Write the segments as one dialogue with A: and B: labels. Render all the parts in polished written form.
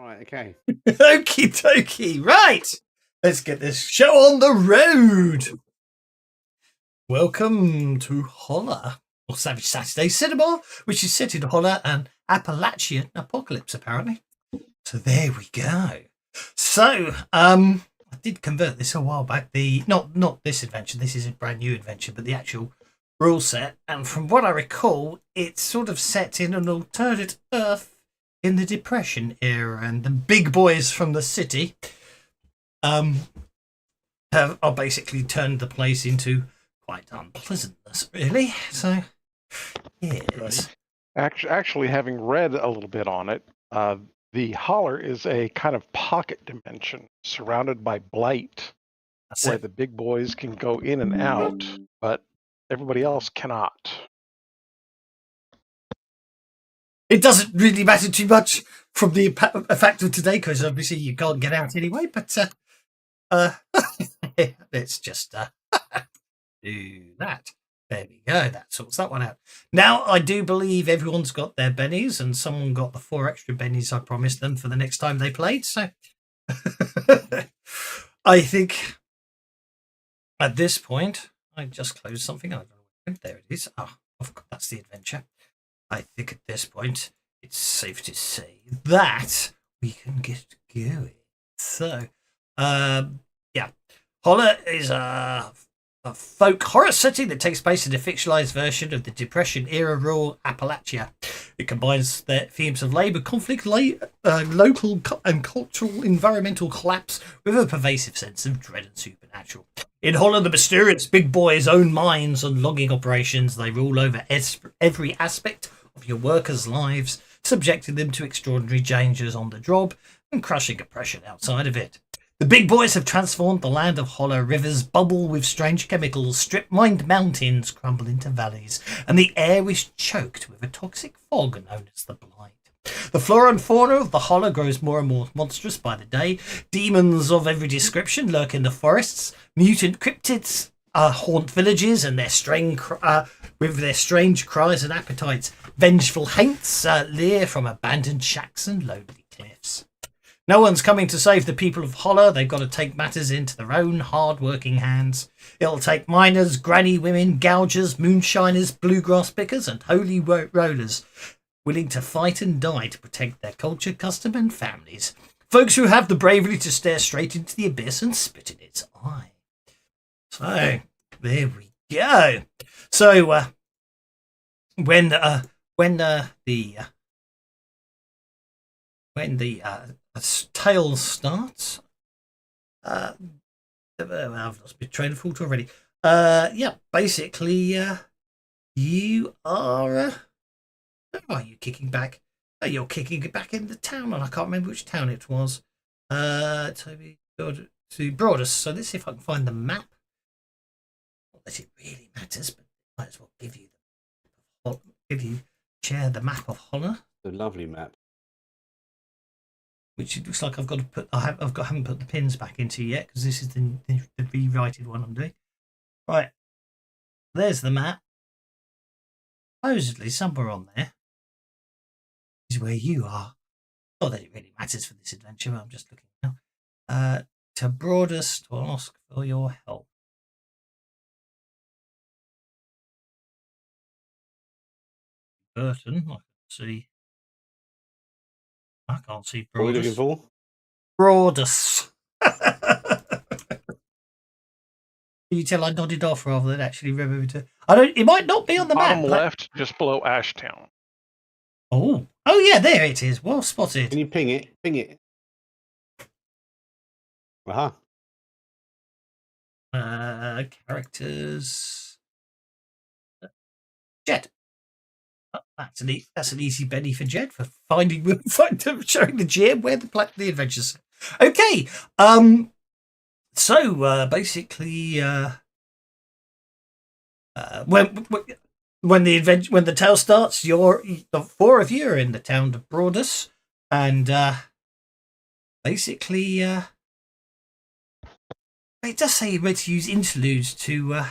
A: Right, okay.
B: Okie dokie. Right. Let's get this show on the road. Welcome to Holler, or Savage Saturday Cinema, which is set in Holler and Appalachian Apocalypse, apparently. So there we go. So, I did convert this a while back. Not this adventure, this is a brand new adventure, but the actual rule set. And from what I recall, it's sort of set in an alternate Earth in the Depression era, and the big boys from the city are basically turned the place into quite unpleasantness, really. So, yes.
C: Actually, having read a little bit on it, the Holler is a kind of pocket dimension surrounded by blight, where the big boys can go in and out, but everybody else cannot.
B: It doesn't really matter too much from the fact of today, because obviously you can't get out anyway, but let's just do that. There we go. That sorts that one out. Now, I do believe everyone's got their bennies, and someone got the 4 extra bennies I promised them for the next time they played. So I think at this point, I just closed something. I don't know. There it is. Oh, that's the adventure. I think at this point, it's safe to say that we can get going. So, yeah. Holler is a folk horror setting that takes place in a fictionalized version of the Depression-era rural Appalachia. It combines the themes of labor conflict, local and cultural environmental collapse with a pervasive sense of dread and supernatural. In Holler, the mysterious big boys own mines and logging operations. They rule over every aspect of your workers' lives, subjecting them to extraordinary dangers on the job and crushing oppression outside of it. The big boys have transformed the land of Holler. Rivers bubble with strange chemicals, strip-mined mountains crumble into valleys, and the air is choked with a toxic fog known as the Blight. The flora and fauna of the Holler grows more and more monstrous by the day. Demons of every description lurk in the forests. Mutant cryptids haunt villages and with their strange cries and appetites. Vengeful haints leer from abandoned shacks and lonely cliffs. No one's coming to save the people of Holler. They've got to take matters into their own hard-working hands. It'll take miners, granny women, gougers, moonshiners, bluegrass pickers, and holy rollers willing to fight and die to protect their culture, custom, and families. Folks who have the bravery to stare straight into the abyss and spit in its eye. So, there we go. So, when the tale starts, I've lost my train of thought already. Yeah, basically, you are. Where are you kicking back? Oh, you're kicking it back in the town, and I can't remember which town it was. Toby, to Broadus. So let's see if I can find the map. Not that it really matters, but I might as well share the map of Holler.
A: The lovely map.
B: Which it looks like I've got to put. haven't put the pins back into yet, because this is the rewrited one I'm doing. Right, there's the map. Supposedly somewhere on there is where you are. Not that it really matters for this adventure, but I'm just looking now. To Broadus to ask for your help. Burton, I can see. I can't see Broadus.
A: What are we looking for?
B: Broadus. Can you tell I nodded off rather than actually remember to? It might not be on the map.
C: Bottom left, just below Ashtown.
B: Oh yeah, there it is. Well spotted.
A: Can you ping it? Ping it. Aha.
B: Characters. Jed. Oh, that's an easy Benny for Jed for showing the GM where the adventures. Okay. So basically, when the tale starts, the 4 of you are in the town of Broadus, and basically, it does say you're meant to use interludes to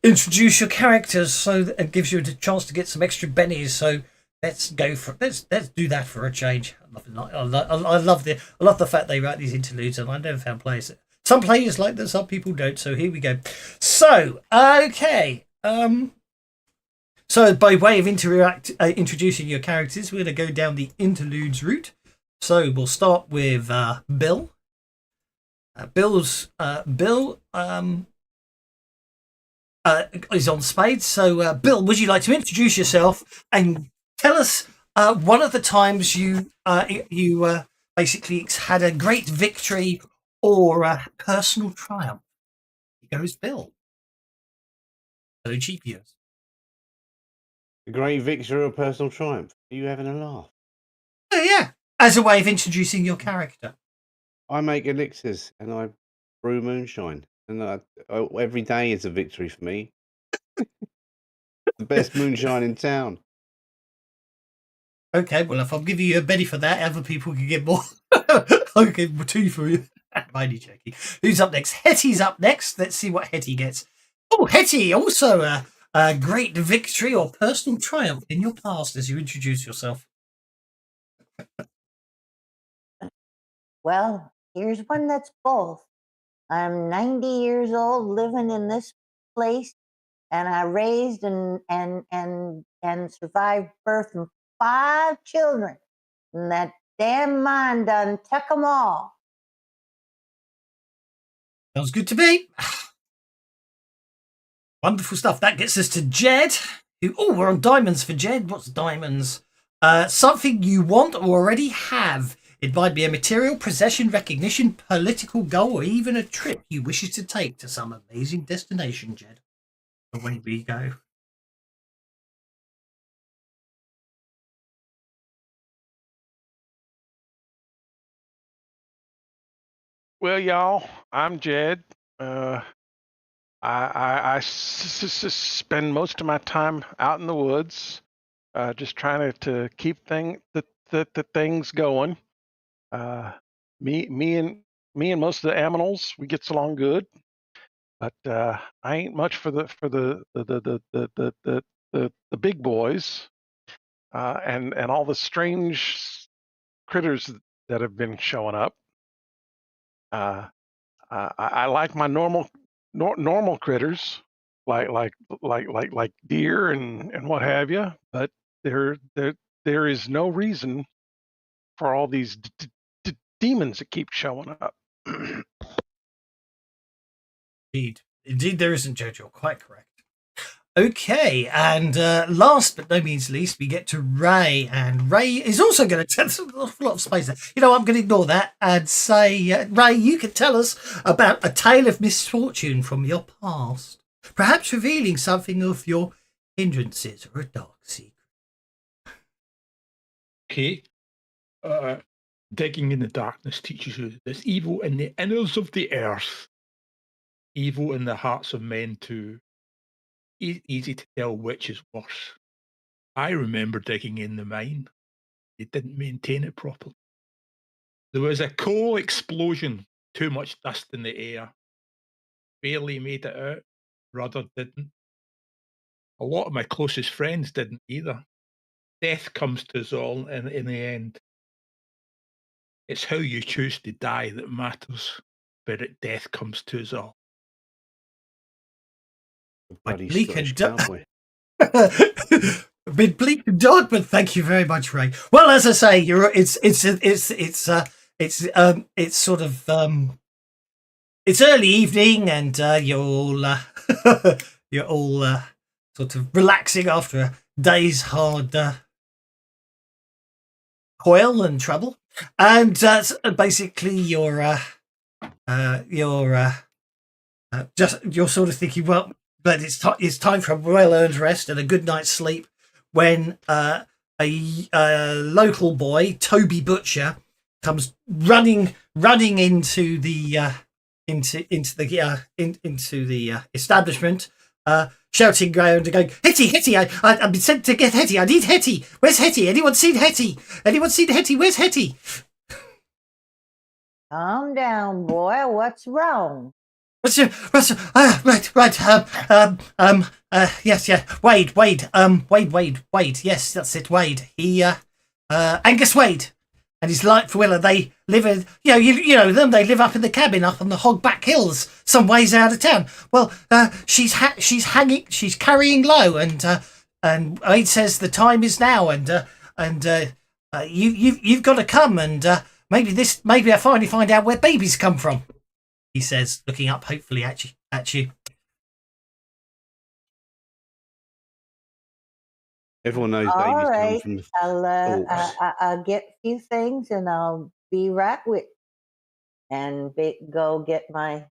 B: introduce your characters, so that it gives you a chance to get some extra bennies. So let's go for let's do that for a change. I love the fact they write these interludes, and I never found players. Some players like that, some people don't. So here we go. So okay, so by way of introducing your characters, we're going to go down the interludes route. So we'll start with Bill. Bill is on spades. So Bill, would you like to introduce yourself and tell us one of the times you basically had a great victory or a personal triumph? Here goes Bill. Hello, GPUs.
A: A great victory or personal triumph. Are you having a laugh?
B: Oh, yeah. As a way of introducing your character.
A: I make elixirs and I brew moonshine. And every day is a victory for me. The best moonshine in town.
B: Okay, well, if I'm giving you a Betty for that, other people can get more. I'll give 2 for you. Mighty Jackie. Who's up next? Hetty's up next. Let's see what Hetty gets. Oh, Hetty, also a great victory or personal triumph in your past as you introduce yourself.
D: Well, here's one that's both. I'm 90 years old, living in this place, and I raised and survived birth of 5 children. And that damn mind done took them all.
B: Sounds good to me. Wonderful stuff. That gets us to Jed. We're on diamonds for Jed. What's diamonds? Something you want or already have. It might be a material, possession, recognition, political goal, or even a trip you wish to take to some amazing destination, Jed. Away we go.
C: Well, y'all, I'm Jed. I spend most of my time out in the woods, just trying to keep the things going. Me and most of the animals, we gets along good, but I ain't much for the big boys, and all the strange critters that have been showing up. I like my normal critters, like deer and what have you, but there is no reason for all these demons that keep showing up.
B: Indeed, there isn't, Jed. You're quite correct. Okay, and last but no means least, we get to Ray, and Ray is also going to tell us a lot of space there. I'm going to ignore that and say, Ray, you can tell us about a tale of misfortune from your past, perhaps revealing something of your hindrances or a dark secret.
E: Okay. Digging in the darkness teaches you there's evil in the inners of the earth, evil in the hearts of men too. Easy to tell which is worse. I remember digging in the mine. They didn't maintain it properly. There was a coal explosion, too much dust in the air. Barely made it out. Rudder didn't. A lot of my closest friends didn't either. Death comes to us all in the end. It's how you choose to die that matters, but death comes to us all.
A: Bloody
B: bleak
A: Scottish
B: and dark.
A: cowboy.
B: A bit bleak and dark, but thank you very much, Ray. Well, as I say, it's sort of it's early evening, and you're all sort of relaxing after a day's hard toil and trouble, and basically you're sort of thinking, well, but it's time for a well-earned rest and a good night's sleep when a local boy, Toby Butcher, comes running into the establishment, shouting around and going, Hetty, I've been sent to get Hetty. I need Hetty. Where's Hetty? Anyone seen Hetty? Where's Hetty?
D: Calm down, boy. What's wrong?
B: Yes, yeah. Wade. Yes, that's it. Wade. Angus Wade and his wife Willa. They live in, you know them. They live up in the cabin up on the Hogback Hills, some ways out of town. Well, she's carrying low, and Wade says the time is now, and you've got to come, and maybe I finally find out where babies come from. He says, looking up hopefully at you.
A: Everyone knows
D: All
A: babies
D: right.
A: come from
D: I'll get a few things and I'll be right with and go get my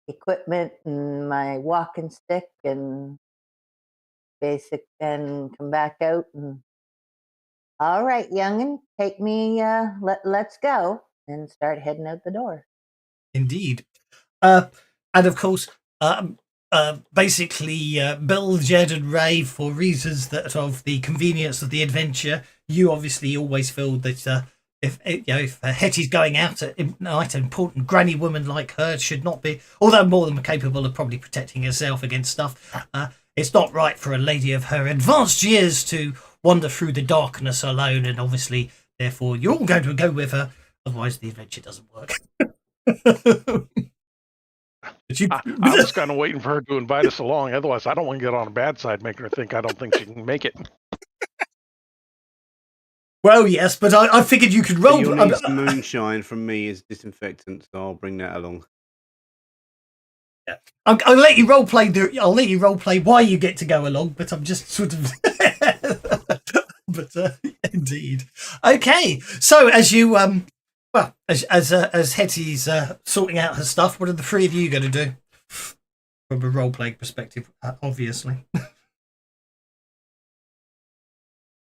D: equipment and my walking stick and and come back out. And all right, youngin, take me. Let's go and start heading out the door.
B: Indeed. And of course, basically, Bill, Jed, and Ray, for reasons that of the convenience of the adventure, you obviously always feel that if Hetty's going out at night, an important granny woman like her should not be, although more than capable of probably protecting herself against stuff, it's not right for a lady of her advanced years to wander through the darkness alone, and obviously, therefore, you're all going to go with her, otherwise the adventure doesn't work.
C: I was kind of waiting for her to invite us along. Otherwise, I don't want to get on a bad side, making her think I don't think she can make it.
B: Well, yes, but I figured you could roll.
A: You'll need some moonshine from me as disinfectant, so I'll bring that along.
B: Yeah. I'll let you role play. I'll let you role play why you get to go along, but I'm just sort of. But indeed, okay. So as you well, as Hetty's sorting out her stuff, what are the three of you going to do from a role playing perspective? Obviously,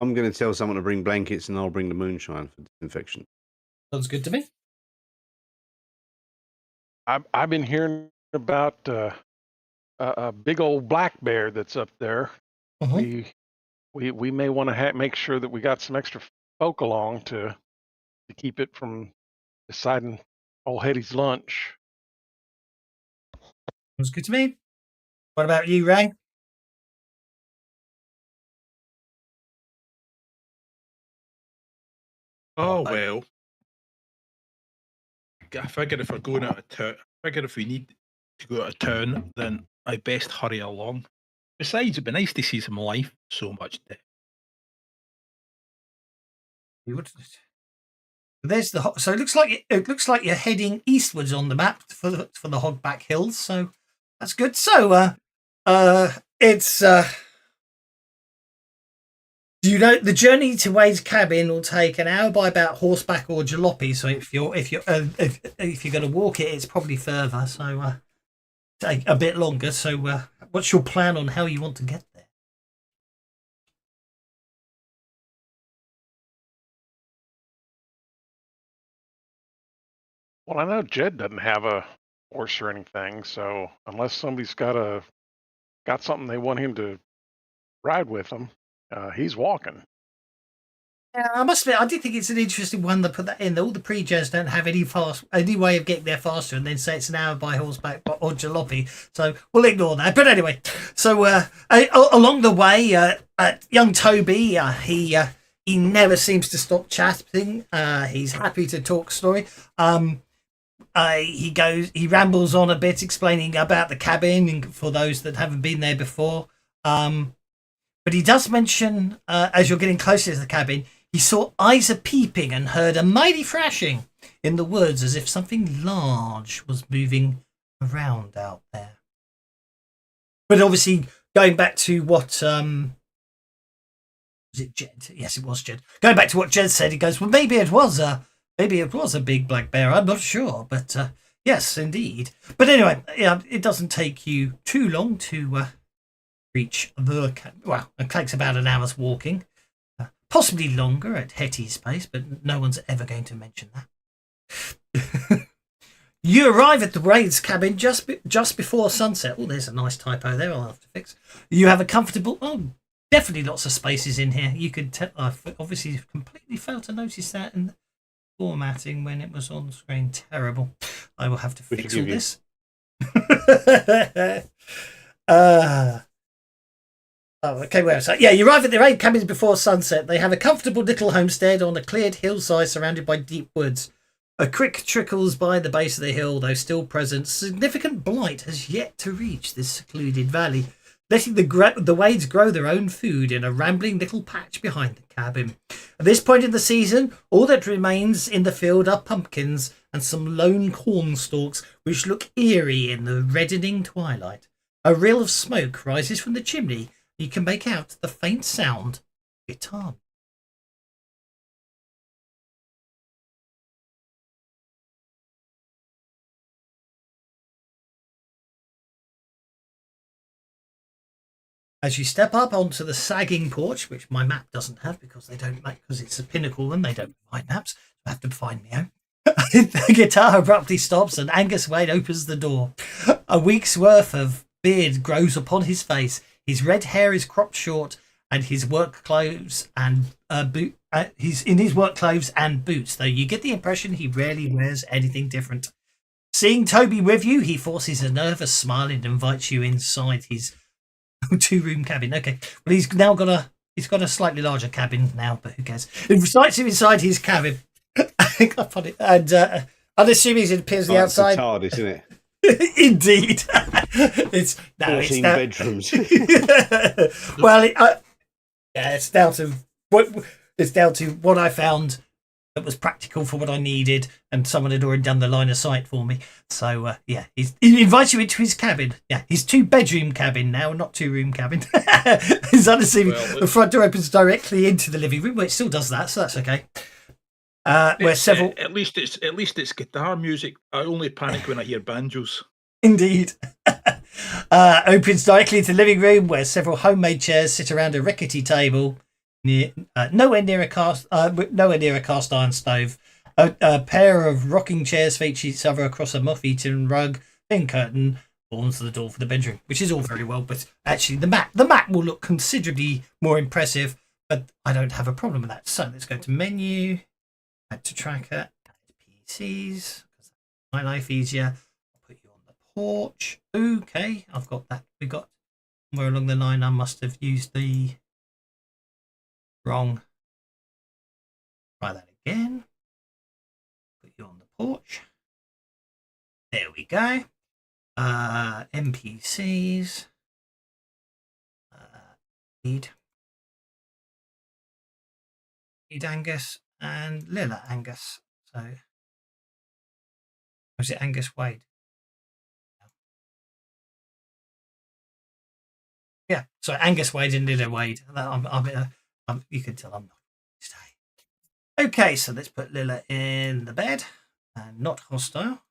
A: I'm going to tell someone to bring blankets, and I'll bring the moonshine for disinfection.
B: sounds good to me.
C: I've been hearing about a big old black bear that's up there.
B: Uh-huh.
C: We may want to make sure that we got some extra folk along to keep it from deciding old Hetty's lunch.
B: Sounds good to me. What about you, Ray?
E: Oh, well. I figure if we're going out of town, if we need to go out of town, then I best hurry along. Besides, it'd be nice to see some life. So much death.
B: There's the so it looks like you're heading eastwards on the map for the Hogback Hills. So that's good. So it's do you know the journey to Wade's cabin will take an hour by about horseback or jalopy. So if you're going to walk it, it's probably further. So take a bit longer. So what's your plan on how you want to get there?
C: Well, I know Jed doesn't have a horse or anything, so unless somebody's got something they want him to ride with them, he's walking.
B: Yeah, I must admit, I did think it's an interesting one to put that in. All the pre-gens don't have any way of getting there faster, and then say it's an hour by horseback or jalopy. So we'll ignore that. But anyway, so along the way, young Toby, he never seems to stop chatting. He's happy to talk story. He rambles on a bit, explaining about the cabin for those that haven't been there before. But he does mention, as you're getting closer to the cabin, he saw eyes a-peeping and heard a mighty thrashing in the woods, as if something large was moving around out there. But obviously, going back to what was it Jed? Yes, it was Jed. Going back to what Jed said, he goes, "Well, maybe it was a big black bear. I'm not sure, but yes, indeed." But anyway, yeah, it doesn't take you too long to reach the well. It takes about an hour's walking. Possibly longer at Hetty's pace, but no one's ever going to mention that. You arrive at the Wade's cabin just before sunset. Oh, there's a nice typo there. I'll have to fix. You have a comfortable. Oh, definitely lots of spaces in here. You could tell. I obviously completely failed to notice that in the formatting when it was on screen. Terrible. I will have to
A: We
B: fix all
A: forgive you.
B: this. Oh, okay, well, so yeah, you arrive at the raid cabins before sunset. They have a comfortable little homestead on a cleared hillside surrounded by deep woods. A creek trickles by the base of the hill, though still present. Significant blight has yet to reach this secluded valley, letting the Wades grow their own food in a rambling little patch behind the cabin. At this point in the season, all that remains in the field are pumpkins and some lone corn stalks, which look eerie in the reddening twilight. A reel of smoke rises from the chimney. You can make out the faint sound of guitar. As you step up onto the sagging porch, which my map doesn't have because it's a pinnacle and they don't provide maps, I have to find me out. The guitar abruptly stops and Angus Wade opens the door. A week's worth of beard grows upon his face. His red hair is cropped short, and his work clothes and he's in his work clothes and boots. Though you get the impression he rarely wears anything different. Seeing Toby with you, he forces a nervous smile and invites you inside his 2-room cabin. Okay, well he's got a slightly larger cabin now, but who cares? He invites him inside his cabin. I think I put it, and unassuming as it appears the outside.
A: It's hard, isn't it?
B: Indeed,
A: 14 bedrooms.
B: Well, it's down to what I found that was practical for what I needed, and someone had already done the line of sight for me. So he invites you into his cabin. Yeah, his 2-bedroom cabin now, not 2-room cabin. It's unassuming.
E: Well,
B: The front door opens directly into the living room. Well, it still does that, so that's okay. Where several
E: at least it's guitar music. I only panic when I hear banjos.
B: Indeed. Opens directly into the living room where several homemade chairs sit around a rickety table, nowhere near a cast iron stove. A pair of rocking chairs face each other across a moth-eaten rug. Thin curtain forms the door for the bedroom, which is all very well, but actually the map will look considerably more impressive. But I don't have a problem with that. So let's go to menu. Add to tracker, add PCs, because my life easier. I'll put you on the porch. Okay, I've got that. We got somewhere along the line. I must have used the wrong. Try that again. Put you on the porch. There we go. NPCs. Need Angus. And Lilla Angus. So, was it Angus Wade? Yeah, so Angus Wade and Lilla Wade. You can tell I'm not today. Okay, so let's put Lilla in the bed and not hostile.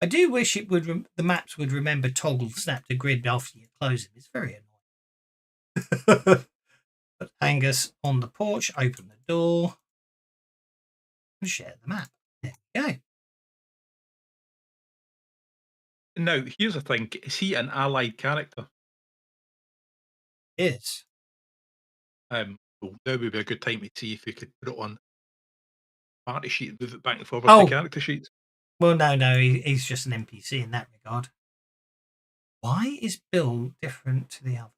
B: I do wish it would. The maps would remember toggle snap to grid after you close them. It's very annoying. Put Angus on the porch, open the door, and share the map. There we go.
E: Now, here's the thing. Is he an allied character?
B: Yes.
E: Well, now would be a good time to see if you could put it on party sheet, move it back and forward
B: Oh.
E: to character sheets.
B: Well, no, he's just an NPC in that regard. Why is Bill different to the others?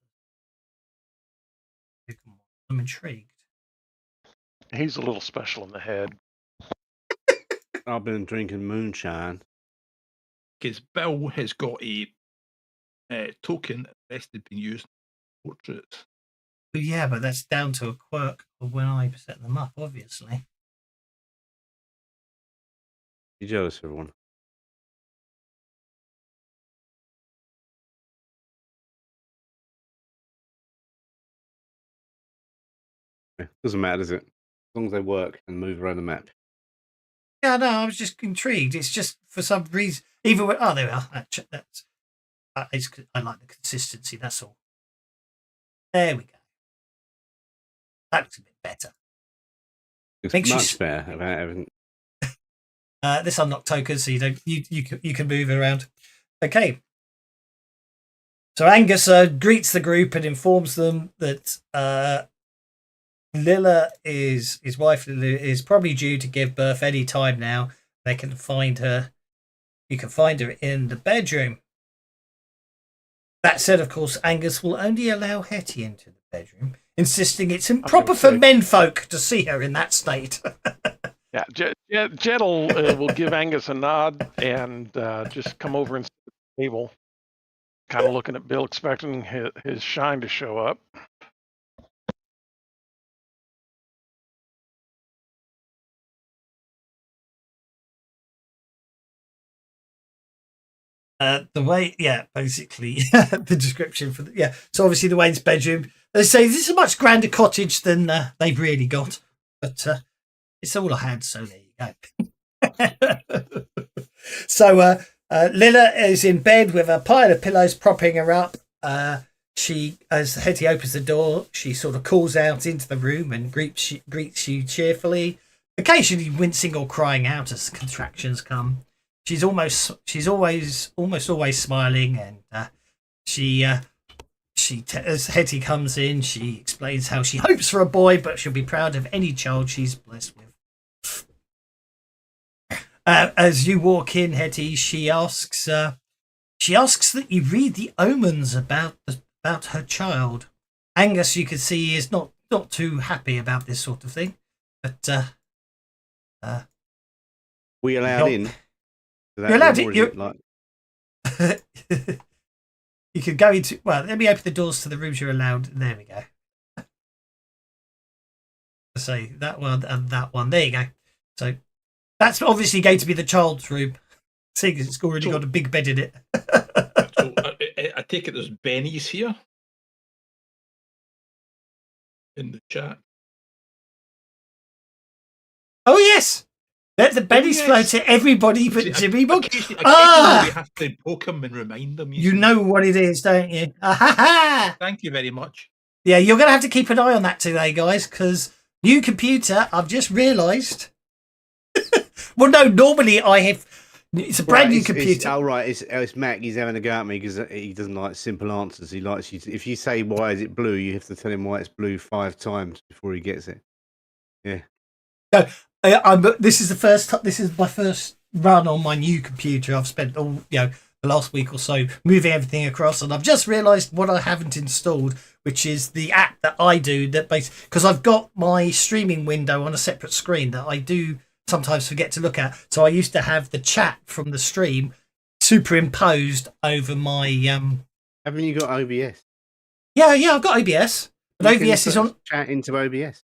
B: I'm intrigued.
C: He's a little special in the head.
A: I've been drinking moonshine.
E: Because Bill has got a token invested being used in portraits.
B: Well, yeah, but that's down to a quirk of when I set them up, obviously.
A: You jealous, everyone? Yeah, doesn't matter, does it? As long as they work and move around the map.
B: Yeah, no, I was just intrigued. It's just for some reason, even when there we are. I like the consistency. That's all. There we go. That looks a bit better.
A: It's
B: Makes you
A: much better about everything.
B: This unlock tokens, so you can move around. Okay. So Angus greets the group and informs them that Lilla is his wife. Lilla is probably due to give birth any time now. They can find her. You can find her in the bedroom. That said, of course, Angus will only allow Hetty into the bedroom, insisting it's improper for menfolk to see her in that state.
C: Yeah, Jed will give Angus a nod and just come over and sit at the table, kind of looking at Bill, expecting his shine to show up.
B: The way, basically, the description for so obviously the Wayne's bedroom. They say this is a much grander cottage than they've really got, but it's all I had, so there you go. So Lilla is in bed with a pile of pillows propping her up. She, as Hetty opens the door, she sort of calls out into the room and greets you cheerfully, occasionally wincing or crying out as contractions come. She's always smiling, and as Hetty comes in, she explains how she hopes for a boy, but she'll be proud of any child she's blessed with. As you walk in, Hetty, she asks that you read the omens about her child. Angus, you can see, is not too happy about this sort of thing, but
A: we allowed in.
B: You're allowed in. You could go into. Well, let me open the doors to the rooms you're allowed. There we go. So that one and that one. There you go. So that's obviously going to be the child's room, seeing as it's already got a big bed in it.
E: So I take it there's Benny's here in the chat.
B: Oh yes. Let the Benny's flow to everybody but Jimmy Bug.
E: Occasionally we have to poke him and remind them.
B: You know what it is, don't you?
E: Thank you very much.
B: Yeah, you're going to have to keep an eye on that today, guys, because new computer, I've just realised. Well, no, normally I have. It's a brand new computer.
A: It's Mac. He's having a go at me because he doesn't like simple answers. He likes you. If you say why is it blue, you have to tell him why it's blue 5 times before he gets it. Yeah.
B: No, this is my first run on my new computer. I've spent the last week or so moving everything across, and I've just realised what I haven't installed, which is the app that I do because I've got my streaming window on a separate screen that I do sometimes forget to look at. So I used to have the chat from the stream superimposed over my.
A: Haven't you got OBS?
B: Yeah, I've got OBS. But OBS is on
A: chat into OBS.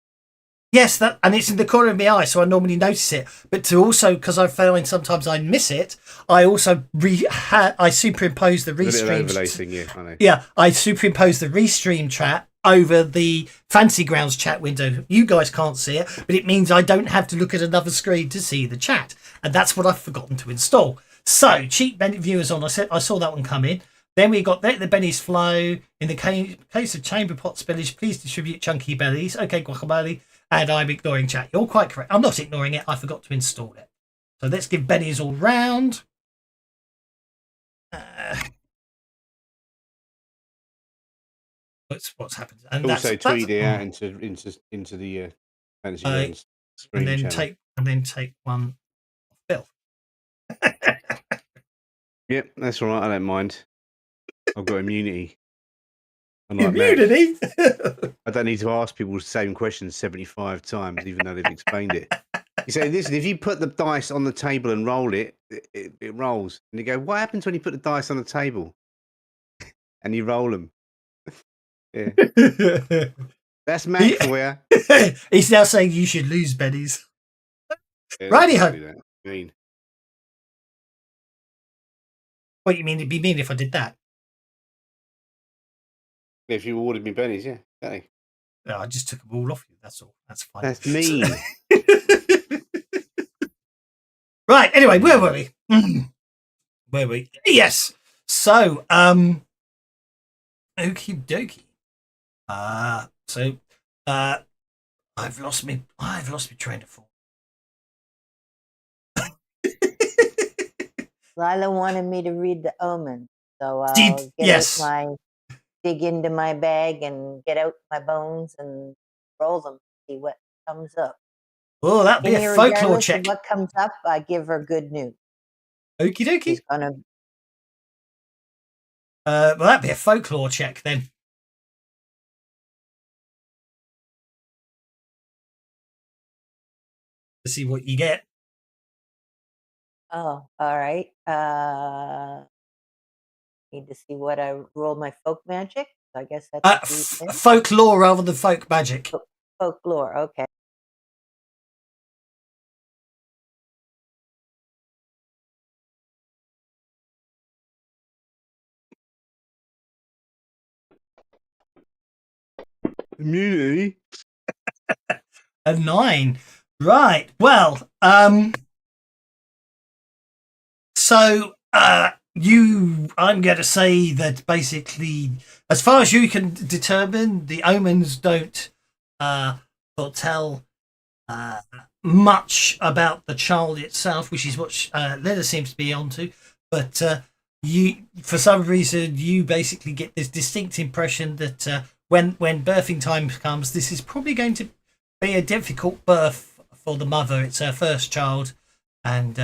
B: Yes, and it's in the corner of my eye, so I normally notice it. But to also, because I find sometimes I miss it, I also I superimpose the restream. I superimpose the restream chat over the Fancy Grounds chat window. You guys can't see it, but it means I don't have to look at another screen to see the chat, and that's what I've forgotten to install. So, cheap viewers on. I saw that one come in. Then we got the Benny's flow. In the case of chamber pot spillage, please distribute chunky bellies. Okay, guacamole. And I'm ignoring chat. You're quite correct. I'm not ignoring it. I forgot to install it. So let's give Benny's all round. What's happened? And
A: also tweet it out into the Fantasy Grounds screen
B: and then take one off Bill.
A: Yep, that's all right. I don't mind. I've got immunity.
B: Immunity?
A: I don't need to ask people the same questions 75 times, even though they've explained it. You say, listen, if you put the dice on the table and roll it, it rolls. And you go, what happens when you put the dice on the table? And you roll them. Yeah. That's Mac for you.
B: He's now saying you should lose Benny's.
A: Yeah,
B: Righty-ho.
A: Mean.
B: What you mean? It'd be mean if I did that.
A: If you awarded me Benny's, yeah. Okay.
B: No, I just took them all off you. That's all. That's fine.
A: That's mean.
B: Right. Anyway, where were we? Where were we? Yes. So, okie dokie. I've lost me train of thought.
D: Lila wanted me to read the omen, so I'll dig into my bag and get out my bones and roll them. see what comes up.
B: Oh, that'd be a folklore
D: Regardless
B: check.
D: of what comes up, I give her good news.
B: Okie dokie.
D: She's gonna.
B: Well, that'd be a folklore check then. To see what you get.
D: Oh, all right. Need to see what I roll my folk magic. I guess that's
B: folklore rather than folk magic.
D: Folklore. Okay.
A: Immunity.
B: A 9. Right. Well, so I'm going to say that basically, as far as you can determine, the omens don't foretell much about the child itself, which is what Leda seems to be onto. But you, for some reason, you basically get this distinct impression that when birthing time comes, this is probably going to be a difficult birth for the mother. It's her first child, and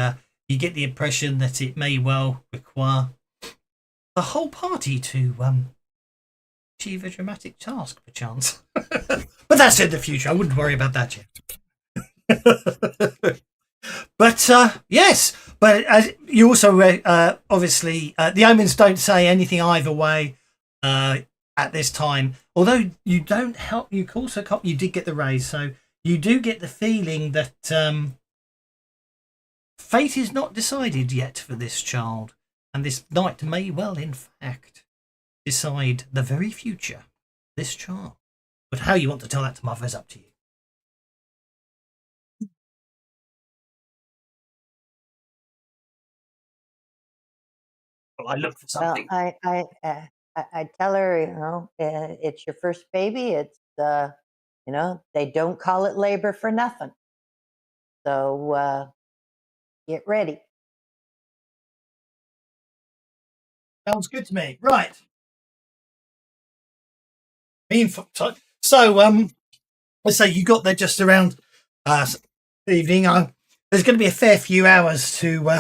B: you get the impression that it may well require the whole party to achieve a dramatic task, perchance. But that's in the future. I wouldn't worry about that yet. But yes, but you also obviously the omens don't say anything either way at this time. Although you don't help, you also you did get the raise, so you do get the feeling that fate is not decided yet for this child, and this night may well, in fact, decide the very future of this child. But how you want to tell that to mother is up to you. I look for something.
D: Well, I tell her, it's your first baby. It's they don't call it labor for nothing. So get ready.
B: Sounds good to me. Right. So let's say you got there just around the evening. There's going to be a fair few hours to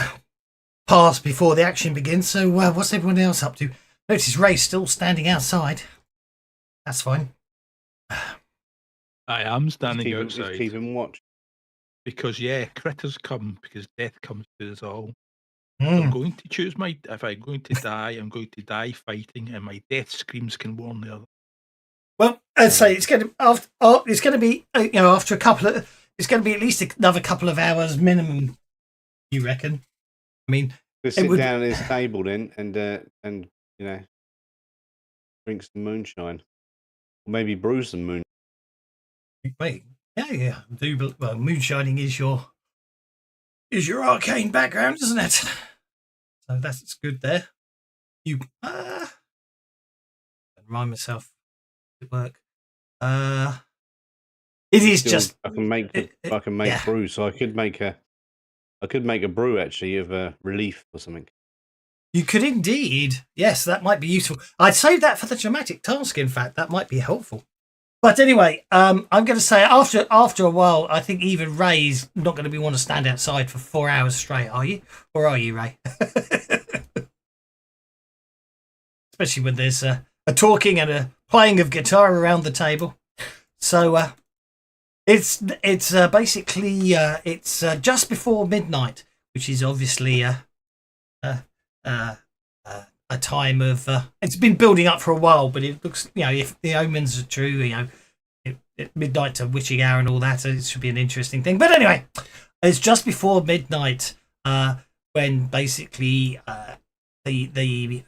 B: pass before the action begins. So what's everyone else up to? Notice Ray's still standing outside. That's fine.
E: I am standing
A: Just
E: outside.
A: keep him watch.
E: Because critters come because death comes to us all.
B: Mm.
E: I'm going to choose if I'm going to die, I'm going to die fighting, and my death screams can warn the other.
B: Well, I'd say it's going to be after a couple of, it's going to be at least another couple of hours minimum. You reckon? I mean,
A: just sit down at his table then, and drink some moonshine, or maybe brew some moonshine.
B: Wait, yeah. Well, moonshining is your arcane background, isn't it? So that's good there. You remind myself at work. It is just
A: I can make brew, so I could make a brew actually of relief or something.
B: You could indeed. Yes, that might be useful. I'd save that for the dramatic task. In fact, that might be helpful. But anyway, I'm going to say after a while, I think even Ray's not going to want to stand outside for 4 hours straight, are you? Or are you, Ray? Especially when there's a talking and a playing of guitar around the table. So it's basically it's just before midnight, which is obviously a time of it's been building up for a while, but it looks, if the omens are true, at midnight to witching hour and all that, it should be an interesting thing. But anyway, it's just before midnight when basically the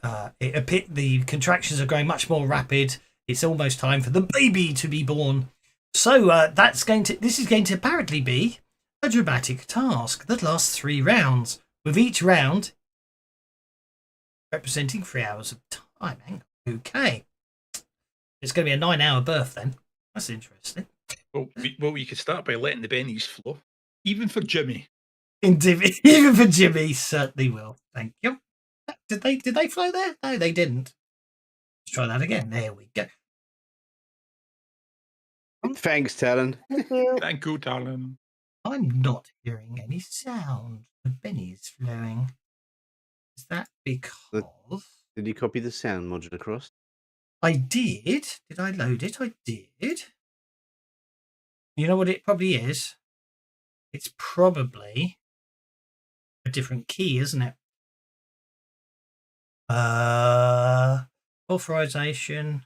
B: contractions are going much more rapid. It's almost time for the baby to be born. So this is going to apparently be a dramatic task that lasts 3 rounds, with each round representing 3 hours of time. Okay. It's going to be a 9-hour birth then. That's interesting.
E: Well, you could start by letting the bennies flow. Even for Jimmy.
B: Even for Jimmy, certainly will. Thank you. Did they flow there? No, they didn't. Let's try that again. There we go.
A: Thanks, Talon.
D: Thank you.
E: Thank you, Talon.
B: I'm not hearing any sound. The Benny's flowing. Is that because
A: Did you copy the sound module across?
B: I did? Did I load it? I did. You know what it probably is? It's probably a different key, isn't it? Authorization.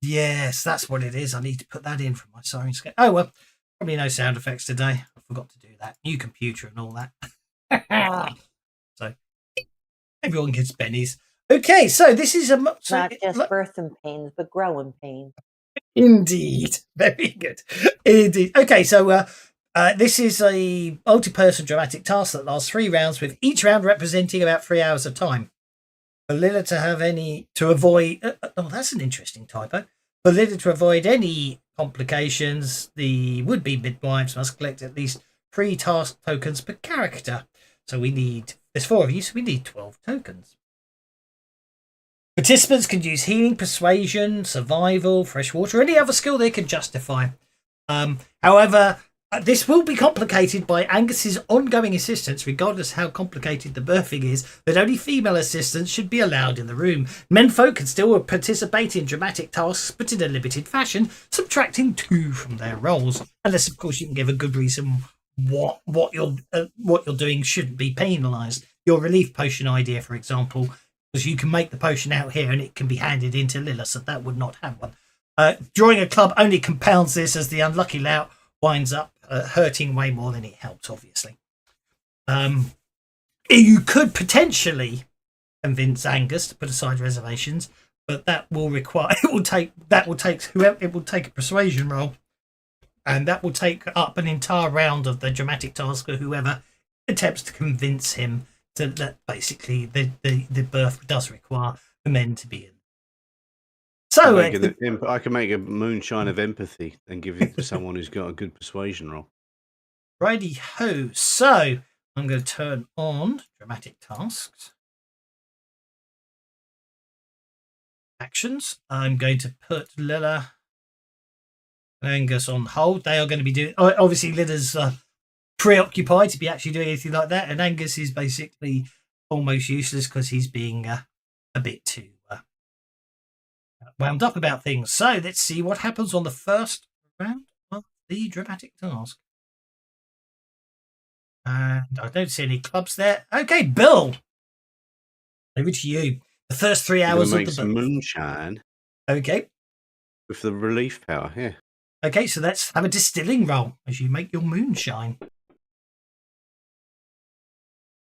B: Yes, that's what it is. I need to put that in for my siren scan. Oh, well, probably no sound effects today. I forgot to do that. New computer and all that. So everyone gets pennies. Okay, so this is
D: Not just birthing pains, but growing pains.
B: Indeed. Very good. Indeed. Okay, so this is a multi-person dramatic task that lasts 3 rounds, with each round representing about 3 hours of time. For Lila to avoid... oh, that's an interesting typo. For Lila to avoid any complications, the would-be midwives must collect at least 3 task tokens per character. So there's 4 of you, so we need 12 tokens. Participants can use healing, persuasion, survival, fresh water, or any other skill they can justify. However, this will be complicated by Angus's ongoing insistence, regardless how complicated the birthing is, that only female assistants should be allowed in the room. Menfolk can still participate in dramatic tasks, but in a limited fashion, subtracting 2 from their roles, unless, of course, you can give a good reason what you're doing shouldn't be penalised. Your relief potion idea, for example, because you can make the potion out here and it can be handed into Lila, so that would not have one. Drawing a club only compounds this, as the unlucky lout winds up hurting way more than it helps, obviously. You could potentially convince Angus to put aside reservations, but that will require it will take a persuasion roll, and that will take up an entire round of the dramatic task of whoever attempts to convince him that basically the birth does require the men to be in. So
A: I can make a moonshine of empathy and give it to someone who's got a good persuasion roll.
B: Righty ho. So I'm going to turn on dramatic tasks. Actions. I'm going to put Lila and Angus on hold. They are going to be doing... Obviously, Lila's preoccupied to be actually doing anything like that, and Angus is basically almost useless because he's being a bit too wound up about things. So let's see what happens on the first round of the dramatic task. And I don't see any clubs there. Okay, Bill, over to you. The first 3 hours
A: make
B: of the
A: some moonshine.
B: Okay.
A: With the relief power, yeah.
B: Okay, so let's have a distilling roll as you make your moonshine.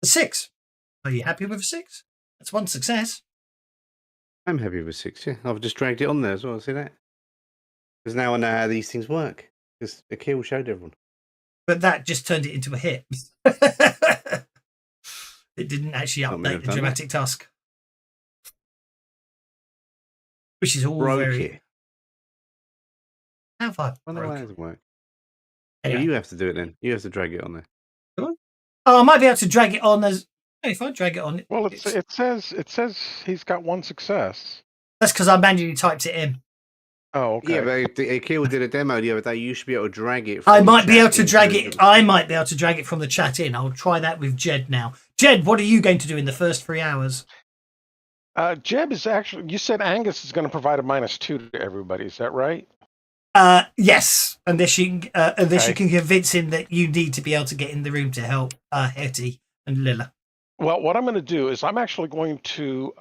B: A 6. Are you happy with a 6? That's 1 success.
A: I'm happy with 6, yeah. I've just dragged it on there as well, see that? Because now I know how these things work. Because Akil showed everyone.
B: But that just turned it into a hit. It didn't actually update the dramatic task. Which is all very...
A: it.
B: How have I
A: Well,
B: broke?
A: that doesn't work.
B: Anyway.
A: Well, you have to do it then. You have to drag it on there.
B: Oh, I might be able to drag it on as... If I drag it on...
C: Well, it says he's got 1 success.
B: That's because I manually typed it in.
C: Oh, okay.
A: Yeah, but Akil did a demo the other day. You should be able to drag it.
B: I might be able to drag it. I might be able to drag it from the chat in. I'll try that with Jed now. Jed, what are you going to do in the first 3 hours?
C: Jeb is actually... You said Angus is going to provide a -2 to everybody. Is that right?
B: Yes. Unless you can convince him that you need to be able to get in the room to help Hetty and Lila.
C: Well, what I'm going to do is I'm actually going to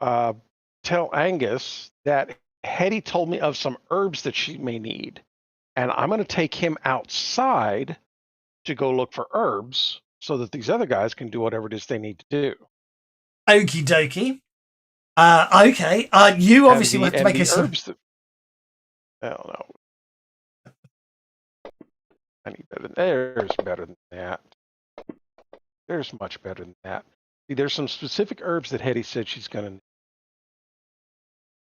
C: tell Angus that Hetty told me of some herbs that she may need. And I'm going to take him outside to go look for herbs so that these other guys can do whatever it is they need to do.
B: Okie dokie. Okay. You obviously have to make a...
C: herbs that... I don't know. I need better than... There's better than that. There's much better than that. See, there's some specific herbs that Hetty said she's going to need.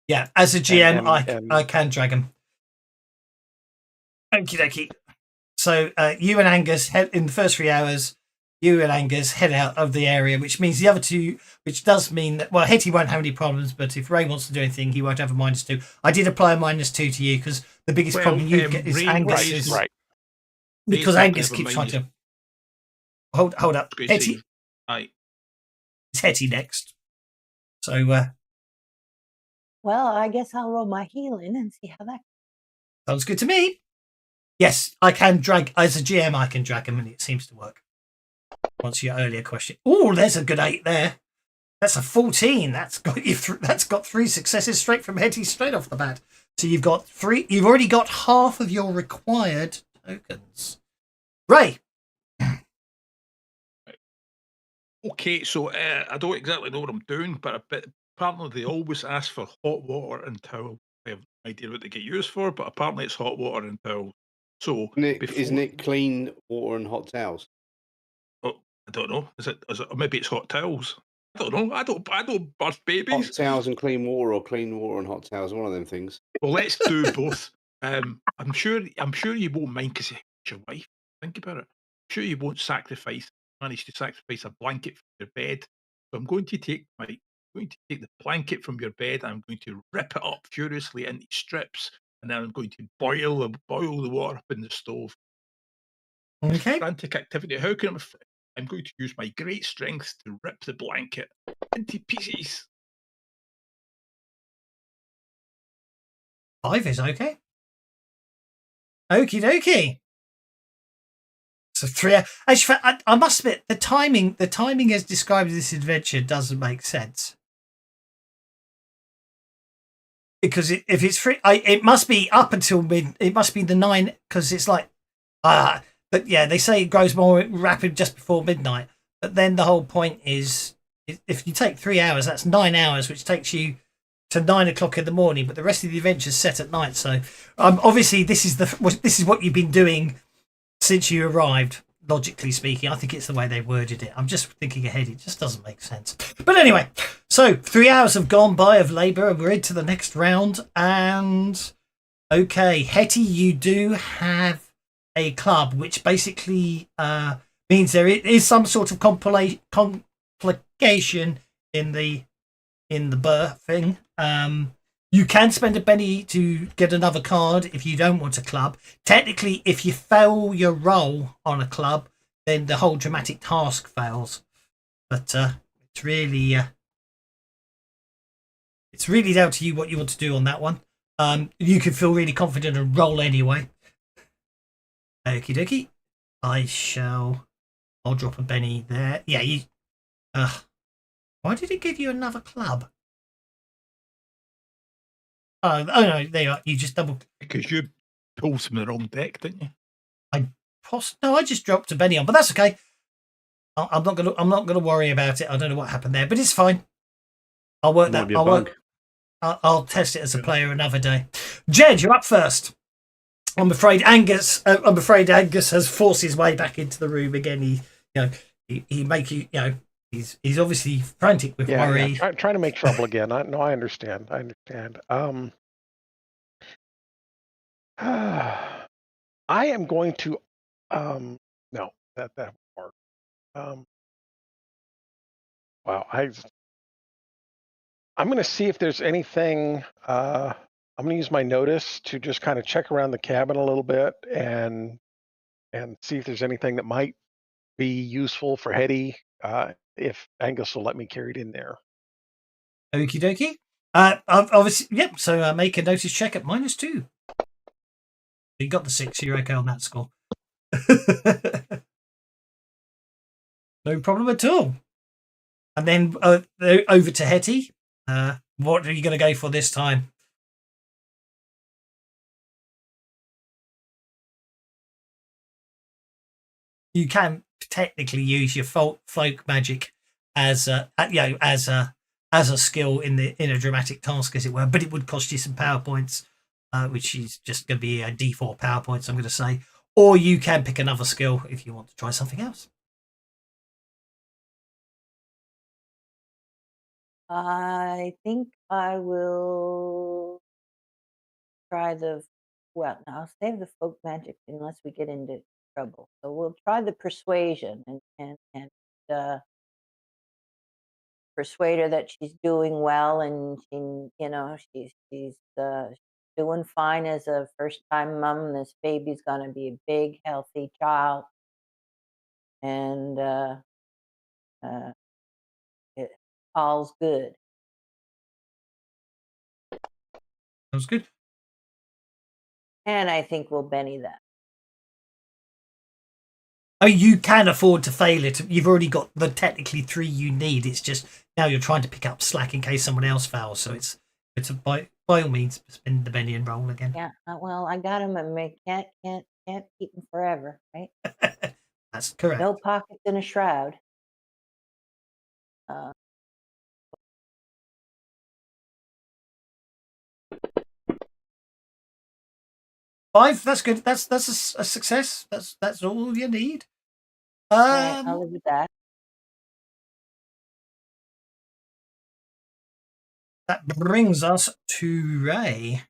B: Yeah, as a GM, I can drag them. Okie dokie. So you and Angus, in the first 3 hours, you and Angus head out of the area, which means the other two, which does mean that, well, Hetty won't have any problems, but if Ray wants to do anything, he won't have a -2. I did apply a -2 to you because the biggest problem you get is
E: Ray-
B: Angus
E: Ray's
B: is
C: right.
B: because
E: Ray's
B: Angus
E: never
B: keeps trying
E: minded.
B: to hold up.
E: It's
B: Hetty,
E: aye.
B: it's Hetty next. So
D: Well, I guess I'll roll my healing and see how that.
B: sounds good to me. Yes, I can drag as a GM. I can drag him, and it seems to work. Once your earlier question. Oh, there's a good 8 there. That's a 14. That's got you. That's got 3 successes straight from Hetty, straight off the bat. So you've got 3. You've already got half of your required tokens. Ray.
E: Okay, so I don't exactly know what I'm doing, but apparently they always ask for hot water and towel. I have no idea what they get used for, but apparently it's hot water and towel. So
A: Isn't it clean water and hot towels?
E: Oh, I don't know. Is it? Or maybe it's hot towels. I don't know. I don't birth babies.
A: Hot towels and clean water, or clean water and hot towels. One of them things.
E: Well, let's do both. I'm sure you won't mind because it's your wife. Think about it. I'm sure you won't manage to sacrifice a blanket from your bed. So I'm going to take the blanket from your bed. I'm going to rip it up furiously into strips, and then I'm going to boil the water up in the stove.
B: Okay.
E: Frantic activity. How can I'm going to use my great strength to rip the blanket into pieces.
B: 5 is okay. Okie dokie. So 3. Actually, I must admit, the timing as described in this adventure doesn't make sense. Because if it's free, it must be up until it must be the 9, because it's like, but yeah, they say it grows more rapid just before midnight. But then the whole point is, if you take 3 hours, that's 9 hours, which takes you to 9 o'clock in the morning. But the rest of the adventure is set at night. So obviously, this is what you've been doing since you arrived. Logically speaking, I think it's the way they worded it. I'm just thinking ahead. It just doesn't make sense. But anyway, so 3 hours have gone by of labour, and we're into the next round. And okay, Hetty, you do have a club, which basically means there is some sort of complication in the birthing. You can spend a penny to get another card if you don't want a club. Technically, if you fail your roll on a club, then the whole dramatic task fails. But it's really down to you what you want to do on that one. You can feel really confident and roll anyway. Okie dokie. I'll drop a penny there. Yeah, you. Why did it give you another club? Oh no, there you are. You just double.
E: Because you pulled from the wrong deck, didn't you?
B: No, I just dropped a penny on, but that's okay. I'm not gonna worry about it. I don't know what happened there, but it's fine. I'll work that. I'll test it as a player another day. Jed, you're up first. I'm afraid Angus has forced his way back into the room again. He make you know. He's obviously frantic with worry.
C: Yeah, trying to make trouble again. I understand. I am going to no, that won't work. Wow, I'm going to see if there's anything. I'm going to use my notice to just kind of check around the cabin a little bit and see if there's anything that might be useful for Hetty. If Angus will let me carry it in there.
B: Okie dokie. Obviously, yep. So make a notice check at -2. You got the 6. You're okay on that score. No problem at all. And then over to Hetty. What are you going to go for this time? You can technically use your folk magic as a skill in a dramatic task, as it were, but it would cost you some power points, which is just going to be a D4 power points, I'm going to say. Or you can pick another skill if you want to try something else.
D: I think I will try I'll save the folk magic unless we get into trouble. So we'll try the persuasion and persuade her that she's doing well and she's doing fine as a first-time mom. This baby's going to be a big, healthy child, and all's good.
B: Sounds good.
D: And I think we'll Benny that.
B: Oh, you can afford to fail it. You've already got the technically 3 you need. It's just now you're trying to pick up slack in case someone else fails. So it's by all means spend the Benny and roll again.
D: Yeah. Well, I got him, and can't keep him forever, right?
B: That's correct.
D: No pockets in a shroud.
B: 5. That's good. That's a success. That's all you need.
D: Right, I'll live with that.
B: That brings us to Ray.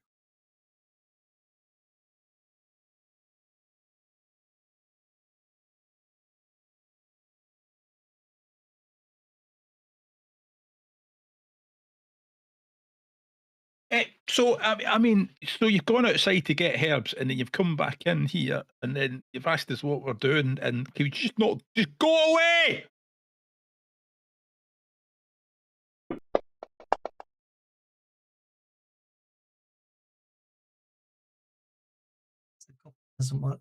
E: So I mean, so you've gone outside to get herbs, and then you've come back in here, and then you've asked us what we're doing, and can you just go away?
B: Doesn't work.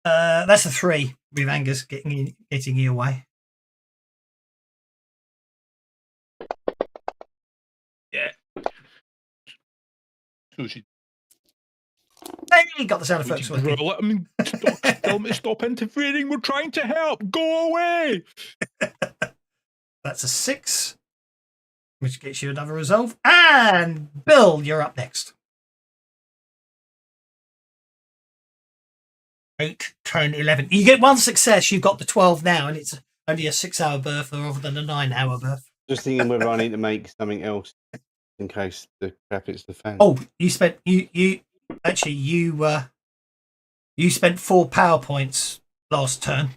B: That's a 3 with Angus getting you away.
E: Yeah. So she.
B: Hey, got the sound effects working.
E: I mean, stop interfering. We're trying to help. Go away.
B: That's a 6, which gets you another resolve. And Bill, you're up next. 8, 10, 11. You get 1 success. You've got the 12 now, and it's only a 6-hour birth rather than a 9-hour birth.
A: Just thinking whether I need to make something else in case the crap hits the fan.
B: Oh, you spent you spent 4 power points last turn.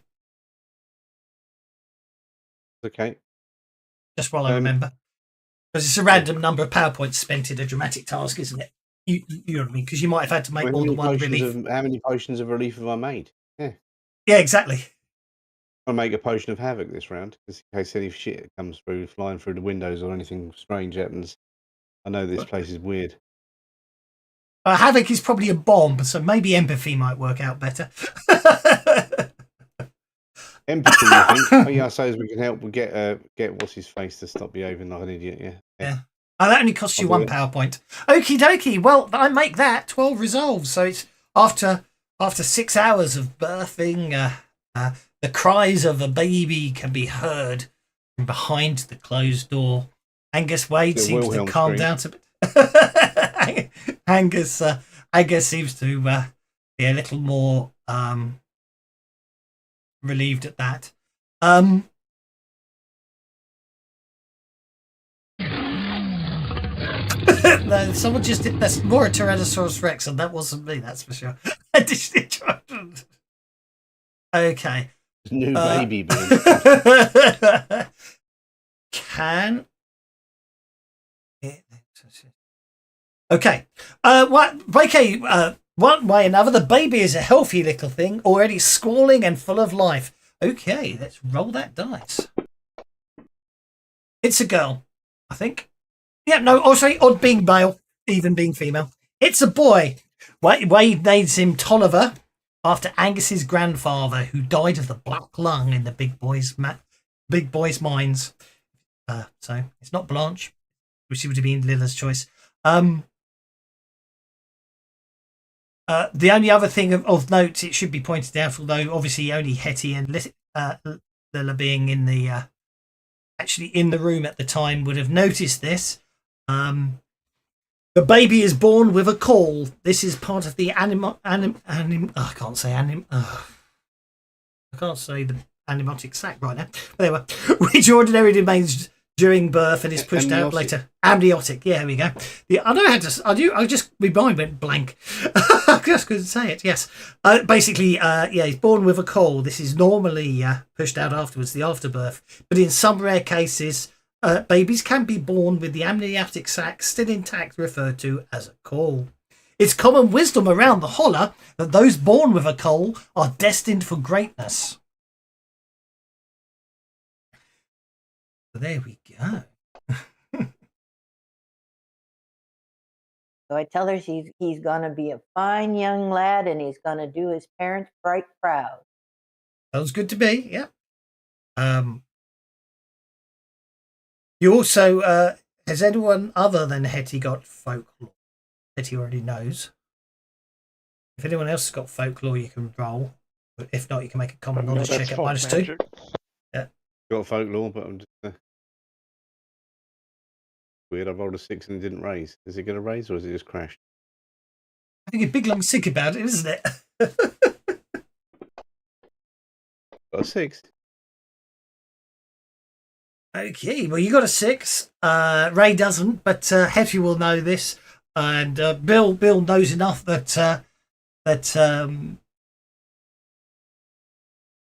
A: Okay.
B: Just while I remember, because it's a random number of power points spent in a dramatic task, isn't it? You know what I mean? Because you might have had to make more than one relief.
A: How many potions of relief have I made?
B: Yeah, exactly.
A: I'll make a potion of havoc this round, just in case any shit comes through, flying through the windows or anything strange happens. I know this place is weird.
B: Havoc is probably a bomb, so maybe empathy might work out better.
A: Empathy, you think? Oh yeah, I suppose we can help. We get what's his face to stop behaving like an idiot. Yeah.
B: Oh, that only costs you 1 power point. Okie dokie. Well, I make that 12 resolves. So it's after 6 hours of birthing, the cries of a baby can be heard from behind the closed door. Angus Wade seems to calm down a bit. Angus seems to be a little more relieved at that. No, someone just did that's more a Tyrannosaurus Rex, and that wasn't me, that's for sure. Okay.
A: New baby being.
B: Can. Okay. One way or another, the baby is a healthy little thing, already squalling and full of life. Okay, let's roll that dice. It's a girl, I think. Yeah, no, also odd being male, even being female. It's a boy. Wade names him Tolliver after Angus's grandfather, who died of the black lung in the big boys' mines. So it's not Blanche, which would have been Lilla's choice. The only other thing of note, it should be pointed out, although obviously only Hetty and Lilla being in the actually in the room at the time would have noticed this. The baby is born with a caul. This is part of the I can't say I can't say the animatic sac right now. But anyway, which ordinarily remains during birth and is pushed out later. Amniotic. Yeah, here we go. I know how to. I just my mind went blank. I just couldn't say it. Yes. Basically, he's born with a caul. This is normally pushed out afterwards, the afterbirth. But in some rare cases, babies can be born with the amniotic sac still intact, referred to as a caul. It's common wisdom around the holler that those born with a caul are destined for greatness. So there we go.
D: So I tell her he's going to be a fine young lad and he's going to do his parents right proud.
B: Sounds good to me, yeah. You also, has anyone other than Hetty got folklore? Hetty already knows. If anyone else has got folklore, you can roll. But if not, you can make a common knowledge check at -2. Yeah.
A: Got folklore, but I'm just... Weird, I rolled a 6 and it didn't raise. Is it going to raise or is it just crashed?
B: I think a big long sick about it, isn't it?
A: Got a 6.
B: Okay, well, you got a 6. Ray doesn't, but Hetty will know this. And Bill knows enough that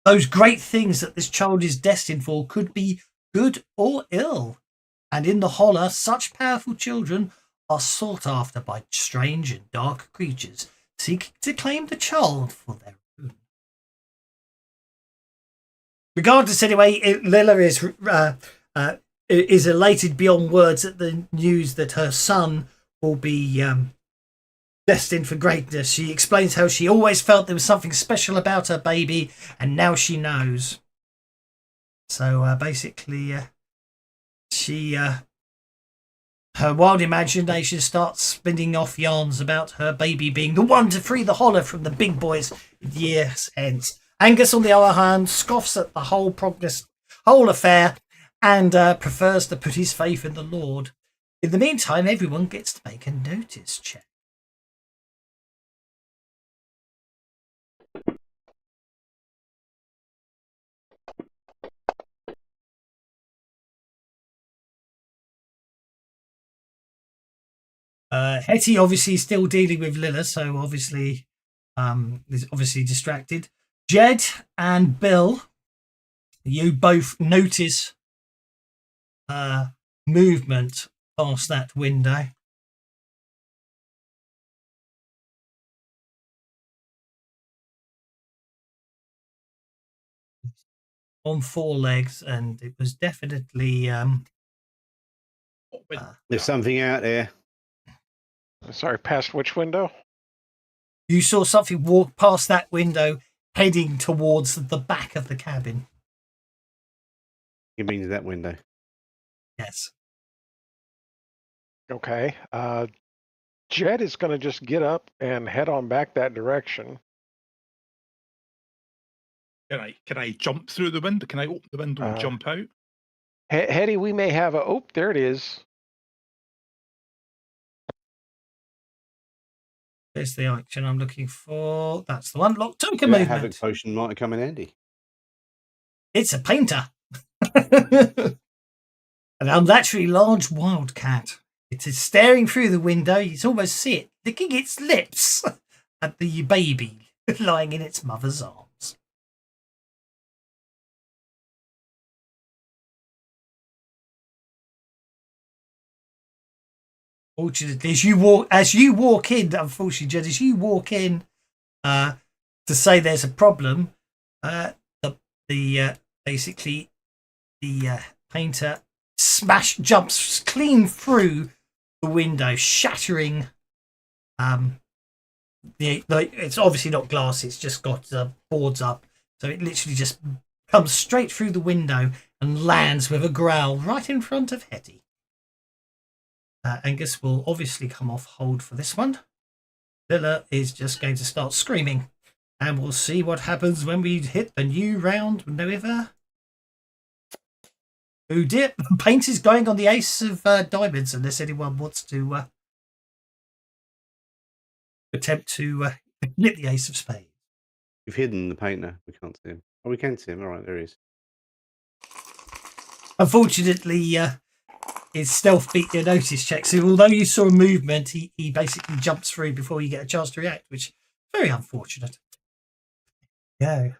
B: those great things that this child is destined for could be good or ill. And in the holler, such powerful children are sought after by strange and dark creatures seeking to claim the child for their own. Regardless, anyway, Lilla is elated beyond words at the news that her son will be destined for greatness. She explains how she always felt there was something special about her baby, and now she knows. So basically, her wild imagination starts spinning off yarns about her baby being the one to free the holler from the big boys years hence. Angus, on the other hand, scoffs at the whole affair and prefers to put his faith in the Lord. In the meantime, everyone gets to make a notice check. Hetty obviously still dealing with Lilla, so obviously is obviously distracted. Jed and Bill, you both notice movement past that window. On 4 legs, and it was definitely
A: there's something out there.
C: Sorry, past which window?
B: You saw something walk past that window heading towards the back of the cabin.
A: You mean that window?
B: Yes.
C: Okay. Jed is going to just get up and head on back that direction.
E: Can I jump through the window? Can I open the window and jump out?
C: Hetty, we may have a... Oh, there it is.
B: There's the action I'm looking for. That's the one. Lock token
A: That
B: movement.
A: havoc potion might come in handy.
B: It's a painter. An unnaturally large wildcat. It is staring through the window. You can almost see it licking its lips at the baby lying in its mother's arms. Fortunately, as you walk in, unfortunately, Jed, as you walk in to say there's a problem, basically the painter jumps clean through the window, shattering. It's obviously not glass; it's just got boards up, so it literally just comes straight through the window and lands with a growl right in front of Hetty. Angus will obviously come off hold for this one. Lilla is just going to start screaming, and we'll see what happens when we hit the new round maneuver. Oh dear, the paint is going on the ace of diamonds, unless anyone wants to attempt to nip the ace of spades.
A: You've hidden the painter. We can't see him. Oh, we can see him. All right, there he is.
B: Unfortunately, his stealth beat your notice check. So although you saw a movement, he basically jumps through before you get a chance to react, which is very unfortunate. Yeah.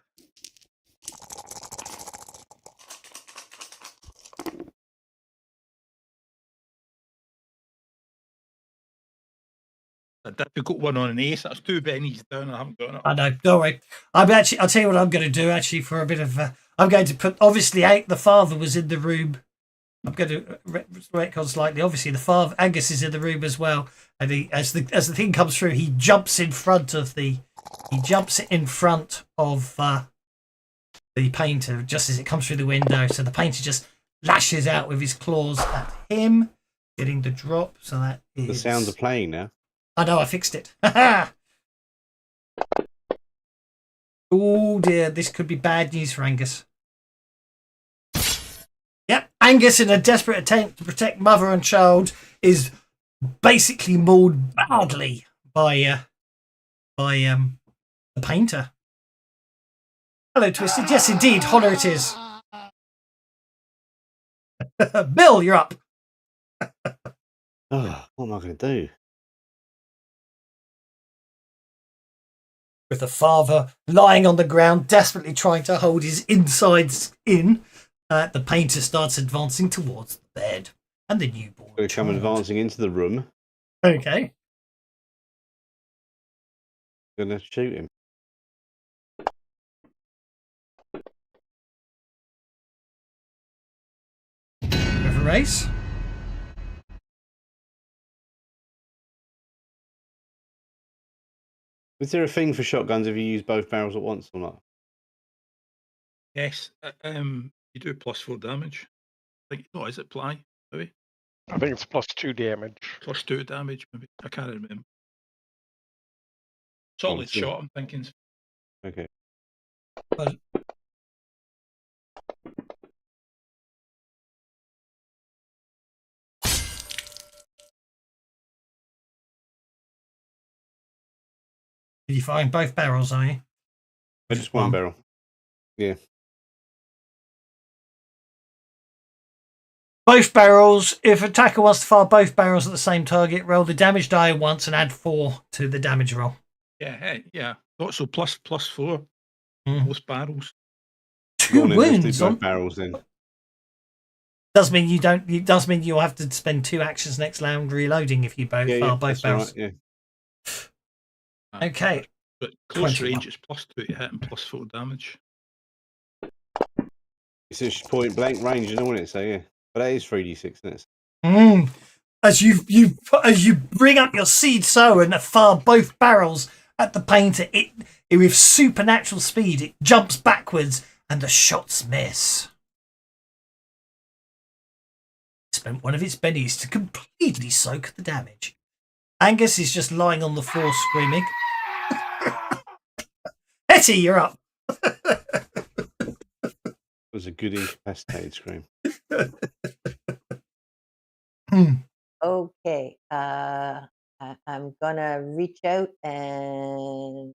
E: A difficult one on an ace. That's 2 bennies down. I haven't got it.
B: I know. Don't worry. I'll tell you what I'm going to do. Actually, for a bit of, I'm going to put. Obviously, the father was in the room. I'm going to retcon slightly. Obviously, the father Angus is in the room as well, and he, as the thing comes through, he jumps in front of the painter just as it comes through the window. So the painter just lashes out with his claws at him, getting the drop. So that is
A: The sounds are playing now.
B: I know, I fixed it. Oh dear, this could be bad news for Angus. Yep, Angus, in a desperate attempt to protect mother and child, is basically mauled badly by the painter. Hello, Twisted. Yes, indeed, Honor it is. Bill, you're up.
A: Oh, what am I going to do?
B: With the father lying on the ground, desperately trying to hold his insides in, the painter starts advancing towards the bed and the newborn.
A: Going to come advancing into the room.
B: Okay.
A: Going to shoot him.
B: With a race.
A: Is there a thing for shotguns if you use both barrels at once or not?
E: Yes. You do +4 damage. I think. No, is it ply? Maybe
C: I think it's +2 damage.
E: +2 damage. Maybe I can't remember. Solid shot. I'm thinking.
A: Okay.
B: Well, did you find both barrels, are you?
A: Just one barrel. Yeah.
B: Both barrels. If attacker wants to fire both barrels at the same target, roll the damage die once and add 4 to the damage roll.
E: Yeah, hey, yeah. Thought so. +4. Both barrels.
B: 2
A: Go on then,
B: wounds
A: let's do
B: on.
A: both barrels then.
B: Does mean you don't. It does mean you'll have to spend 2 actions next round reloading if you fire both
A: that's
B: barrels.
A: Right, yeah.
B: Okay.
E: But close
B: 21.
E: range is +2 to hit and +4 damage.
A: It's just point blank range, you know what it? So yeah, but that is 3d6, isn't it?
B: As you bring up your seed sower and fire both barrels at the painter, it with supernatural speed it jumps backwards and the shots miss. It spent one of its bennies to completely soak the damage. Angus is just lying on the floor screaming. Hetty, you're up.
A: It was a good incapacitated scream.
D: Okay. I'm gonna reach out and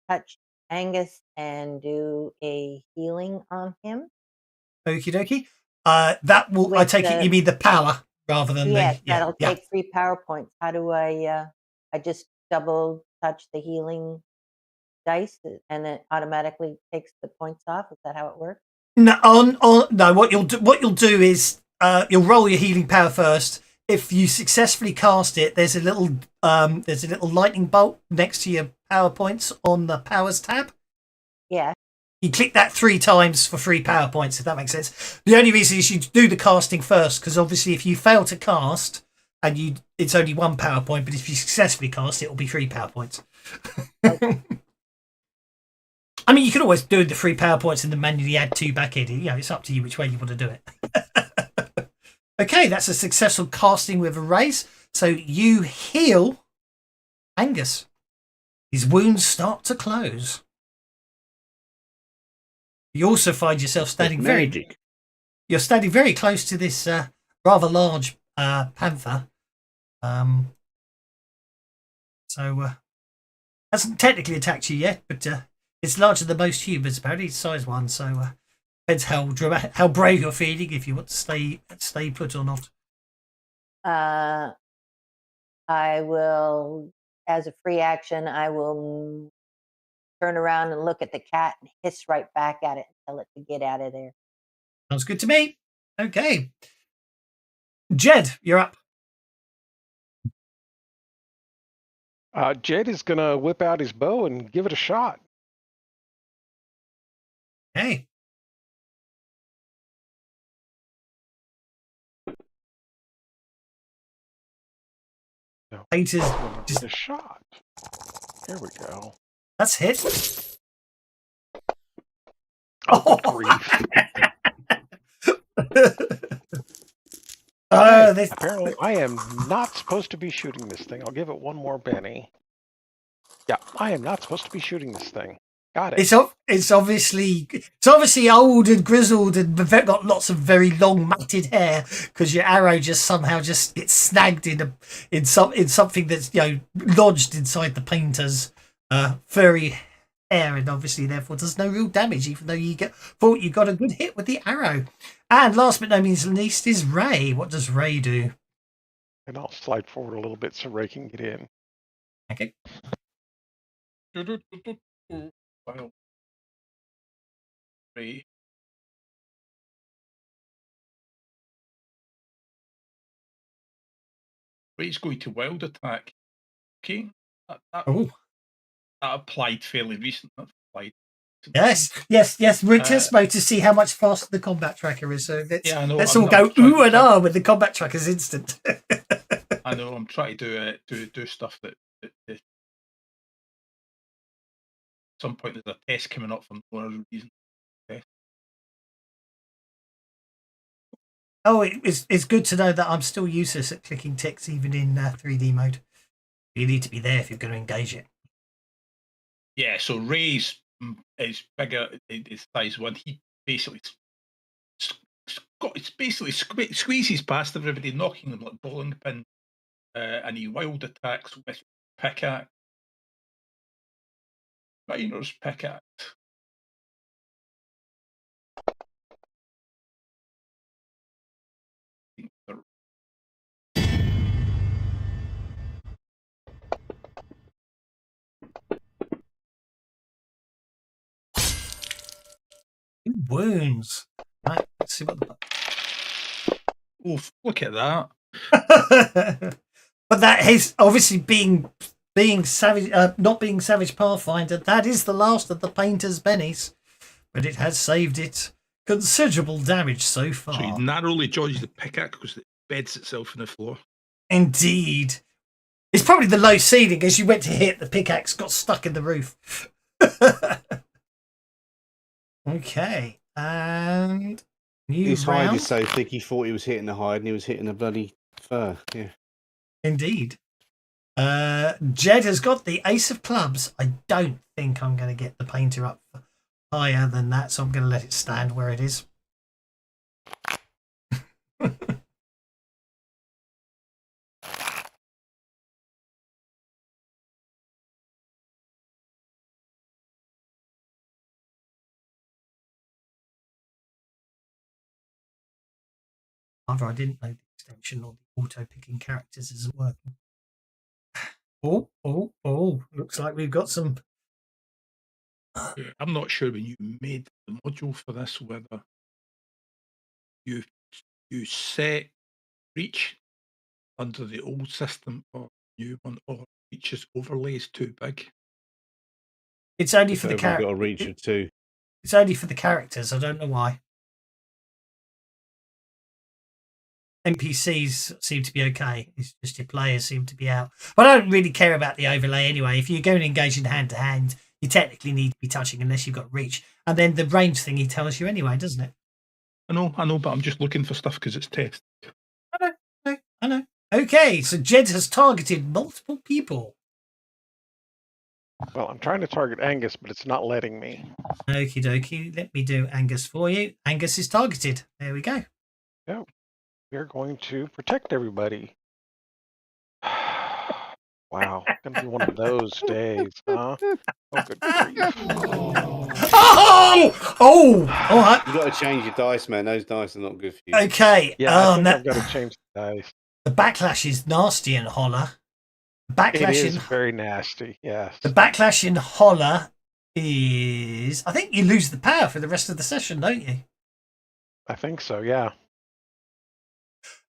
D: touch Angus and do a healing on him.
B: Okie dokie. That will. I
D: With
B: take it you mean the power rather than
D: Yes,
B: the. Yeah,
D: that'll
B: yeah.
D: take 3 power points. How do I? I just double touch the healing dice, and it automatically takes the points off. Is that how it works?
B: No, no. What you'll do is you'll roll your healing power first. If you successfully cast it, there's a little lightning bolt next to your power points on the powers tab.
D: Yeah.
B: You click that 3 times for 3 power points, if that makes sense. The only reason is you do the casting first, because obviously if you fail to cast and it's only 1 power point, but if you successfully cast, it will be 3 power points.
D: Okay.
B: I mean, you can always do the 3 power points and then manually add 2 back in. You know, it's up to you which way you want to do it. Okay, that's a successful casting with a raise. So you heal Angus. His wounds start to close. You also find yourself standing You're standing very close to this rather large panther. So hasn't technically attacked you yet, but it's larger than most humans. Apparently, it's size 1. So depends how brave you're feeling if you want to stay put or not.
D: I will, as a free action, I will turn around and look at the cat and hiss right back at it and tell it to get out of there.
B: Sounds good to me. Okay. Jed, you're up.
C: Jed is going to whip out his bow and give it a shot.
B: Hey.
C: No,
B: Painters.
C: just a shot. There we go.
B: That's hit.
C: Oh, good grief. Apparently, I am not supposed to be shooting this thing. I'll give it one more Benny. Yeah, I am not supposed to be shooting this thing. Got it.
B: It's obviously old and grizzled and got lots of very long matted hair because your arrow just somehow just gets snagged in something that's lodged inside the painter's furry hair, and obviously therefore does no real damage, even though thought you got a good hit with the arrow. And last but no means least is Ray. What does Ray do?
C: And I'll slide forward a little bit so Ray can get in.
B: Okay.
E: Well, Ray. Ray's going to wild attack. Okay. That applied fairly recently. That applied.
B: Yes. We're just mode to see how much faster the combat tracker is. So let's all go ooh and ah when the combat tracker's instant.
E: I know. I'm trying to do stuff that at some point there's a test coming up for no other reason.
B: Oh, it's good to know that I'm still useless at clicking ticks even in 3D mode. You need to be there if you're going to engage it.
E: Yeah, so Ray's is bigger in his size one. He basically squeezes past everybody, knocking them like bowling pin, and he wild attacks with pickaxe. Miner's pickaxe.
B: Wounds. Right, let's see what the...
E: Oh, look at that.
B: But that is obviously being savage, not being Savage Pathfinder. That is the last of the painter's bennies, but it has saved it considerable damage so far.
E: So he narrowly dodges the pickaxe because it beds itself in the floor.
B: Indeed. It's probably the low ceiling. As you went to hit, the pickaxe got stuck in the roof. Okay, and
A: his hide is so thick he thought he was hitting the hide and he was hitting the bloody fur. Yeah.
B: Indeed. Jed has got the ace of clubs. I don't think I'm going to get the painter up higher than that, so I'm going to let it stand where it is. However, I didn't know the extension or the auto-picking characters isn't working. Oh. Looks like we've got some...
E: I'm not sure when you made the module for this whether you set reach under the old system or new one, or reach's overlay is too big.
B: It's only for the
A: characters. Got a reach of 2.
B: It's only for the characters. I don't know why. NPCs seem to be okay. It's just your players seem to be out. But I don't really care about the overlay anyway. If you're going to engage in hand-to-hand, you technically need to be touching unless you've got reach. And then the range thing he tells you anyway, doesn't it?
E: I know, but I'm just looking for stuff because it's test.
B: I know. Okay, so Jed has targeted multiple people.
C: Well, I'm trying to target Angus, but it's not letting me.
B: Okie dokie. Let me do Angus for you. Angus is targeted. There we go.
C: Yeah. We're going to protect everybody. Wow, it's gonna be one of those days, huh? Oh, good grief.
B: Oh!
A: You got to change your dice, man. Those dice are not good for you.
B: Okay.
C: Yeah, I think I've got to change the dice.
B: The backlash is nasty in Holler.
C: It is very nasty, yes.
B: The backlash in Holler is... I think you lose the power for the rest of the session, don't you?
C: I think so, yeah.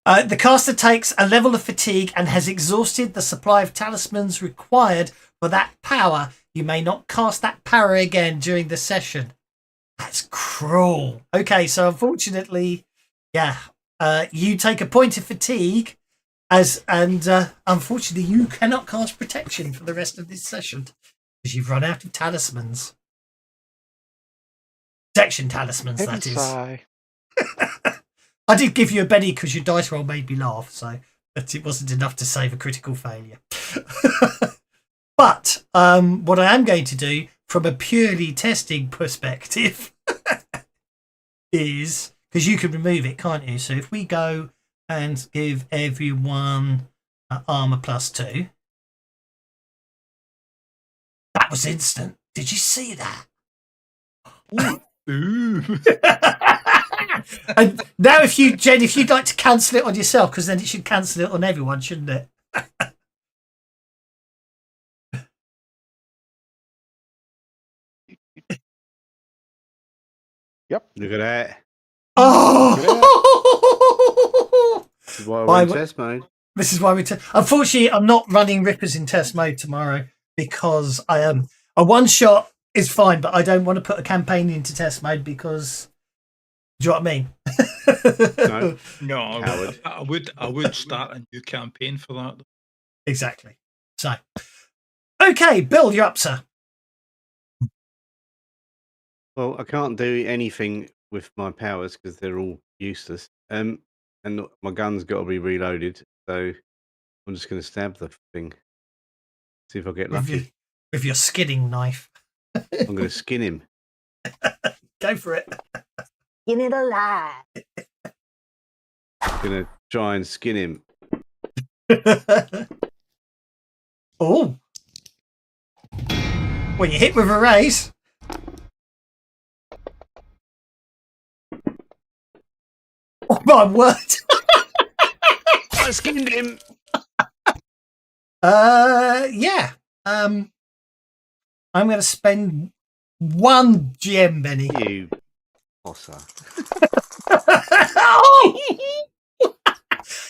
B: The caster takes a level of fatigue and has exhausted the supply of talismans required for that power. You may not cast that power again during the session. That's cruel. Okay, so unfortunately, yeah, you take a point of fatigue, and unfortunately, you cannot cast protection for the rest of this session because you've run out of talismans. Protection talismans, that is. I did give you a Benny because your dice roll made me laugh, so but it wasn't enough to save a critical failure. But what I am going to do from a purely testing perspective is, because you can remove it, can't you? So if we go and give everyone armor +2, that was instant. Did you see that?
E: Ooh.
B: And now, if you'd like to cancel it on yourself, because then it should cancel it on everyone, shouldn't it?
C: Yep.
A: Look at that.
B: Oh!
A: This is why we're in test mode.
B: This is why unfortunately, I'm not running Rippers in test mode tomorrow because I am a one shot is fine, but I don't want to put a campaign into test mode because. Do you know what I mean?
E: No, I would start a new campaign for that.
B: Exactly. So, okay, Bill, you're up, sir.
A: Well, I can't do anything with my powers because they're all useless. And my gun's got to be reloaded, so I'm just going to stab the thing. See if I get lucky.
B: With your skinning knife.
A: I'm going to skin him.
B: Go for it.
D: Skin it alive.
A: I'm going to try and skin him.
B: Oh. Well, you hit with a raise. Oh, my word.
A: I skinned him.
B: Yeah. I'm going to spend 1 GM, Benny.
A: You posser.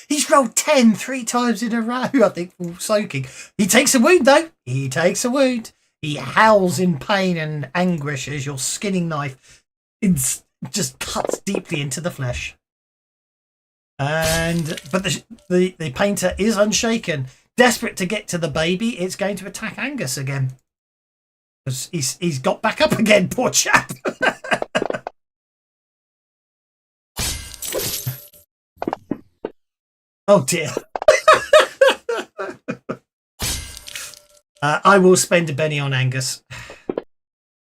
B: He's rolled 10 3 times in a row, I think, for soaking. He takes a wound, though. He takes a wound. He howls in pain and anguish as your skinning knife just cuts deeply into the flesh. But the painter is unshaken. Desperate to get to the baby, it's going to attack Angus again. Because he's got back up again, poor chap. Oh dear. I will spend a Benny on Angus.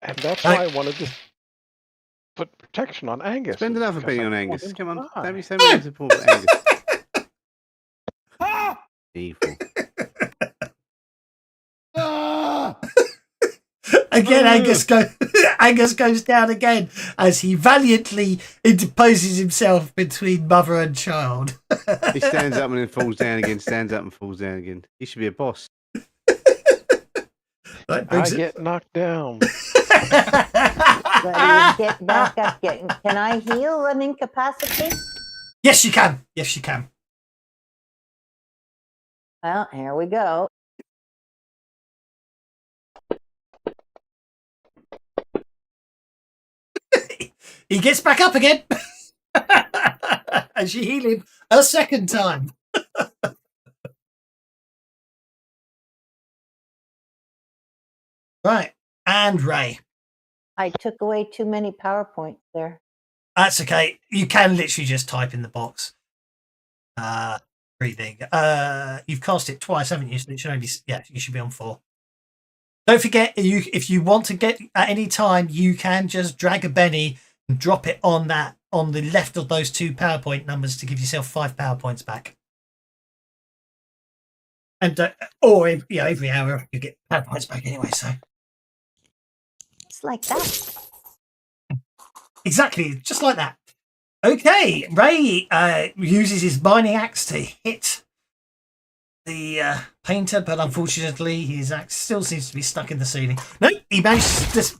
C: And that's why I wanted to put protection on Angus.
A: Spend another Benny on Angus. Come on.
C: die.
A: Don't be so mean to poor Angus. Evil.
B: Again, Angus goes down again as he valiantly interposes himself between mother and child.
A: He stands up and then falls down again, stands up and falls down again. He should be a boss.
B: I
C: get knocked down.
D: But you get back up. Can I heal an incapacity?
B: Yes, you can. Yes, you can.
D: Well, here we go.
B: He gets back up again. And she heal him a second time. Right. And Ray.
D: I took away too many PowerPoints there.
B: That's okay. You can literally just type in the box. Breathing. You've cast it twice, haven't you? So it should only you should be on 4. Don't forget, if you want to get at any time, you can just drag a Benny and drop it on the left of those 2 PowerPoint numbers to give yourself 5 PowerPoints back. And every hour you get PowerPoints back anyway. So
D: it's like that.
B: Exactly, just like that. Okay, Ray uses his mining axe to hit the painter, but unfortunately his axe still seems to be stuck in the ceiling. No, he manages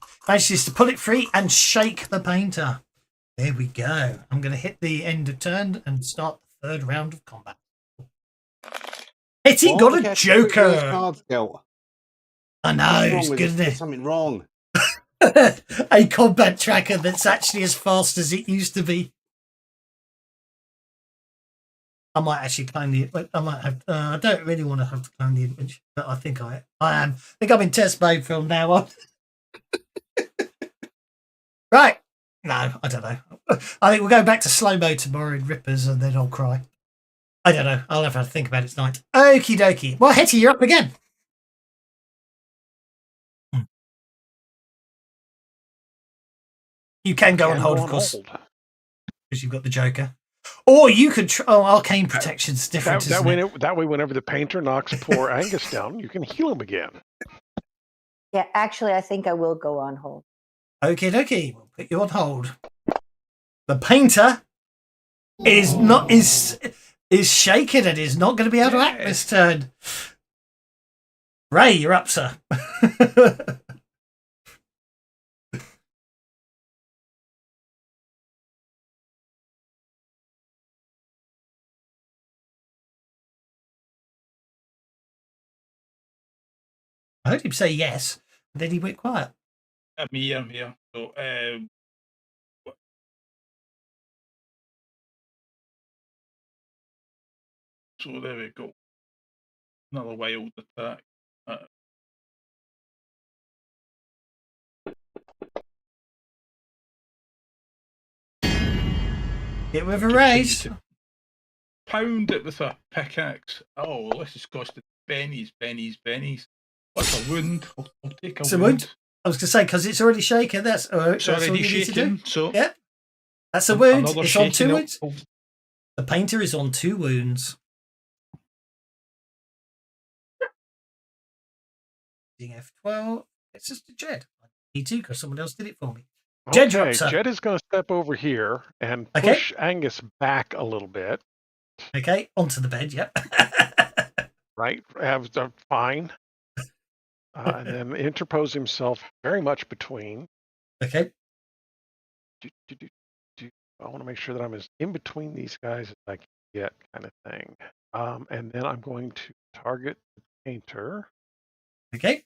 B: to pull it free and shake the painter. There we go. I'm going to hit the end of turn and start the third round of combat. Hetty got a Joker. I know, it's good, isn't it?
A: There's something wrong.
B: A combat tracker that's actually as fast as it used to be. I might actually claim the. I might have. I don't really want to have to claim the adventure, but I think I am. I think I'm in test mode from now on. Right. No, I don't know. I think we'll go back to slow mo tomorrow in Rippers, and then I'll cry. I don't know. I'll have to think about it tonight. Okie dokie. Well, Hetty, you're up again. You can go on hold, of course, because you've got the Joker. Or you could. Arcane Protection's different.
C: That way, whenever the painter knocks poor Angus down, you can heal him again.
D: Yeah, actually, I think I will go on hold.
B: Okie dokie. We'll put you on hold. The painter is shaken and is not going to be able to act this turn. Ray, you're up, sir. I heard him say yes, but then he went quiet.
E: I'm here. So there we go. Another wild attack.
B: Get with a raise.
E: Pound it with a pickaxe. Oh, this is costing pennies. What's a wound? I'll take a wound.
B: I was going to say, because it's already shaken. That's
E: it's already
B: all you need to do.
E: So
B: yeah, that's a wound. It's on 2 wounds.
E: Oh.
B: The painter is on 2 wounds. F12. It's just a Jed. I need to because someone else did it for me.
C: Okay, Jed is going to step over here and push Angus back a little bit.
B: Okay, onto the bed. Yep.
C: Right, fine. And then interpose himself very much between.
B: Okay.
C: I want to make sure that I'm as in between these guys as I can get, kind of thing. And then I'm going to target the painter.
B: Okay.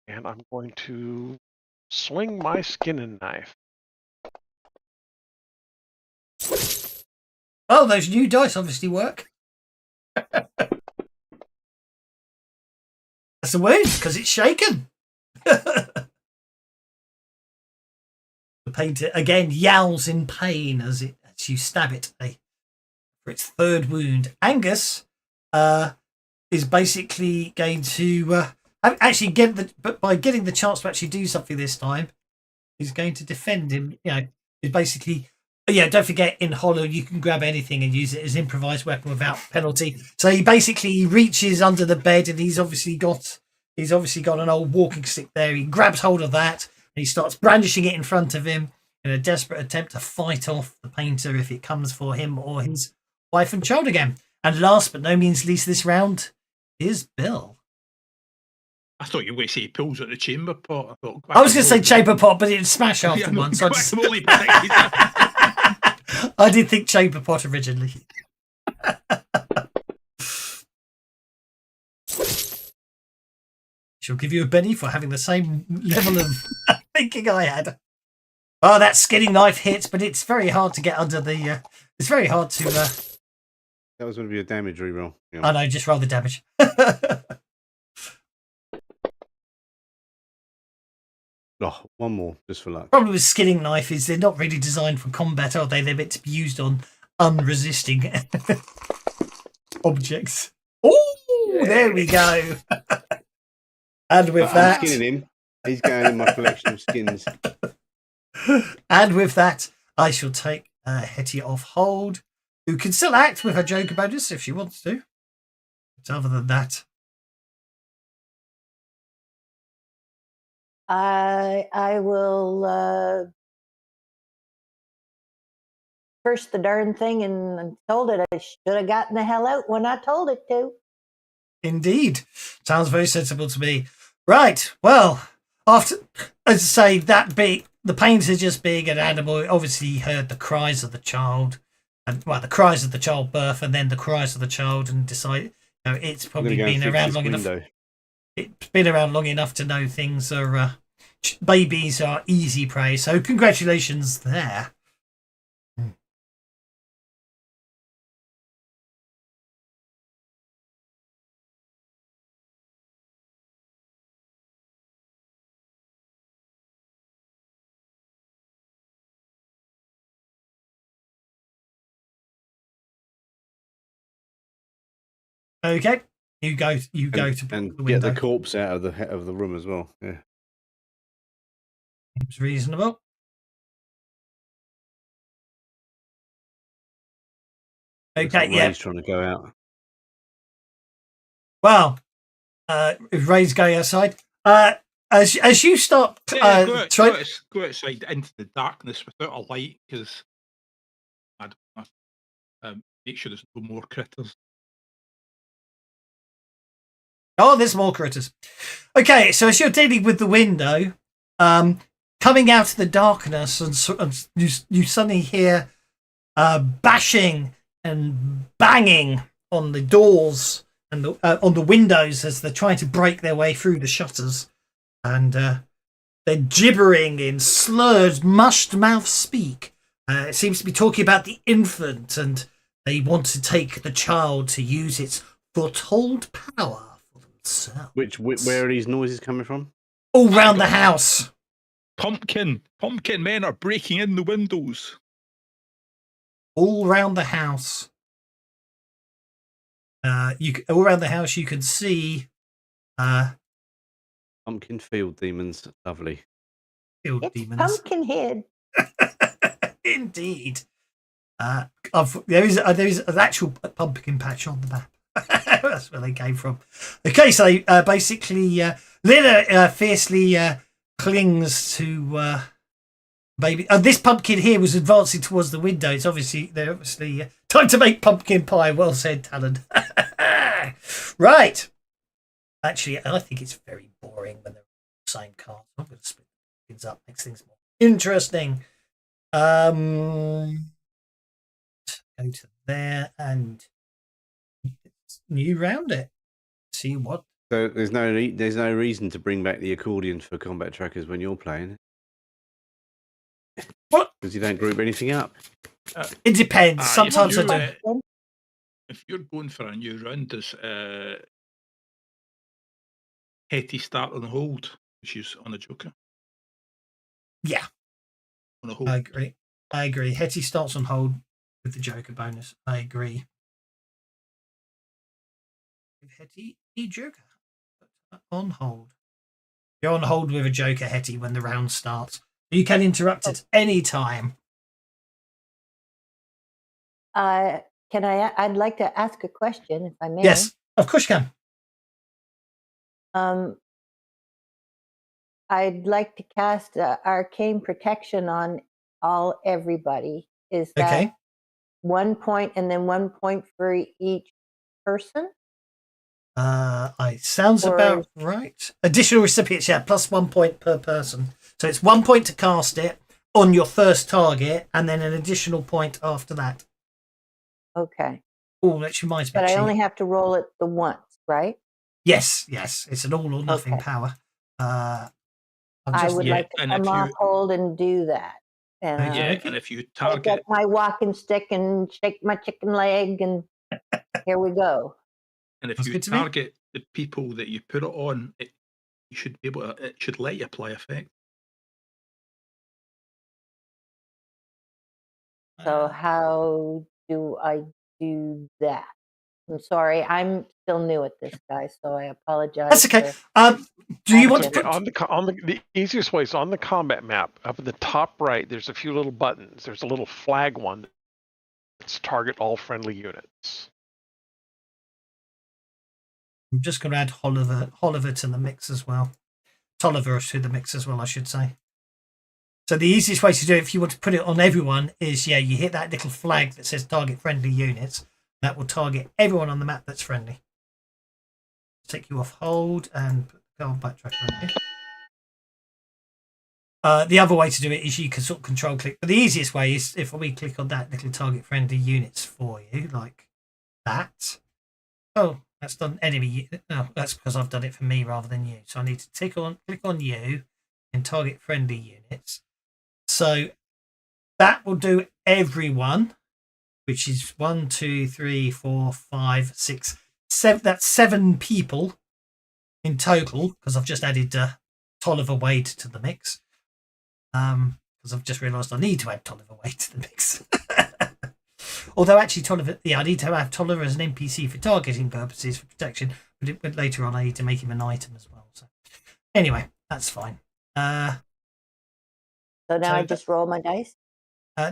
C: And I'm going to swing my skinning knife.
B: Oh, those new dice obviously work. That's a wound because it's shaken. The painter again yowls in pain as you stab it for its 3rd wound. Angus is basically going to actually by getting the chance to actually do something this time, he's going to defend him. He's basically. Don't forget in Hollow you can grab anything and use it as improvised weapon without penalty. So he basically reaches under the bed and he's obviously got an old walking stick there. He grabs hold of that and he starts brandishing it in front of him in a desperate attempt to fight off the painter if it comes for him or his wife and child again. And last but no means least this round is Bill.
E: I thought you were going to say he pulls at the chamber pot.
B: I was going to say chamber pot, but it'd smash after one. So I did think chamber pot originally. She'll give you a Benny for having the same level of thinking I had. Oh, that skinning knife hits, but it's very hard to get under the. It's very hard to.
A: That was going to be a damage reroll.
B: Yeah. I know, just roll the damage.
A: Oh, one more, just for luck.
B: Problem with skinning knife is they're not really designed for combat, are they? They're meant to be used on unresisting objects. Oh, there we go. And with that,
A: I'm skinning him. He's going in my collection of skins.
B: And with that, I shall take Hetty off hold, who can still act with her Joker bonus if she wants to. But other than that,
D: I will curse the darn thing and told it I should have gotten the hell out when I told it to.
B: Indeed. Sounds very sensible to me. Right. Well, after, as I say, the pains are just being an animal. Obviously, he heard the cries of the child, and the cries of the childbirth, and then the cries of the child, and decided, it's probably been around long enough. It's been around long enough to know things are babies are easy prey. So congratulations there. Okay, you go to
A: and
B: the
A: get
B: window.
A: the corpse out of the room as well. Yeah,
B: Seems reasonable. Okay, yeah.
A: Ray's trying to go out.
B: Well, if Ray's going outside, as you start,
E: go outside into the darkness without a light, because I don't know, make sure there's no more critters.
B: Oh, there's more critters. Okay, so as you're dealing with the window, coming out of the darkness, and you suddenly hear bashing and banging on the doors and on the windows as they're trying to break their way through the shutters, and they're gibbering in slurred, mushed mouth speak. It seems to be talking about the infant, and they want to take the child to use its foretold power.
A: Where are these noises coming from?
B: All round the house.
E: Pumpkin men are breaking in the windows.
B: All round the house. All around the house you can see
A: Pumpkin field demons. Lovely.
B: Field
D: It's
B: demons.
D: Pumpkinhead.
B: Indeed. There is an actual pumpkin patch on the map. That's where they came from. Okay, so basically, Lila fiercely clings to baby. This pumpkin here was advancing towards the window. It's obviously time to make pumpkin pie. Well said, Talon. Right. Actually, I think it's very boring when they're the same cards. I'm going to split things up, makes things more interesting. Go to there and you round it. See what?
A: So there's no reason to bring back the accordion for combat trackers when you're playing.
B: What?
A: Because you don't group anything up.
B: It depends. Sometimes I do.
E: If you're going for a new round, does Hetty start on hold? She's on a joker.
B: Yeah.
E: On a hold.
B: I agree. Hetty starts on hold with the joker bonus. I agree. Hetty, the joker on hold. You're on hold with a joker, Hetty, when the round starts. You can interrupt at any time.
D: I'd like to ask a question, if I may.
B: Yes, of course you can.
D: I'd like to cast arcane protection on everybody. Is that
B: Okay.
D: 1 point and then 1 point for each person?
B: Sounds about right. Additional recipients, yeah, plus 1 point per person. So it's 1 point to cast it on your first target, and then an additional point after that.
D: Okay.
B: Oh, that reminds me.
D: But I only have to roll it the once, right?
B: Yes. It's an all or nothing power.
D: I would like to come off hold and do that. And,
E: and if you target,
D: get my walking stick and shake my chicken leg, and here we go.
E: And if you target the people that you put it on, you should be able to. It should let you apply effect.
D: So how do I do that? I'm sorry, I'm still new at this, guys, so I apologize.
B: That's okay. Do you want to put
C: on the easiest way is on the combat map up at the top right? There's a few little buttons. There's a little flag one that's target all friendly units.
B: I'm just going to add Oliver to the mix as well. Tolliver to the mix as well, I should say. So the easiest way to do it, if you want to put it on everyone, is you hit that little flag that says target friendly units. That will target everyone on the map that's friendly. take you off hold and put the Card backtrack on you. The other way to do it is you can sort of control click, but the easiest way is if we click on that little target friendly units for you, like that. Oh, that's done enemy. No, that's because I've done it for me rather than you. So I need to click on you in target friendly units. So that will do everyone, which is 1, 2, 3, 4, 5, 6, 7. That's 7 people in total because I've just added Tolliver Wade to the mix. Because I've just realised I need to add Tolliver Wade to the mix. Although actually Tolliver, I need to have Tolliver as an NPC for targeting purposes for protection, but later on I need to make him an item as well. So anyway, that's fine.
D: So now I just roll my dice?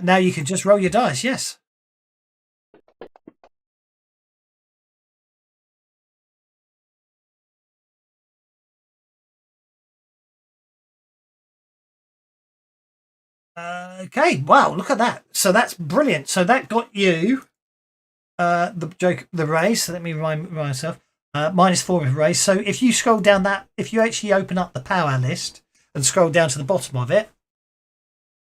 B: Now you can just roll your dice, yes. Okay, wow, look at that. So that's brilliant. So that got you the raise. So let me remind myself. -4 with raise. So if you scroll down that, if you actually open up the power list and scroll down to the bottom of it,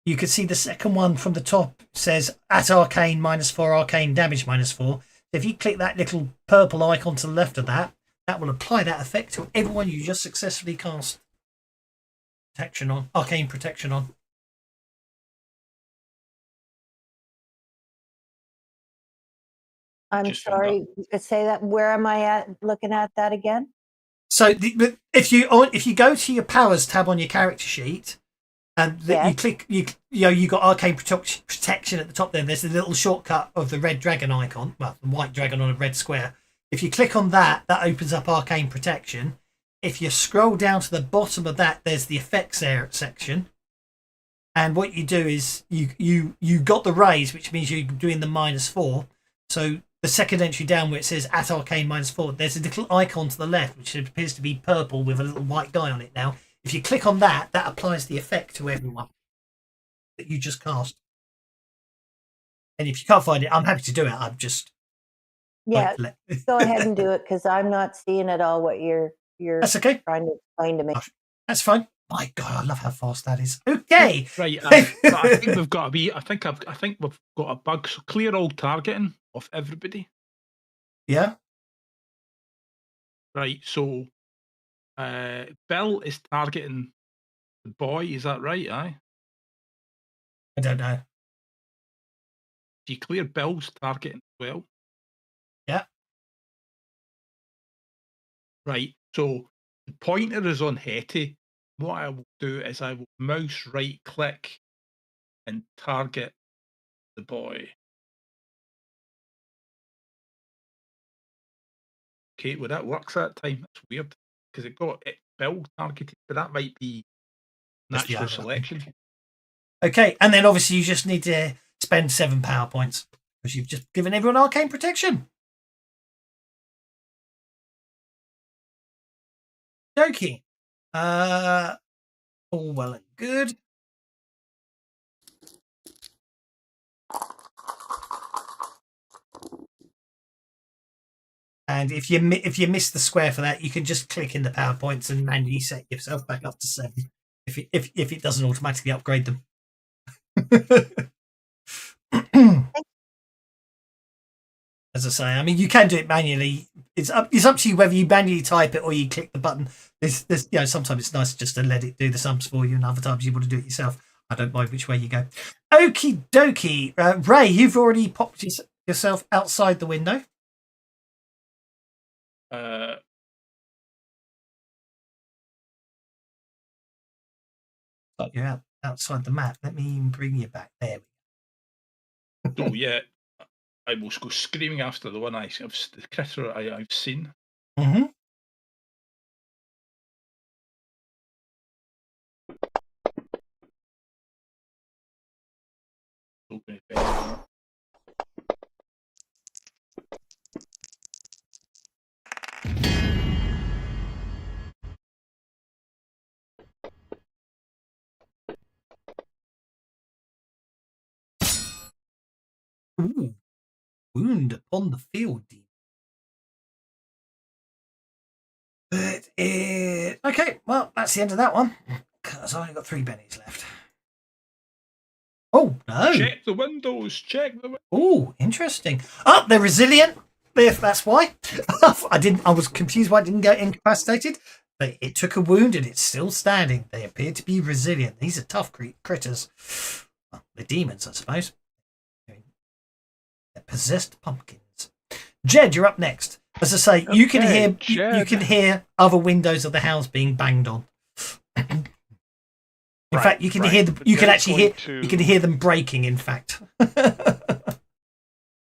B: you can see the second one from the top says at arcane -4, arcane damage -4. If you click that little purple icon to the left of that, that will apply that effect to everyone you just successfully cast protection on, arcane protection on.
D: I'm sorry. Say that. Where am I at? Looking at that again?
B: So if you go to your powers tab on your character sheet, and you click, you got arcane protection at the top. There's a little shortcut of the red dragon icon, well, the white dragon on a red square. If you click on that, that opens up arcane protection. If you scroll down to the bottom of that, there's the effects section. And what you do is you got the raise, which means you're doing the -4. So the second entry down where it says at arcane -4, there's a little icon to the left, which appears to be purple with a little white guy on it now. If you click on that, that applies the effect to everyone that you just cast. And if you can't find it, I'm happy to do it. I'm just
D: go ahead and do it because I'm not seeing at all what you're
B: that's okay.
D: Trying to explain to me.
B: That's fine. My God, I love how fast that is. Okay,
E: right. I think we've got to be. I think we've got a bug. So clear all targeting of everybody.
B: Yeah.
E: Right. So, Bill is targeting the boy. Is that right? Aye.
B: I don't know.
E: Do you clear Bill's targeting as well?
B: Yeah.
E: Right. So the pointer is on Hetty. What I will do is I will mouse right click and target the boy. Okay, well that works that time. That's weird because it got Bill targeted, but that might be natural selection.
B: Okay, and then obviously you just need to spend 7 power points because you've just given everyone arcane protection. Okay. All well and good. And if you miss the square for that, you can just click in the PowerPoints and manually set yourself back up to 7 if it doesn't automatically upgrade them. As I say, I mean, you can do it manually. It's up to you whether you manually type it or you click the button. There's sometimes it's nice just to let it do the sums for you, and other times you want to do it yourself. I don't mind which way you go. Okie dokie. Ray, you've already popped yourself outside the window. You're outside the map. Let me bring you back there.
E: Oh yeah, I will go screaming after the one the critter I've seen.
B: Mm-hmm. Ooh. Wound upon the field. it is... Okay, well, that's the end of that one. Because I've only got 3 bennies left. Oh, no.
E: Check the windows. Check the windows.
B: Oh, interesting. Oh, they're resilient. If that's why. I was confused why it didn't get incapacitated. But it took a wound and it's still standing. They appear to be resilient. These are tough critters. Well, they're demons, I suppose. They're possessed pumpkins. Jed, you're up next. As I say, you can hear other windows of the house being banged on. In fact, you can hear them. You can actually hear them breaking. In fact,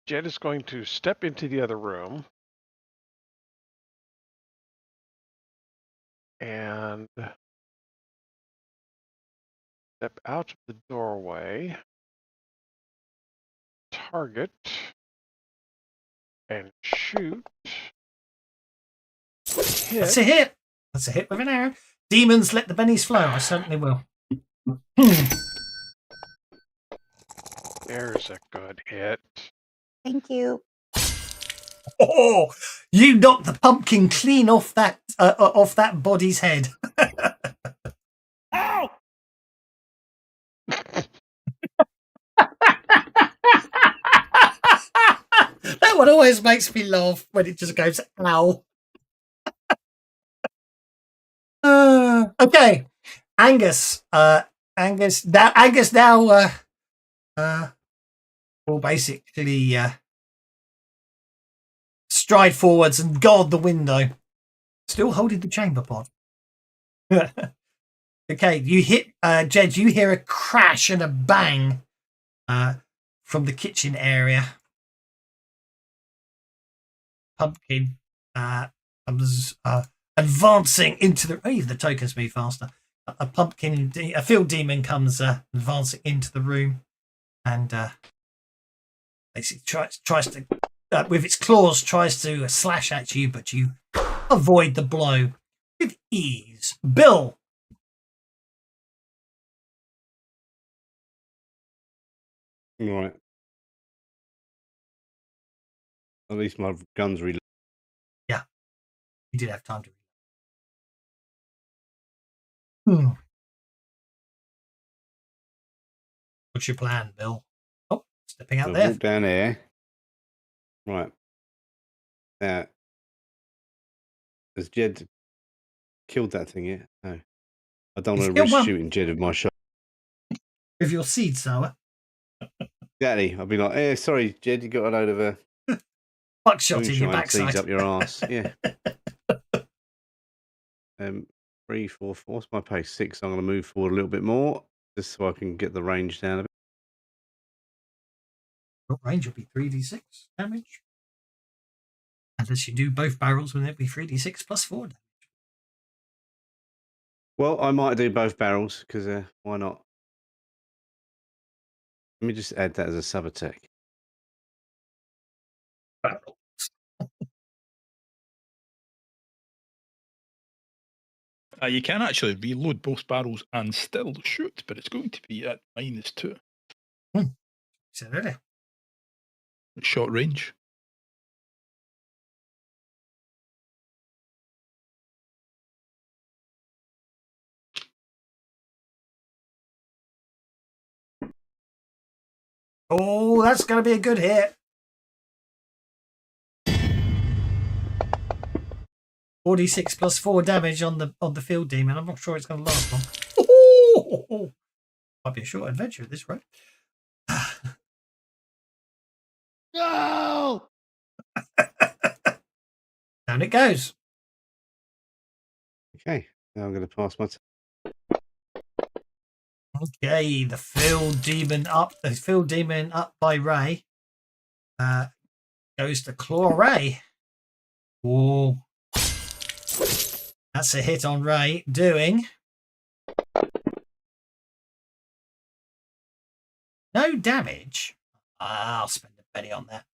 C: Jed is going to step into the other room and step out of the doorway, target, and shoot. Hit.
B: That's a hit. That's a hit with an arrow. Demons, let the bennies flow. I certainly will.
C: There's a good hit.
D: Thank you.
B: Oh, you knocked the pumpkin clean off that body's head.
D: Ow!
B: That one always makes me laugh when it just goes, ow. Okay. Angus now will basically stride forwards and guard the window, still holding the chamber pot. Okay, you hit Jed. You hear a crash and a bang from the kitchen area. Pumpkin comes advancing into the... Even the tokens move faster. A field demon comes advancing into the room and basically tries to, with its claws, tries to slash at you, but you avoid the blow with ease. Bill.
A: Right. At least my gun's reloaded.
B: Yeah, you did have time to. What's your plan, Bill? Oh, stepping out there.
A: Walk down here. Right. Now, has Jed killed that thing yet? No. I don't want to risk shooting Jed with my shot.
B: With your seed sower.
A: Exactly. I'll be like, hey, sorry, Jed, you got a load of
B: buckshot in your backside.
A: Seeds up your ass. Yeah. 3, 4, 4. What's my pace? 6. I'm going to move forward a little bit more just so I can get the range down a bit.
B: What range will be 3d6 damage? Unless you do both barrels, then it'll be 3d6 plus 4 damage.
A: Well, I might do both barrels because why not? Let me just add that as a sub attack.
B: Barrels.
E: You can actually reload both barrels and still shoot, but it's going to be at -2.
B: Said ready.
E: Short range.
B: Oh, that's going to be a good hit. 46 plus 4 damage on the field demon. I'm not sure it's going to last long. Oh, might be a short adventure at this rate.
A: No!
B: Down it goes.
A: Okay, now I'm going to pass my
B: Okay, the field demon up by Ray goes to Claw Ray. Oh, that's a hit on Ray, doing no damage. I'll spend a penny on that.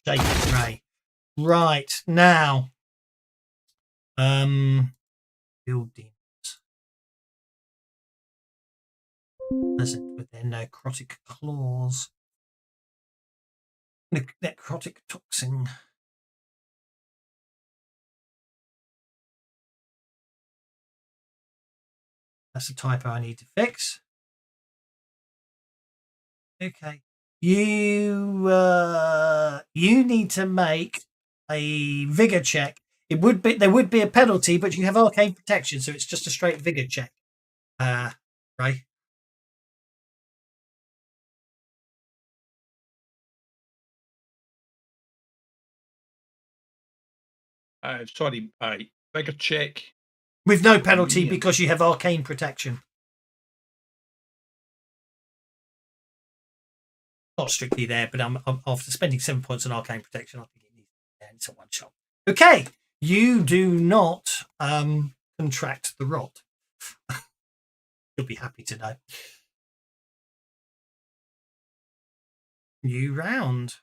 B: Shake it, Ray. Right, now. Field demons. Pleasant with their necrotic claws. Necrotic toxin. That's a typo I need to fix. Okay. You need to make a vigor check. There would be a penalty, but you have arcane protection, so it's just a straight vigor check. Right.
E: Sorry, vigor check.
B: With no penalty because you have arcane protection. Not strictly there, but I'm after spending 7 points on arcane protection, I think it needs it's a one shot. Okay, you do not contract the rot. You'll be happy to know. New round.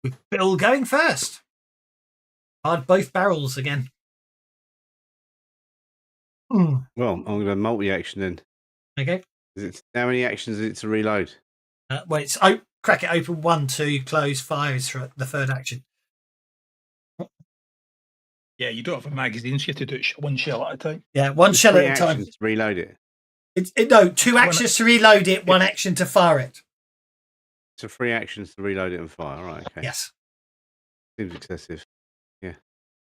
B: With Bill going first. Hard both barrels again.
A: Well, I'm going to multi-action then.
B: Okay.
A: How many actions is it to reload?
B: Well, it's crack it open, 1, 2, close, 5 is for the third action.
E: Yeah, you don't have a magazine, so you have to do it one shell at a time.
B: Yeah, one shell at a time.
A: To reload it.
B: No, 2 actions to reload it, 1 action to fire it.
A: So 3 actions to reload it and fire. All right, okay.
B: Yes.
A: Seems excessive. Yeah.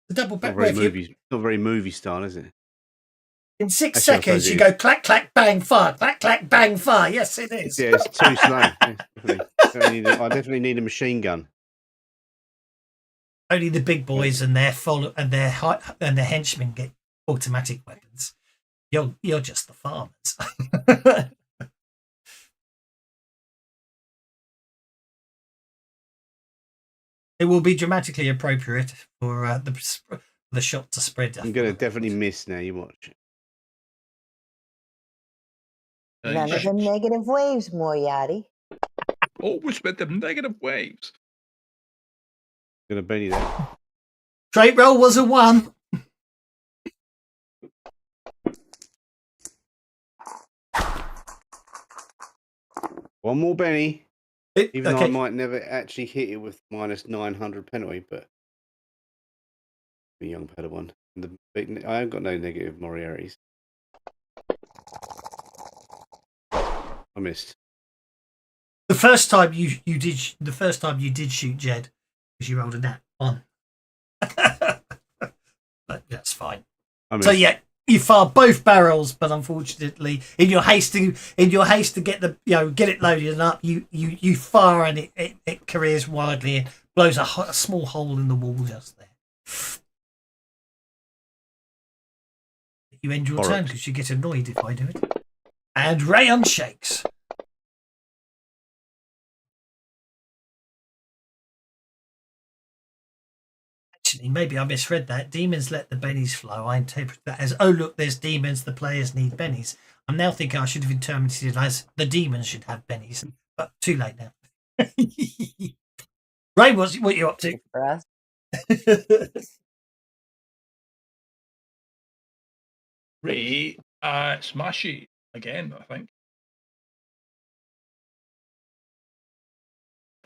B: The double back.
A: Not very movie style, is it?
B: In 6 seconds, you go clack, clack, bang, fire. Clack, clack, bang, fire. Yes, it is.
A: Yeah, it's too slow. Yeah, I definitely need a machine gun.
B: Only the big boys and their henchmen get automatic weapons. You're just the farmers. It will be dramatically appropriate for the shot to spread.
A: I'm going to definitely miss now. You watch.
D: None of the negative waves, Moriarty.
E: Always with them negative waves.
A: Going to Benny there.
B: Trait roll was a 1.
A: One more Benny. Even though
B: okay.
A: I might never actually hit it with minus 900 penalty, but the young Padawan. I haven't got no negative Moriarty's. I missed.
B: The first time you did shoot Jed, because you rolled a nat 1. But that's fine. So yeah, you fire both barrels, but unfortunately, in your haste to get get it loaded up, you fire and it careers wildly and blows a small hole in the wall just there. You end your turn because you get annoyed if I do it. And Rayon shakes. Actually, maybe I misread that. Demons let the bennies flow. I interpret that as, oh, look, there's demons, the players need bennies. I'm now thinking I should have interpreted it as the demons should have bennies. But too late now. Ray, what are you up to?
D: For us.
E: Ray, smashy again, I think.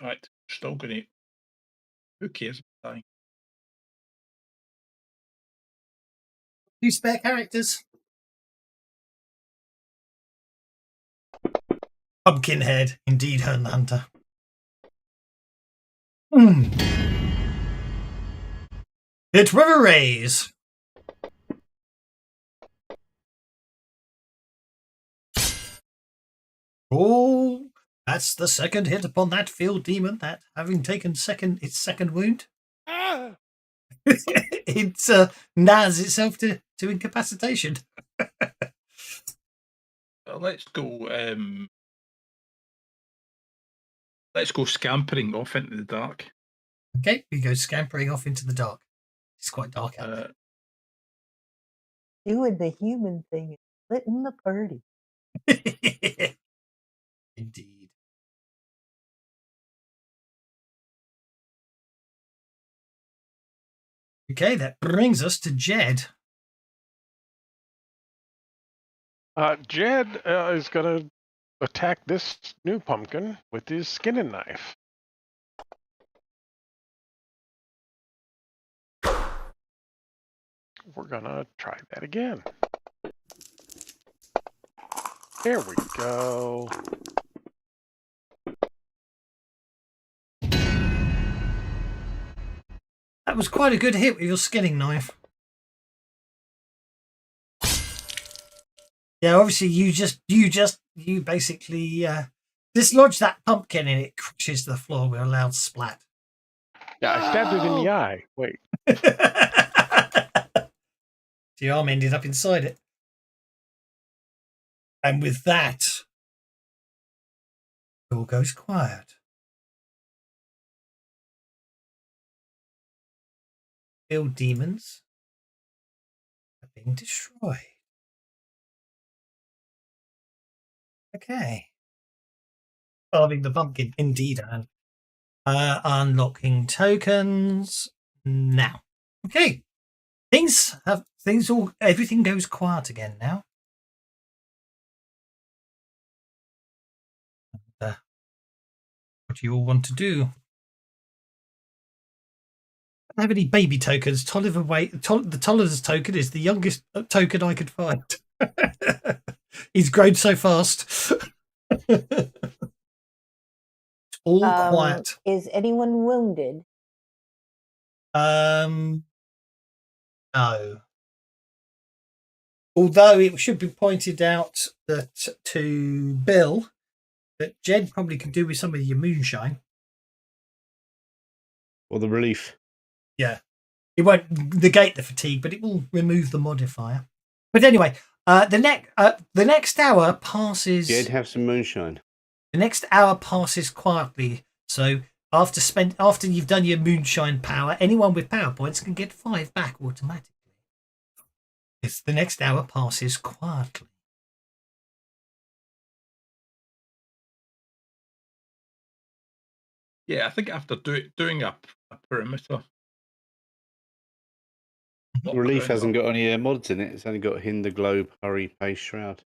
E: Right, still going to. Who cares?
B: 2 spare characters. Pumpkinhead, indeed, Hern the Hunter. Hit River Rays. Oh, that's the second hit upon that field demon, that having taken its second wound. It nars itself to incapacitation.
E: Let's go. Let's go scampering off into the dark.
B: Okay, we go scampering off into the dark. It's quite dark out there.
D: Doing the human thing, splitting the party.
B: Indeed. Okay, that brings us to Jed.
C: Jed is going to attack this new pumpkin with his skinning knife. we're gonna try that again. There we go.
B: That was quite a good hit with your skinning knife. Yeah, obviously you basically dislodge that pumpkin and it crashes the floor with a loud splat.
C: Yeah, I stabbed it in the eye. Wait.
B: The arm ended up inside it. And with that, it all goes quiet. Field demons are being destroyed. Okay. Carving the pumpkin, indeed, and unlocking tokens now. Okay. Everything goes quiet again now. What do you all want to do? I don't have any baby tokens. The Tolliver's token is the youngest token I could find. He's grown so fast. It's all quiet.
D: Is anyone wounded?
B: No. Although it should be pointed out that to Bill that Jed probably can do with some of your moonshine.
A: Or the relief.
B: Yeah. It won't negate the fatigue, but it will remove the modifier. But anyway, the next hour passes.
A: Jed, have some moonshine.
B: The next hour passes quietly. So after you've done your moonshine power, anyone with power points can get 5 back automatically. The next hour passes quietly.
E: Yeah, I think after doing a perimeter.
A: Relief hasn't got any mods in it. It's only got hinder, globe, hurry, pace, shroud.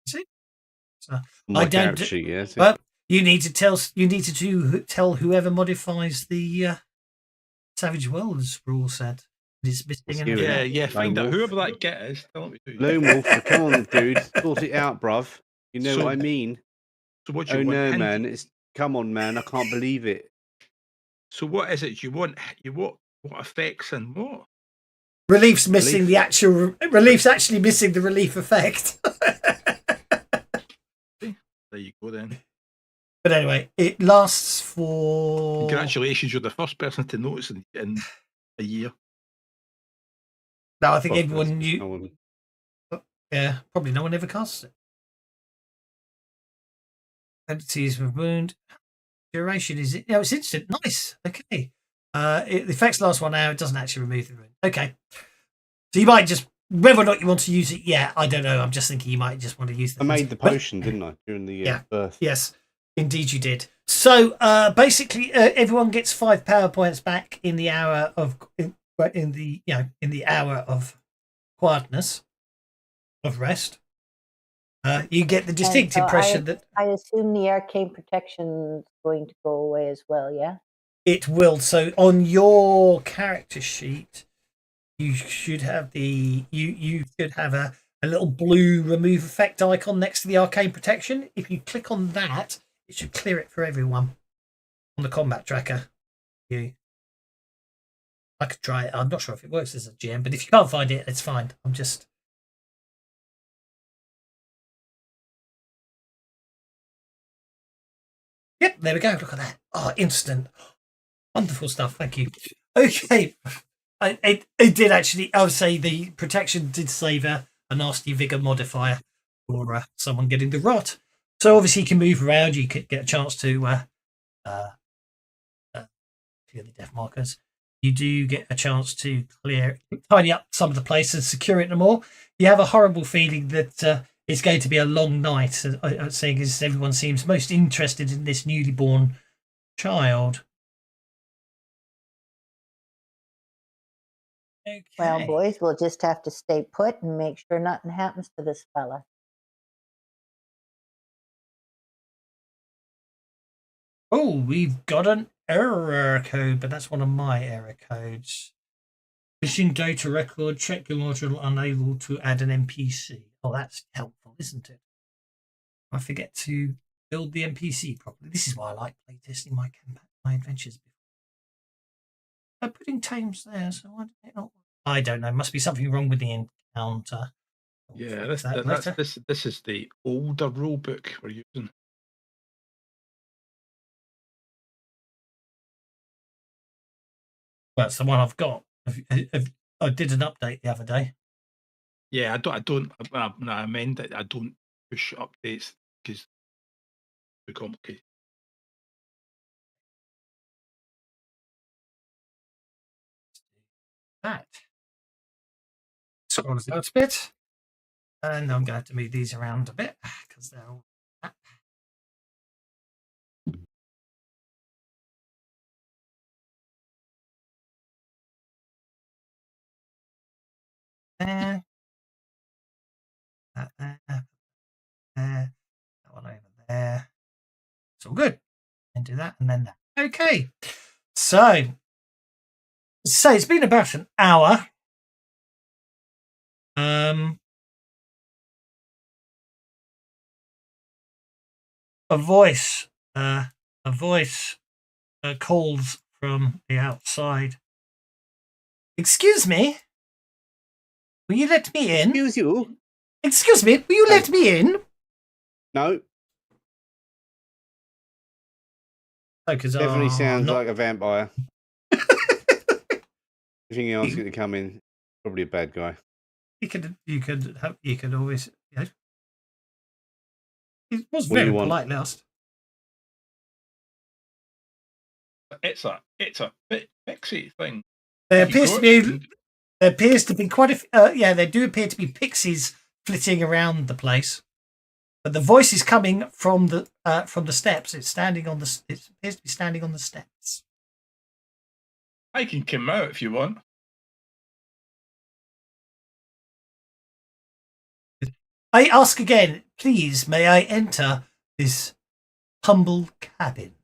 B: Is it? So,
A: My character sheet, yes.
B: Well, you need to tell whoever modifies the Savage Worlds rule set. It's missing.
E: Yeah. Find out whoever that get is. Tell me who.
A: Lone Wolf, come on, dude, sort it out, bruv. You know what I mean?
E: So what you
A: want?
E: No,
A: man. Come on, man. I can't believe it.
E: So what is it you want? What effects and what?
B: Relief's missing the actual. Relief's actually missing the relief effect.
E: There you go then.
B: But anyway, it lasts for.
E: Congratulations, you're the first person to notice in a year.
B: No, I think everyone knew. Yeah, probably no one ever casts it. Entities with wound. Duration is it? No, it's instant. Nice. Okay. The effects last 1 hour. It doesn't actually remove the wound. Okay. So you might just, whether or not you want to use it, I don't know. I'm just thinking you might just want to use it.
A: I made the potion, didn't I, during the birth?
B: Yes, indeed you did. So basically, everyone gets 5 power points back in the hour of in the hour of quietness, of rest. You get the distinct impression that
D: I assume the arcane protection is going to go away as well. Yeah,
B: it will. So on your character sheet, you should have you should have a little blue remove effect icon next to the arcane protection. If you click on that, it should clear it for everyone on the combat tracker. I could try it. I'm not sure if it works as a GM, but if you can't find it, it's fine. I'm just. Yep, there we go. Look at that. Oh, instant. Wonderful stuff. Thank you. Okay. It did actually, I would say the protection did save a nasty vigor modifier for someone getting the rot. So obviously you can move around. You could get a chance to clear the death markers. You do get a chance to tidy up some of the places, secure it more. You have a horrible feeling that it's going to be a long night, seeing as everyone seems most interested in this newly born child. Okay.
D: Well, boys, we'll just have to stay put and make sure nothing happens to this fella.
B: Oh, we've got an error code, but that's one of my error codes. Machine data record, check your module unable to add an NPC. Oh, that's helpful, isn't it? I forget to build the NPC properly. This is why I like playtesting my adventures. Putting tames there, so why did it not? I don't know. Must be something wrong with the encounter.
E: Yeah, this is the older rule book we're using.
B: Well, it's the one I've got. I did an update the other day.
E: Yeah, I meant that I don't push updates because it's too complicated.
B: That. Scroll down a bit. And I'm going to have to move these around a bit because they're all that. There. That there. There. That one over there. It's all good. And do that and then that. Okay. So it's been about an hour. A voice calls from the outside. Excuse me? Will you let me in?
A: Excuse you?
B: Excuse me, will you let me in?
A: No. Definitely sounds like a vampire. Anything else going to come in? Probably a bad guy.
B: You could always, you know. It was very polite last.
E: It's a pixie thing.
B: There appears to be quite a there do appear to be pixies flitting around the place, but the voice is coming from the steps. It appears to be standing on the steps.
E: I can come out if you want.
B: I ask again, please, may I enter this humble cabin?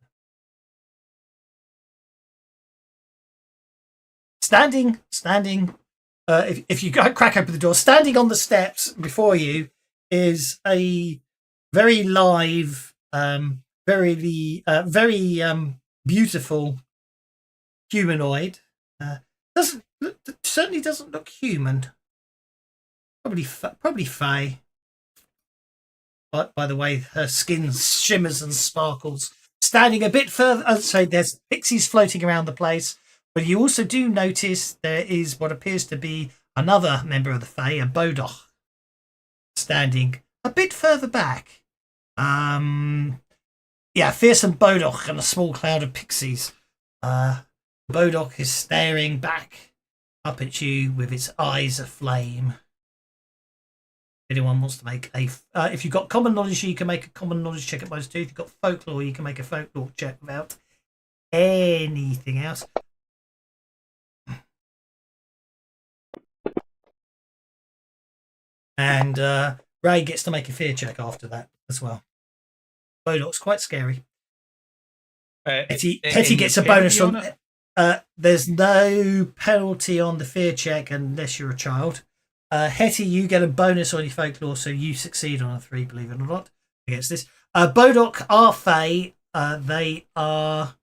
B: Standing. If you crack open the door, standing on the steps before you is a very live, very beautiful humanoid. Certainly doesn't look human. Probably Fae. By the way, her skin shimmers and sparkles. Standing a bit further, so there's pixies floating around the place, but you also do notice there is what appears to be another member of the Fae, a Bodoch, standing a bit further back. Fearsome Bodoch and a small cloud of pixies. Bodoch is staring back up at you with its eyes aflame. Anyone wants to make if you've got common knowledge, you can make a common knowledge check at -2. If you've got folklore, you can make a folklore check without anything else. And Ray gets to make a fear check after that as well. Bodock's quite scary. Hetty gets a bonus on it. There's no penalty on the fear check unless you're a child. Hetty, you get a bonus on your folklore, so you succeed on a 3, believe it or not, against this. Bodock are Fae. They are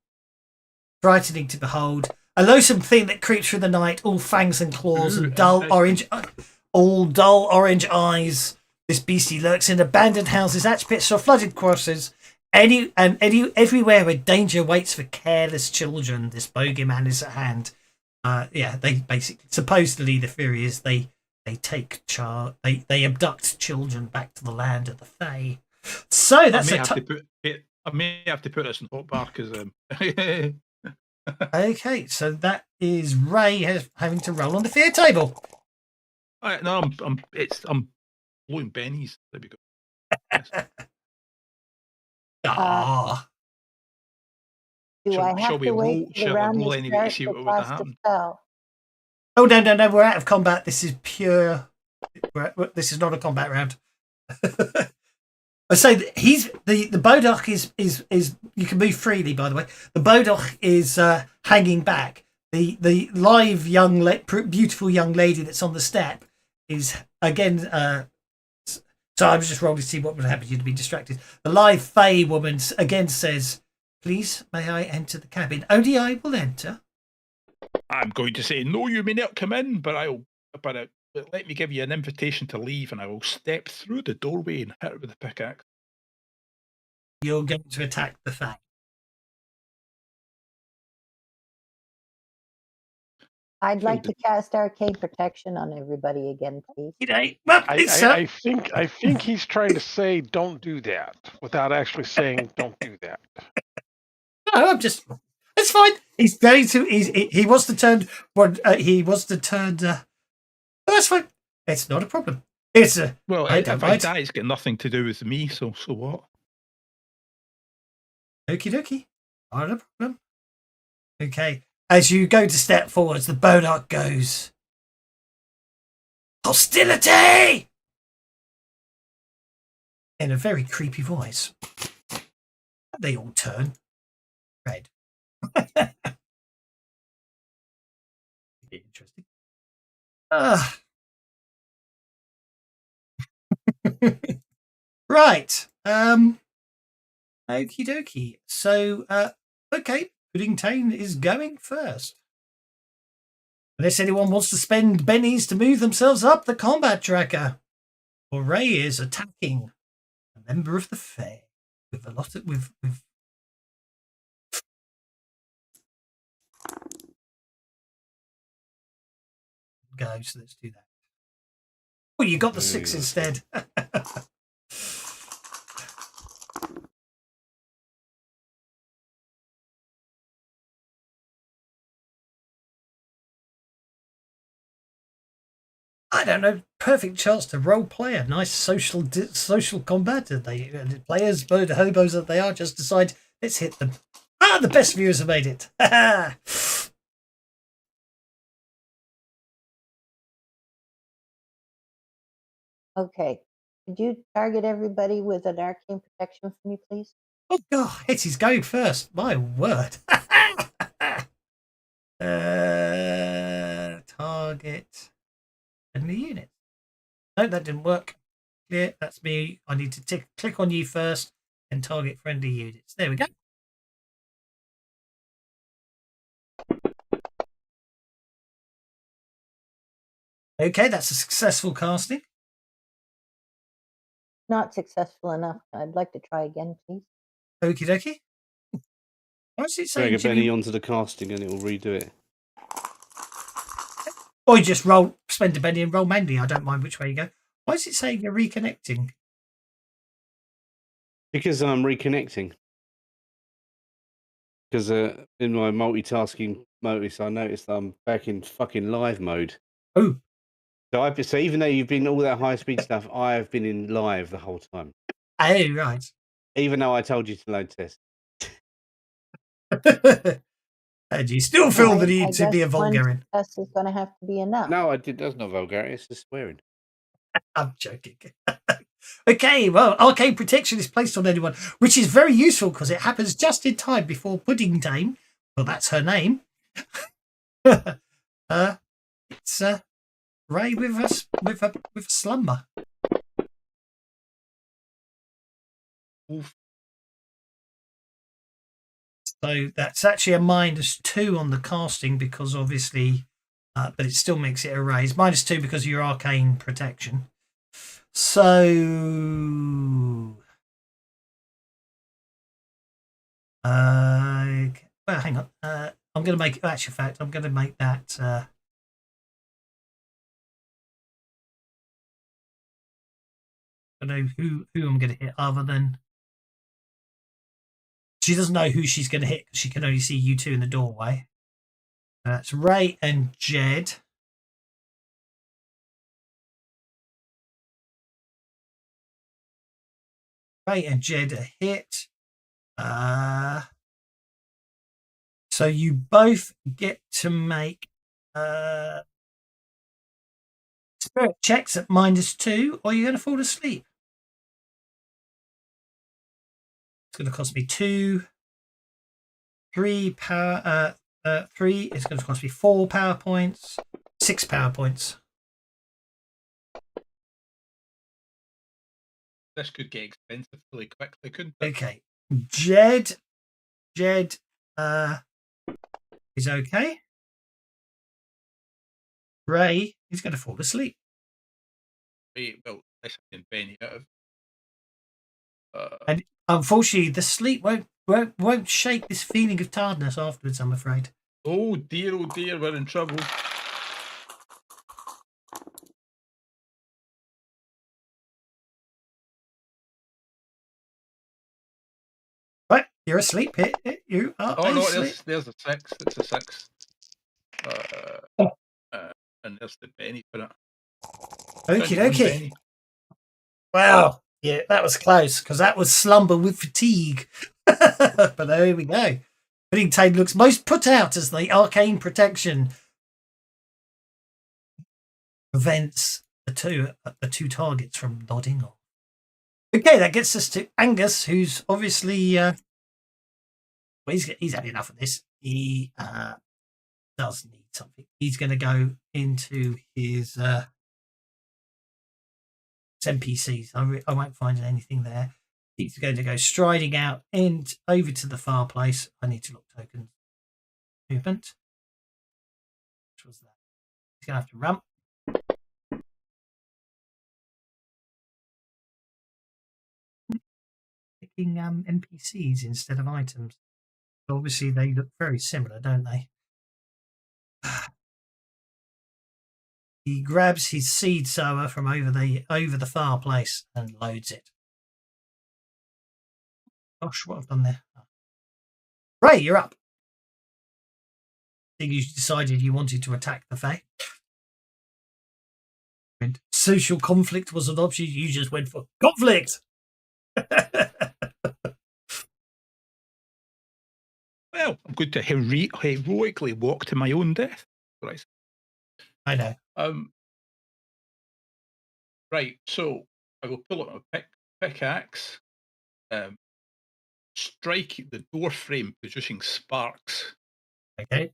B: frightening to behold. A loathsome thing that creeps through the night, all fangs and claws and dull orange eyes. This beastie lurks in abandoned houses, hatch pits, or flooded crosses. Everywhere where danger waits for careless children, this bogeyman is at hand. They basically, supposedly the theory is they abduct children back to the land of the Fae. So that's
E: I may have to put this in hotbar because
B: okay. So that is Ray having to roll on the fear table.
E: No, I'm blowing bennies. There we go. Yes.
D: Do I have to wait till the round is
E: anyway to see what would happen?
B: Oh no! We're out of combat. This is pure. This is not a combat round. I say that the Bodoch is you can move freely. By the way, the Bodoch is hanging back. the live beautiful young lady that's on the step is again. So I was just rolling to see what would happen. You'd be distracted. The live Fae woman again says, "Please, may I enter the cabin? Only I will enter."
E: I'm going to say no. You may not come in, but let me give you an invitation to leave, and I will step through the doorway and hit her with the pickaxe.
B: You're going to attack the Fae.
D: I'd like to cast arcane protection on everybody again, please.
B: Well,
C: I think he's trying to say don't do that without actually saying don't do that.
B: No, I'm just. It's fine. He's going to. He wants to turn. He wants to turn. That's fine. It's not a problem. It's a.
E: Well, if I die, it's got nothing to do with me. So what?
B: Okie dokie. Not a problem. Okay. As you go to step forwards, the Bonarch goes. Hostility! In a very creepy voice. They all turn red. Interesting. Right. Okie dokie. So, okay. Puddingtane is going first. Unless anyone wants to spend bennies to move themselves up the combat tracker. Or Ray is attacking a member of the Fae with a lot of with go, so let's do that. Oh, you got the 6 instead. I don't know. Perfect chance to role play a nice social combat. The players, both hobos that they are, just decide let's hit them. The best viewers have made it.
D: Okay. Could you target everybody with an arcane protection for me, please?
B: Oh God, Hetty's going first. My word. Target. And the unit. No, that didn't work. Clear. That's me. I need to click on you first and target friendly units. There we go. Okay, that's a successful casting.
D: Not successful enough. I'd like to try again, please.
B: Okie dokie. What's it saying?
A: Drag a Benny onto the casting and it will redo it.
B: Or you just spend a Benny and roll Mandy. I don't mind which way you go. Why is it saying you're reconnecting?
A: Because I'm reconnecting. Because in my multitasking modus, I noticed I'm back in fucking live mode.
B: Oh.
A: So even though you've been all that high speed stuff, I have been in live the whole time.
B: Oh, right.
A: Even though I told you to load test.
B: And you still feel the need to be a Vulgarian.
D: Test is going to have to be enough.
A: No, I did. That's not Vulgarian. It's just swearing.
B: I'm joking. Okay, well, arcane protection is placed on anyone, which is very useful because it happens just in time before Puddingtane. Well, that's her name. It's Ray with a slumber. Oof. So that's actually a -2 on the casting because obviously, but it still makes it a raise. -2 because of your arcane protection. So, well, hang on. I'm going to make, actually, in fact, I'm going to make that. I don't know who I'm going to hit other than. She doesn't know who she's going to hit because she can only see you two in the doorway. That's Ray and Jed. Ray and Jed are hit. So you both get to make spirit checks at -2, or you're going to fall asleep. It's going to cost me 2, 3 power, 3 is going to cost me 4 power points, 6 power points.
E: This could get expensive really quickly, couldn't it?
B: Okay. Jed is okay. Ray is going to fall asleep.
E: Wait, well, this can Benny out of.
B: And unfortunately, the sleep won't shake this feeling of tiredness afterwards, I'm afraid.
E: Oh dear, we're in trouble.
B: Right, you're asleep. You are asleep.
E: There's a 6. It's a 6. And there's the Benny for it.
B: Okie dokie. Wow. Yeah, that was close because that was slumber with fatigue. But there we go. Puddingtane looks most put out as the arcane protection prevents the two targets from nodding off. Okay, that gets us to Angus, who's obviously he's had enough of this. He does need something. He's going to go into his NPCs. I won't find anything there. He's going to go striding out and over to the fireplace. I need to look tokens. Movement. Which was that? He's going to have to run. Picking NPCs instead of items. Obviously, they look very similar, don't they? He grabs his seed sower from over the fireplace and loads it. Gosh, what I've done there. Ray, you're up. I think you decided you wanted to attack the Fae. And social conflict was an option. You just went for conflict.
E: Well, I'm going to heroically walk to my own death. Right.
B: I know.
E: Right, so I will pull out my pickaxe, strike the door frame, producing sparks.
B: Okay.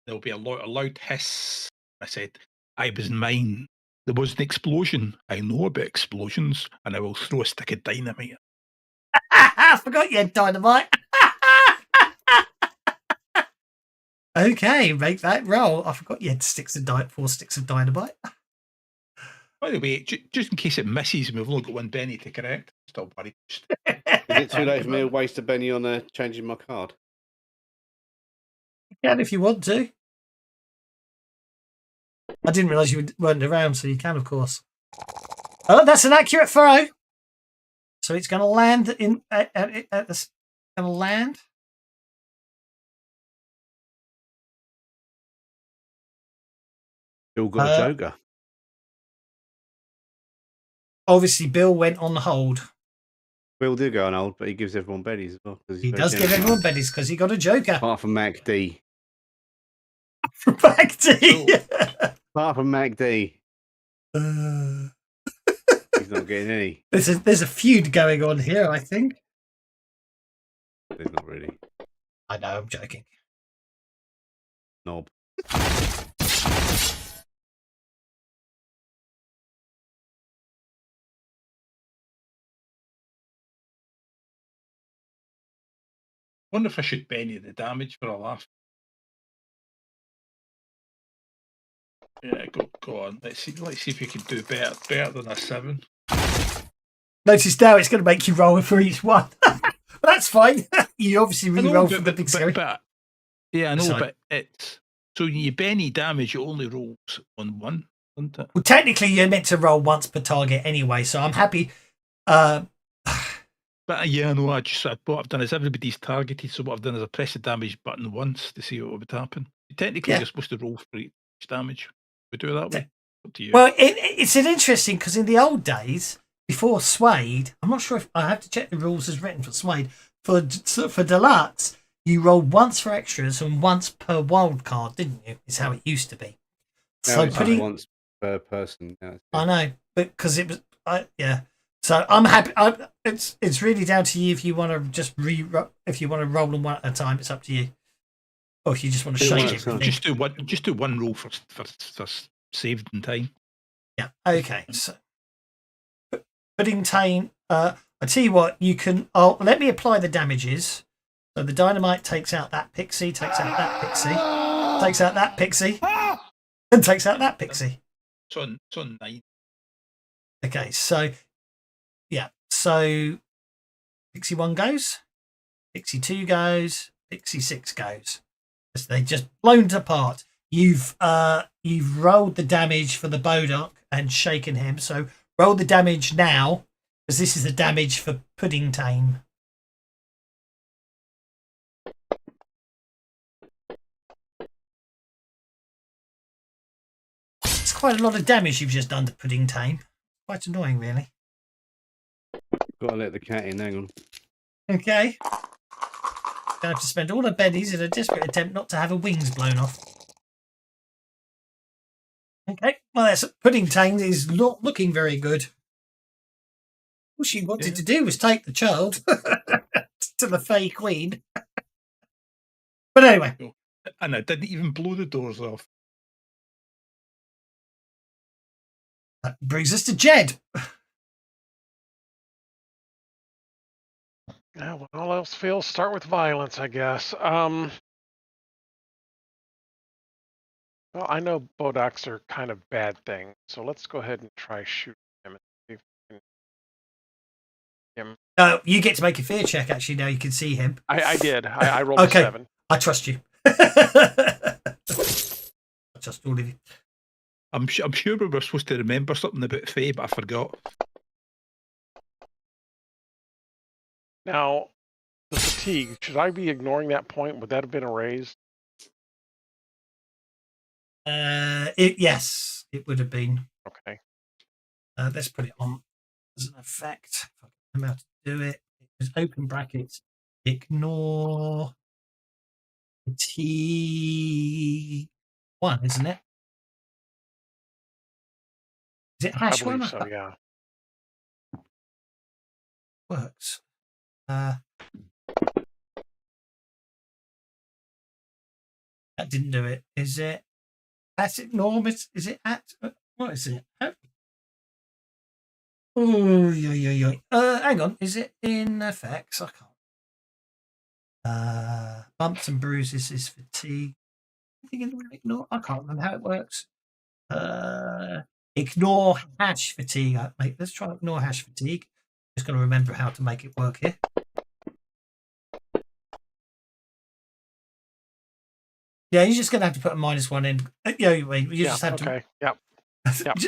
E: There'll be a loud hiss. I said, I was mine. There was an explosion. I know about explosions, and I will throw a stick of dynamite.
B: I forgot you had dynamite. Okay, make that roll. I forgot you had 4 sticks of dynamite.
E: By the way, just in case it misses, and we've only got one Benny to correct. Still worried.
A: Is it too late for me to waste a Benny on changing my card?
B: You can if you want to. I didn't realise you weren't around, so you can, of course. Oh, that's an accurate throw. So it's going to land in at the. Going to land.
A: Still got a joker.
B: Obviously, Bill went on hold.
A: Bill did go on hold, but he gives everyone Bennies as well.
B: He does give everyone Bennies because he got a joker.
A: Apart from Mac D.
B: From Mac D.
A: Apart from Mac D. He's not getting any.
B: There's a feud going on here, I think.
A: There's not really.
B: I know, I'm joking.
A: Knob.
E: Wonder if I should Benny the damage for a laugh. Yeah, go on. Let's see if you can do better than a 7.
B: Notice now it's going to make you roll for each one. That's fine. You obviously re-roll for the big series.
E: Yeah, I know, but it's so you Benny damage. It only rolls on 1, isn't it?
B: Well, technically, you're meant to roll once per target anyway, so I'm happy.
E: But yeah, I know. What I've done is everybody's targeted. So what I've done is I press the damage button once to see what would happen. Technically, you're supposed to roll for each damage. We do it that way. Up to you.
B: Well, it's an interesting because in the old days, before Suede, I'm not sure if I have to check the rules as written for Suede. For Deluxe, you rolled once for extras and once per wild card, didn't you? Is how it used to be.
A: Now
B: so
A: it's
B: putting
A: once per person.
B: I know, but because it was, yeah. So I'm happy. It's really down to you if you want to just if you want to roll them one at a time. It's up to you. Or if you just want to
A: Do
B: shake
A: one at a
B: it.
A: time.
E: Just do one roll for saved in time.
B: Yeah. Okay. So pudding tame. I tell you what, you can. Oh, let me apply the damages. So the dynamite takes out that pixie, takes out that pixie, takes out that pixie, and takes out that pixie.
E: It's on 9.
B: Okay. So yeah. So pixie 1 goes, pixie 2 goes, pixie 6 goes. They just blown apart. You've rolled the damage for the Bodoc and shaken him. So roll the damage now, because this is the damage for Pudding Tame. It's quite a lot of damage you've just done to Pudding Tame. Quite annoying, really.
A: Got to let the cat in. Hang on.
B: Okay. Gonna have to spend all her bennies in a desperate attempt not to have her wings blown off. Okay, well, that's Pudding Tame is not looking very good. All she wanted to do was take the child to the Fae Queen. But anyway.
E: And I didn't even blow the doors off.
B: That brings us to Jed.
C: Yeah, when all else fails, start with violence, I guess. Well, I know Bodocs are kind of bad things, so let's go ahead and try shooting him. And see if we can him.
B: You get to make a fear check, actually, now you can see him.
C: I did. I rolled
B: Okay.
C: a 7.
B: I trust you. I trust all of you.
E: I'm sure we were supposed to remember something about Fae, but I forgot.
C: Now, the fatigue, should I be ignoring that point? Would that have been erased?
B: Yes, it would have been.
C: Okay.
B: Let's put it on as an effect. If I can remember how to do it. It's open brackets. Ignore T1, isn't it? Is it
C: I
B: hash
C: believe
B: one?
C: so, yeah.
B: Works. That didn't do it. Is it at enormous? Is it at what is it? Oh, hang on. Is it in effects? I can't. Bumps and bruises is fatigue. Ignore. I can't remember how it works. Ignore hash fatigue. Let's try ignore hash fatigue. Just going to remember how to make it work here. Yeah, you're just going to have to put a -1 in. You just have to.
C: Okay. Yep. Yep.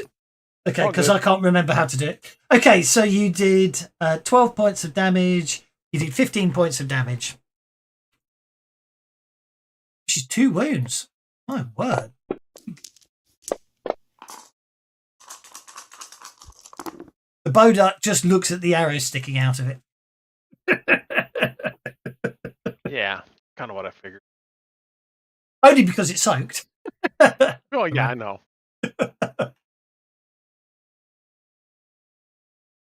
B: Okay, because I can't remember how to do it. Okay, so you did 12 points of damage. You did 15 points of damage. Which is 2 wounds. My word. The Bodoc just looks at the arrow sticking out of it.
C: Yeah, kind of what I figured.
B: Only because it's soaked.
C: Oh, yeah, I know.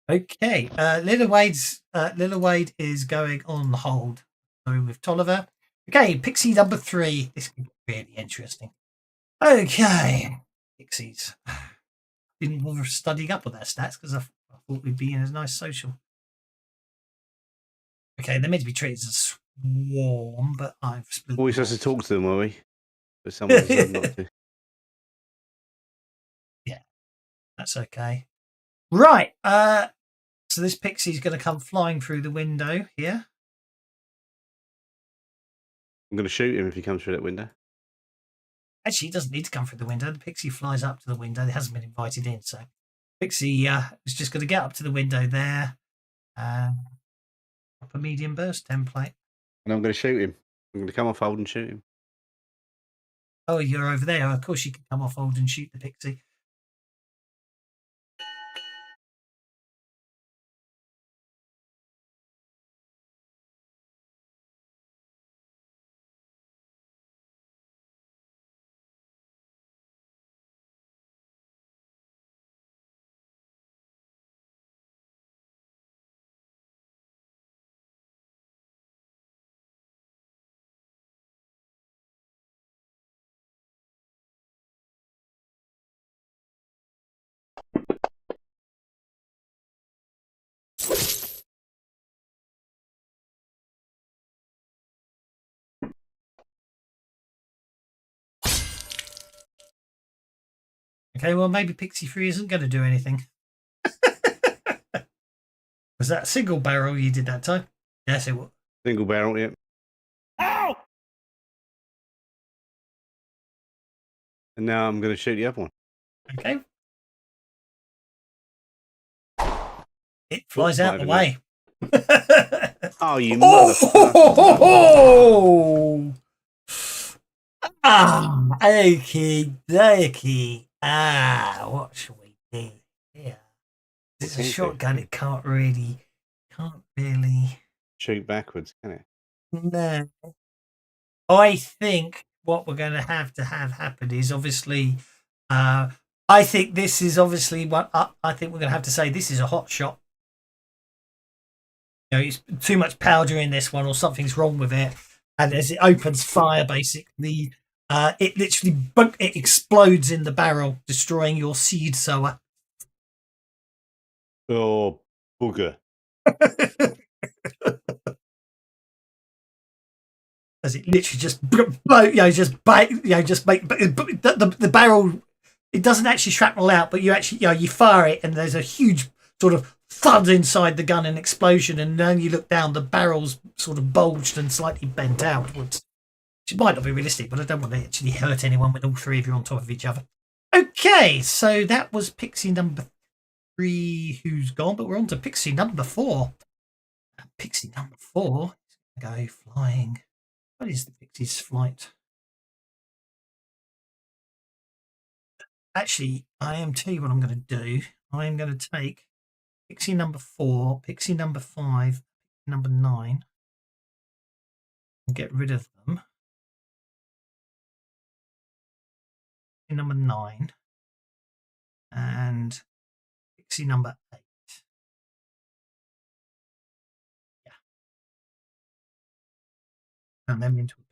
B: Okay, Lila Wade is going on hold. So with Tolliver. Okay, Pixie number 3. This is really interesting. Okay, Pixies. Didn't bother studying up on their stats because I thought we'd be in a nice social. Okay, they're meant to be treated as a swarm, but I've split.
A: Always has to talk to them, are we? But someone decided not to.
B: Yeah, that's okay. Right. So this pixie's going to come flying through the window here.
A: I'm going to shoot him if he comes through that window.
B: Actually, he doesn't need to come through the window. The pixie flies up to the window. It hasn't been invited in, so pixie is just going to get up to the window there. Drop a medium burst template.
A: And I'm going to shoot him. I'm going to come off hold and shoot him.
B: Oh, you're over there. Of course, you can come off hold and shoot the pixie. Okay, well, maybe Pixie 3 isn't going to do anything. Was that a single barrel you did that time? Yes, it was.
A: Single barrel, yeah.
B: Ow!
A: And now I'm going to shoot the other one.
B: Okay. It flies out the
A: not
B: way.
A: Oh, you
B: Oh! Ah, okay, okay. Ah, what shall we do here? It's a shotgun. It can't really.
A: Shoot backwards, can it?
B: No. I think what we're going to have happen is obviously. I think this is obviously what I think we're going to have to say. This is a hot shot. You know, it's too much powder in this one, or something's wrong with it. And as it opens fire, basically, it literally it explodes in the barrel, destroying your seed sower.
A: Oh, booger!
B: As it literally just just make the barrel. It doesn't actually shrapnel out, but you fire it, and there's a huge sort of thud inside the gun and explosion, and then you look down, the barrel's sort of bulged and slightly bent outwards. Which might not be realistic, but I don't want to actually hurt anyone when all three of you are on top of each other. Okay, so that was Pixie number 3 who's gone, but we're on to Pixie number 4. Pixie number 4 is going to go flying. What is the Pixie's flight? Actually, I am tell you what I'm going to do. I am going to take Pixie number 4, Pixie number 5, number 9, and get rid of them. Pixie number 9 and Pixie number 8. Yeah. Turn them into a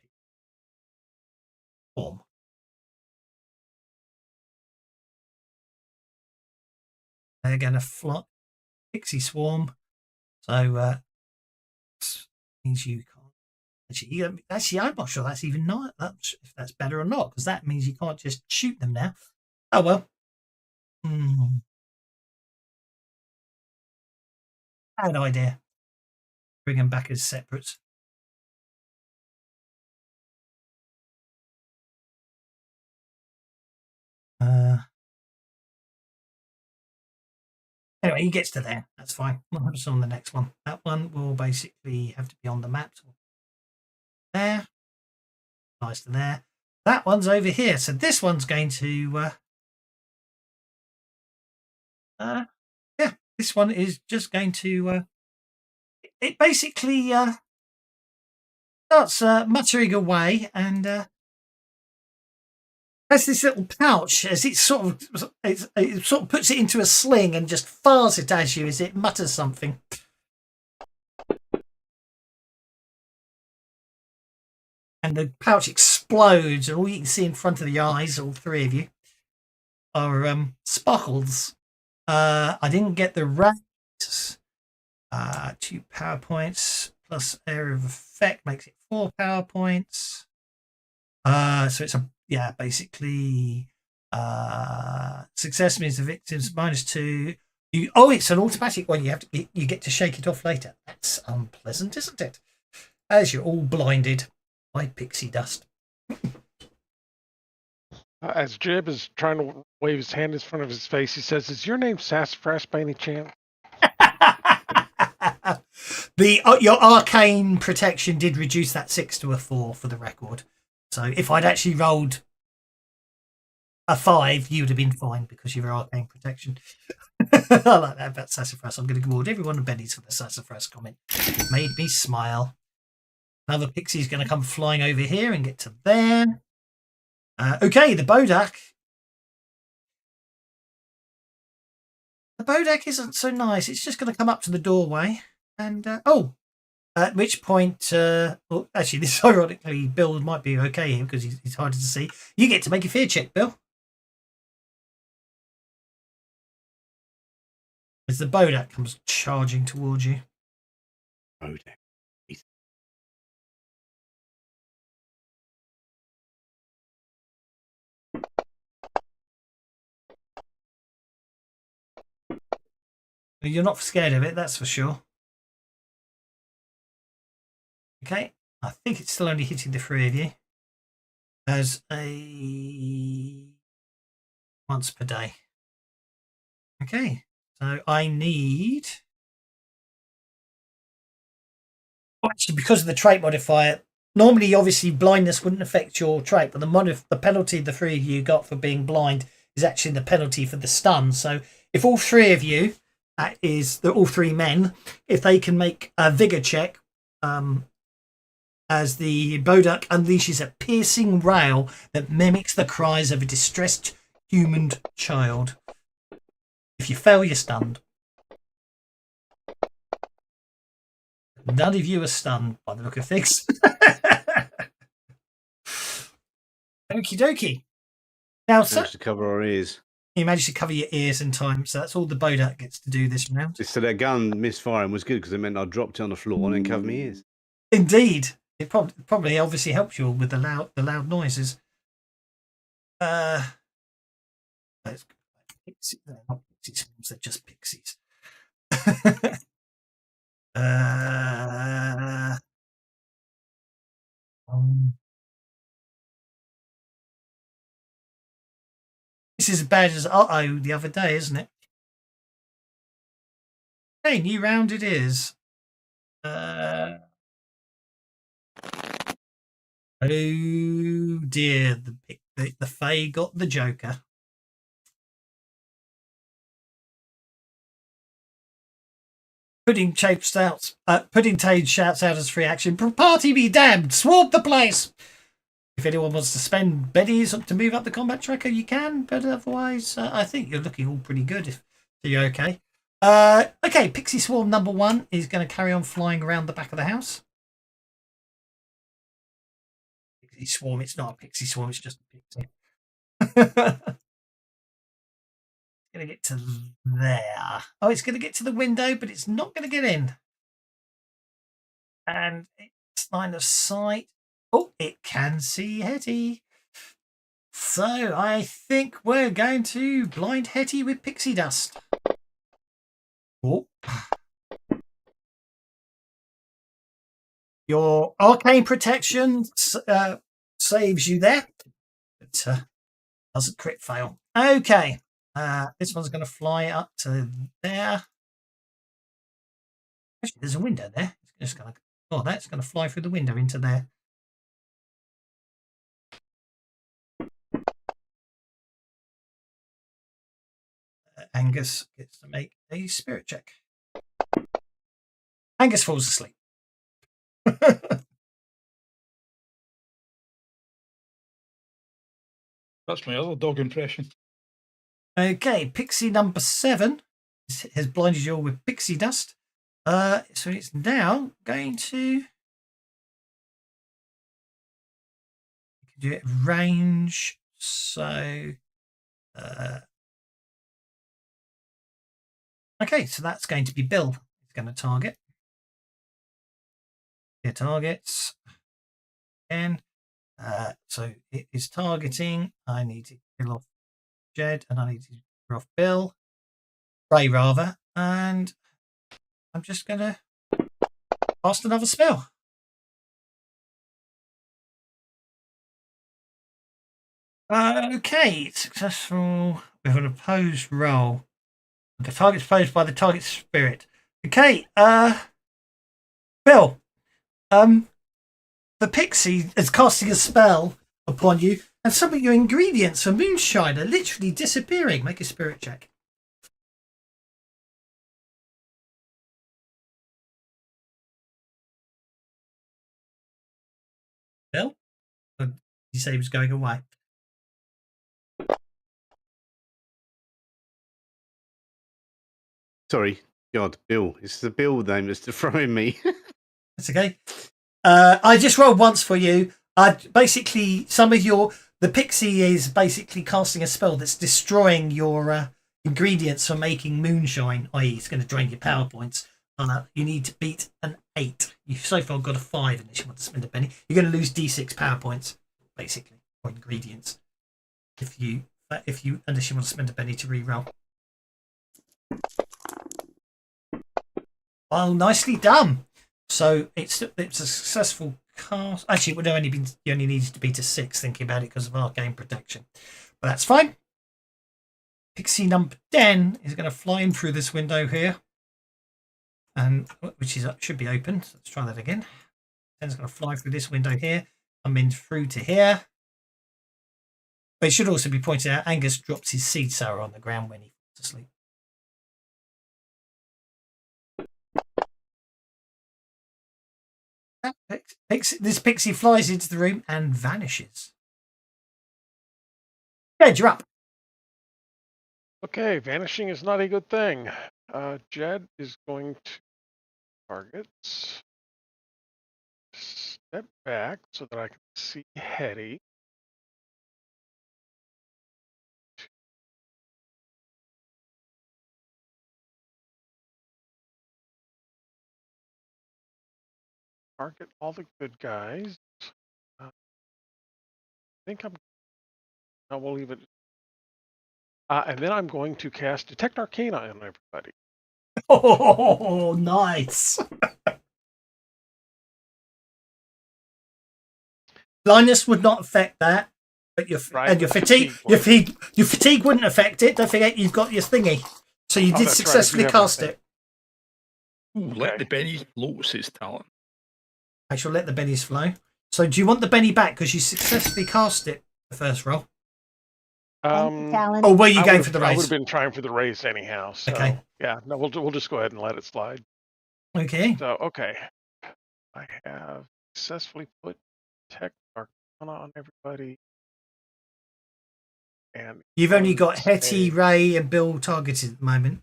B: form. They're going to fly Pixie swarm. So means you can't. Actually, I'm not sure that's even not if that's better or not, because that means you can't just shoot them now. Oh well. Bad idea. Bring them back as separates. Anyway, he gets to there. That's fine. We'll have us on the next one. That one will basically have to be on the map. There. Nice to there. That one's over here. So this one's going to... yeah, this one is just going to... it basically starts muttering away and has this little pouch as it sort of puts it into a sling and just fires it at you as it mutters something. And the pouch explodes, and all you can see in front of the eyes, all three of you, are sparkles. I didn't get the right. 2 power points plus area of effect makes it 4 power points. So it's basically success means the victim's -2. It's an automatic one. You get to shake it off later. That's unpleasant, isn't it? As you're all blinded by pixie dust.
C: As Jib is trying to wave his hand in front of his face, he says, "Is your name Sassafras by any chance?"
B: Your arcane protection did reduce that 6 to a 4 for the record. So if I'd actually rolled a 5, you would have been fine because of your arcane protection. I like that about Sassafras. I'm going to reward everyone and Benny's for the Sassafras comment. It made me smile. Another pixie's going to come flying over here and get to there. Okay, the Bodak. The Bodak isn't so nice. It's just going to come up to the doorway and at which point, actually, this ironically, Bill might be okay here because he's harder to see. You get to make a fear check, Bill. As the Bodak comes charging towards you.
A: Bodak.
B: You're not scared of it, that's for sure. Okay, I think it's still only hitting the 3 of you as a once per day. Okay, so I need... Actually, because of the trait modifier, normally, obviously, blindness wouldn't affect your trait, but the penalty the 3 of you got for being blind is actually the penalty for the stun. So if all 3 of you, that is, they're all 3 men, if they can make a vigor check, as the Bodak unleashes a piercing wail that mimics the cries of a distressed human child. If you fail, you're stunned. None of you are stunned by the look of things. Okie dokie. Now,
A: Managed to cover our ears.
B: you managed to cover your ears in time, so that's all the Bodak gets to do this round.
A: So that gun misfiring was good because it meant I dropped it on the floor and then covered my ears.
B: Indeed, it probably obviously helps you all with the loud noises. Pixies, they're not pixies, they're just pixies. This is as bad as uh-oh the other day, isn't it? Okay, new round it is. Oh dear, the Fae got the Joker. Pudding Tade shouts out as free action. Party be damned! Swarm the place! If anyone wants to spend bennies to move up the combat tracker, you can. But otherwise, I think you're looking all pretty good. If you're okay. Okay, Pixie Swarm number 1 is going to carry on flying around the back of the house. Pixie Swarm, it's not a Pixie Swarm, it's just a Pixie. Going to get to there. Oh, it's going to get to the window, but it's not going to get in. And it's line of sight. Oh, it can see Hetty. So I think we're going to blind Hetty with pixie dust. Oh. Your arcane protection saves you there, but doesn't crit fail. Okay, this one's going to fly up to there. Actually, there's a window there. It's just going to, oh, that's going to fly through the window into there. Angus gets to make a spirit check. Angus falls asleep.
E: That's my other dog impression.
B: Okay, pixie number 7 has blinded you all with pixie dust. So it's now going to do it range. So okay, so that's going to be Bill. It's going to target. It targets again. So it is targeting. I need to kill off Jed, and I need to kill off Bill. Ray, rather. And I'm just going to cast another spell. Okay, successful with an opposed roll. The target's opposed by the target's spirit. Okay, Bill, the pixie is casting a spell upon you, and some of your ingredients for moonshine are literally disappearing. Make a spirit check. Bill? Or did you say he was going away?
A: Sorry, God, Bill. It's the Bill name that's throwing me.
B: That's okay. I just rolled once for you. Basically, the pixie is basically casting a spell that's destroying your ingredients for making moonshine, i.e. it's going to drain your power points. You need to beat an 8. You've so far got a 5 unless you want to spend a penny. You're going to lose D6 power points, basically, or ingredients. Unless you want to spend a penny to re-roll. Well, nicely done. So it's a successful cast. Actually, it would have only been, you only needed to be to 6, thinking about it because of arcane protection. But that's fine. Pixie number 10 is going to fly in through this window here, and which is should be open. So let's try that again. 10's going to fly through this window here. I'm in through to here. But it should also be pointed out Angus drops his seed sour on the ground when he falls asleep. This pixie flies into the room and vanishes. Jed, you're up.
C: Okay, vanishing is not a good thing. Jed is going to targets. Step back so that I can see Hetty. Target all the good guys. I think I will leave it. And then I'm going to cast Detect Arcana on everybody.
B: Oh, nice. Blindness would not affect that, but your fatigue wouldn't affect it. Don't forget you've got your thingy, so you did successfully cast it.
E: Ooh, let the bennies flow, says Talon.
B: I shall let the bennies flow. So do you want the benny back because you successfully cast it the first roll? Or were you going for the race?
C: I would have been trying for the race anyhow. So,
B: okay.
C: Yeah. No, we'll just go ahead and let it slide.
B: Okay.
C: So okay, I have successfully put Detect Arcana on everybody. And
B: you've only got Hetty, Ray, and Bill targeted at the moment.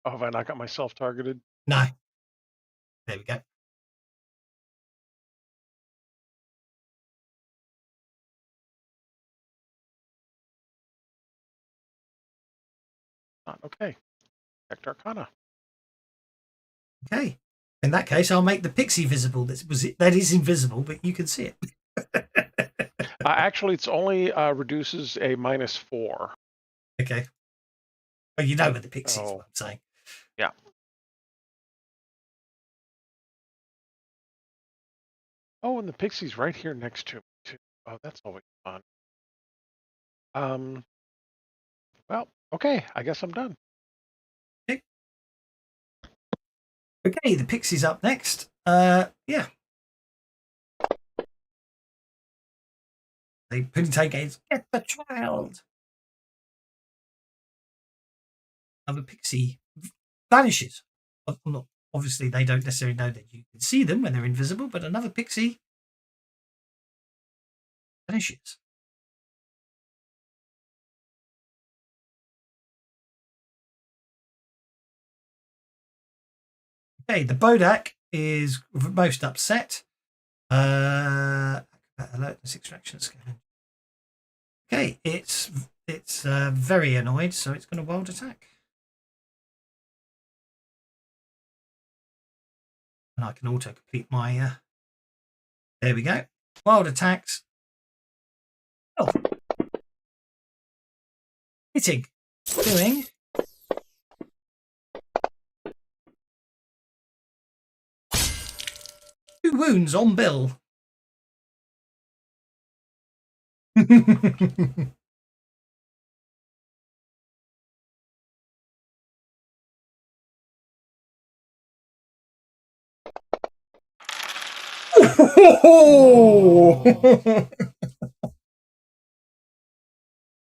C: Oh, have I not got myself targeted?
B: No. There we go.
C: Okay. Detect Arcana.
B: Okay. In that case, I'll make the pixie visible. That is invisible, but you can see it.
C: Actually, it's only reduces a -4.
B: Okay. Well, you know where the pixie is, what I'm saying.
C: Yeah. Oh, and the pixie's right here next to me, too. Oh, that's always fun. Well, okay. I guess I'm done.
B: Okay, the pixie's up next. Yeah. They put take gaze. Get the child. And the pixie vanishes. Obviously, they don't necessarily know that you can see them when they're invisible, but another pixie vanishes. Okay, the Bodak is most upset. Alertness extraction scan. Okay, it's very annoyed, so it's going to wild attack. And I can auto complete my. There we go. Wild attacks. Oh, hitting, doing. 2 wounds on Bill.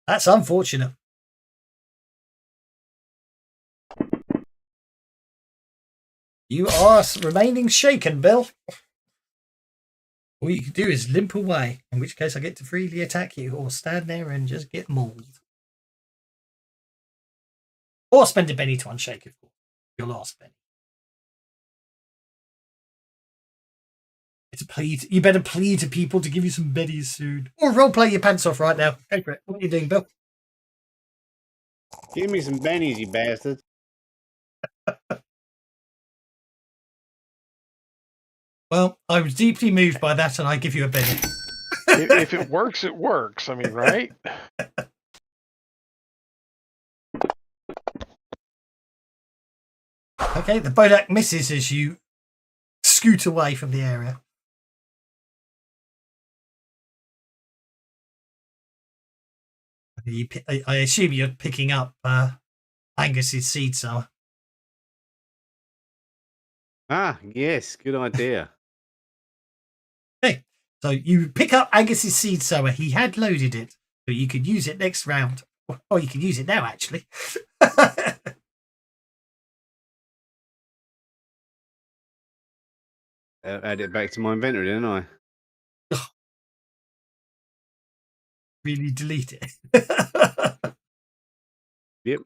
B: That's unfortunate. You are remaining shaken, Bill. All you can do is limp away, in which case I get to freely attack you, or stand there and just get mauled. Or spend a penny to unshake, of course. Your last penny. It's a plea. You better plead to people to give you some bennies soon. Or roleplay your pants off right now. Go for it. What are you doing, Bill?
A: Give me some bennies, you bastard.
B: Well, I was deeply moved by that, and I give you a benny.
C: If it works, it works. I mean, right?
B: Okay, the Bodak misses as you scoot away from the area. I assume you're picking up Angus's seed sower.
A: Ah, yes, good idea.
B: Okay, so you pick up Angus's seed sower. He had loaded it, so you could use it next round. Or you can use it now, actually.
A: Add it back to my inventory, didn't I?
B: Really delete it.
A: Yep,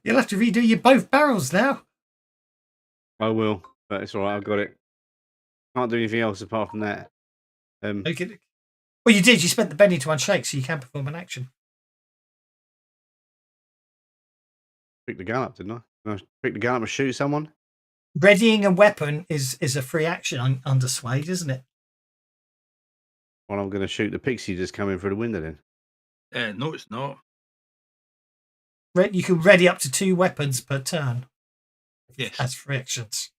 B: You'll have to redo your both barrels now.
A: I will. But it's all right. I've got it. Can't do anything else apart from that.
B: Okay. Well, you did. You spent the penny to unshake, so you can perform an action.
A: Pick the gun up, didn't I? Pick the gun up and shoot someone.
B: Readying a weapon is a free action under Swade, isn't it?
A: Well, I'm going to shoot the pixie just coming through the window then.
E: No, it's not.
B: You can ready up to 2 weapons per turn.
E: Yes.
B: As free actions.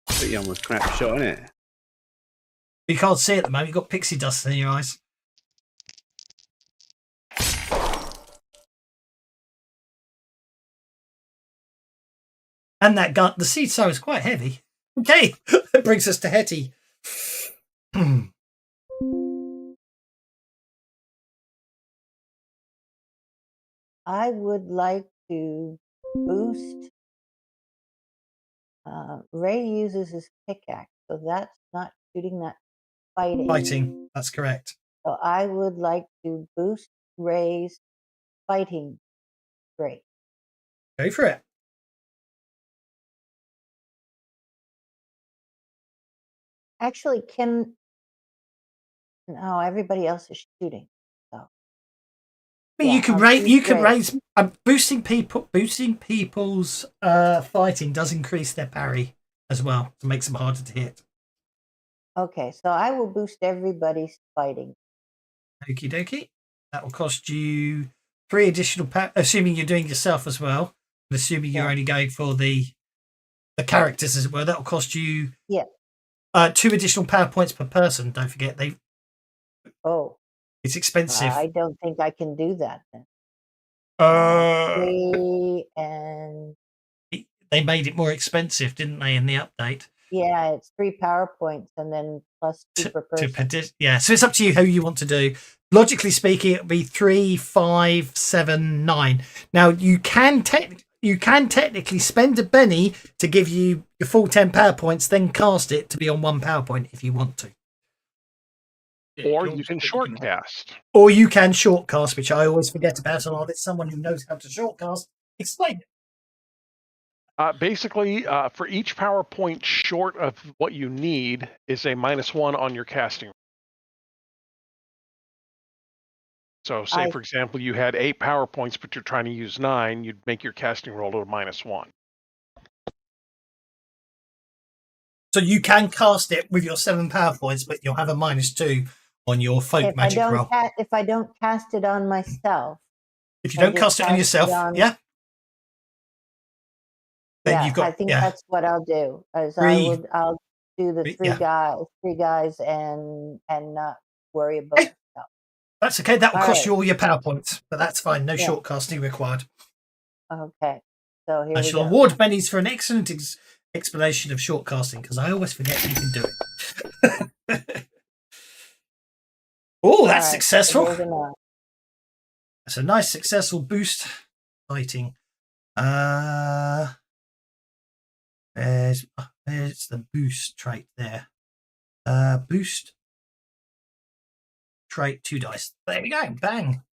A: Pretty almost crap shot, isn't it?
B: You can't see at the moment. You've got pixie dust in your eyes. And that gun, the seed sow is quite heavy. Okay, that brings us to Hetty.
D: I would like to boost. Ray uses his pickaxe, so that's not shooting, that fighting.
B: Fighting, that's correct.
D: So I would like to boost Ray's fighting trait.
B: Go for it.
D: Actually, no, everybody else is shooting. So
B: But
D: yeah,
B: you can raise boosting people's fighting does increase their parry as well to make them harder to hit.
D: Okay, so I will boost everybody's fighting.
B: Okie dokie. That will cost you 3 additional assuming you're doing yourself as well. And assuming you're only going for the characters as well, that will cost you 2 additional power points per person. Don't forget it's expensive.
D: I don't think I can do that then. 3 and
B: they made it more expensive, didn't they, in the update?
D: Yeah, it's 3 power points and then plus 2 per person.
B: So it's up to you how you want to do. Logically speaking, it would be 3, 5, 7, 9. Now you can technically spend a penny to give you your full 10 power points, then cast it to be on 1 power point if you want to.
C: Or you can shortcast.
B: Or you can shortcast, which I always forget about. And I'll let someone who knows how to shortcast explain it.
C: Basically, for each power point short of what you need is a -1 on your casting. So say, for example, you had 8 power points, but you're trying to use 9, you'd make your casting roll to a -1.
B: So you can cast it with your 7 power points, but you'll have a -2 on your folk magic roll.
D: If I don't cast it on myself.
B: If you don't cast it on yourself, then you've got.
D: I think that's what I'll do. I'll do the 3 guys and not worry about stuff.
B: That's okay. That will cost you all your power points, but that's fine. No short casting required.
D: Okay. So here
B: I shall award pennies for an excellent explanation of short casting because I always forget you can do it. Oh, that's successful. That's a nice successful boost fighting. There's the boost trait there. Boost trait 2 dice. There we go. Bang.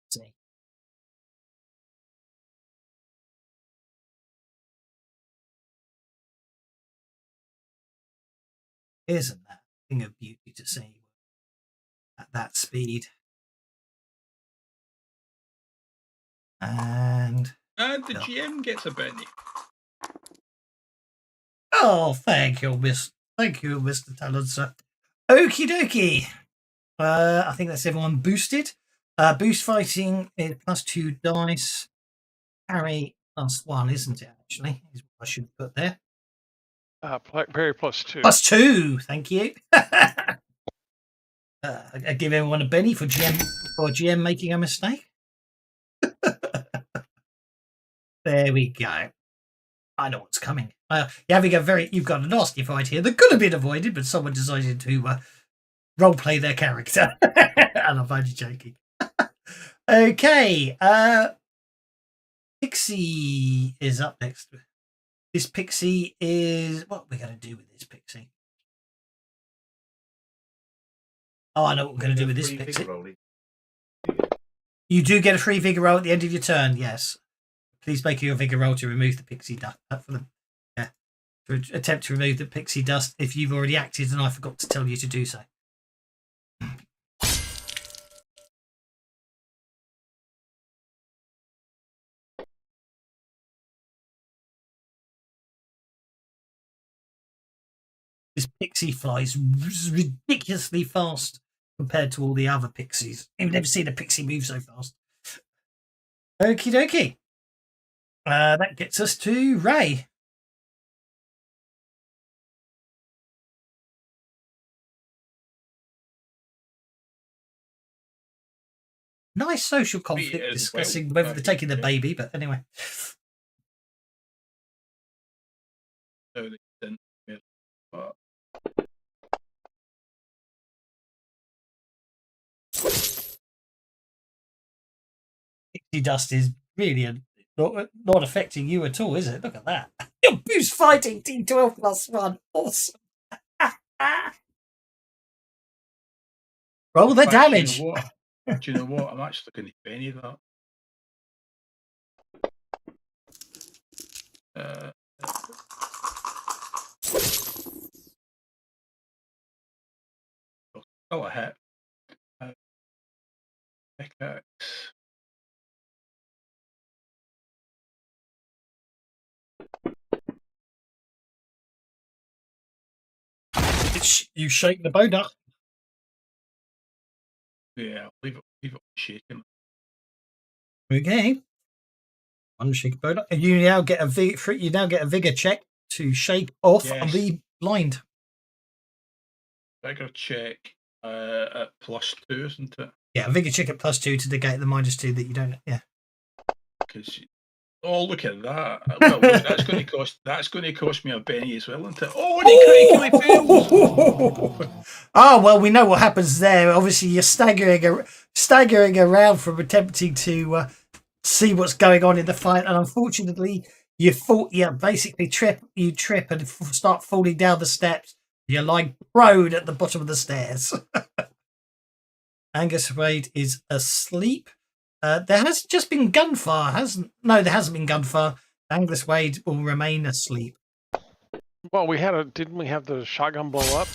B: Let's see. Isn't that a thing of beauty to see at that speed? And
E: the GM gets a penny.
B: Oh, thank you, Mr. Talon, sir. Okie dokie. I think that's everyone boosted. Boost fighting is +2 dice. Parry +1, isn't it? Actually, is what I should put there.
C: Parry +2.
B: +2, thank you. I give everyone a Benny for GM making a mistake. There we go. I know what's coming. You've got a nasty fight here that could have been avoided, but someone decided to role play their character. And I'm only joking. Okay, Pixie is up next. This Pixie is what we're going to do with this Pixie. Oh, I know what we're going to do with this Pixie. You do get a free vigor roll at the end of your turn. Yes. Please make your vigor roll to remove the pixie dust. To attempt to remove the pixie dust if you've already acted and I forgot to tell you to do so. This pixie flies ridiculously fast compared to all the other pixies. I've never seen a pixie move so fast. Okie dokie. That gets us to Ray. Nice social conflict discussing whether they're taking the baby, but anyway. Pixie dust is really not affecting you at all, is it? Look at that. Your boost fighting D12 +1. Awesome. Roll the damage.
E: Do you know what? I'm actually going to penny that. Still a hit. Pickaxe.
B: You shake the bowduck.
E: Yeah, leave it shaking.
B: Okay. Unshake bowduck. And you now get a vigor check to shake off the blind.
E: Vigor check at +2, isn't it?
B: Yeah, vigor check at +2 to negate the -2 that you don't. Yeah.
E: Because look at that. Well, look, that's going to cost me a Benny as well, isn't it? Oh, and he critically fails.
B: Oh well, we know what happens there. Obviously, you're staggering around from attempting to see what's going on in the fight, and unfortunately, you basically trip and start falling down the steps. You're lying prone at the bottom of the stairs. Angus Wade is asleep. There has just been gunfire, there hasn't been gunfire. Angus Wade will remain asleep.
C: Well, didn't we have the shotgun blow up?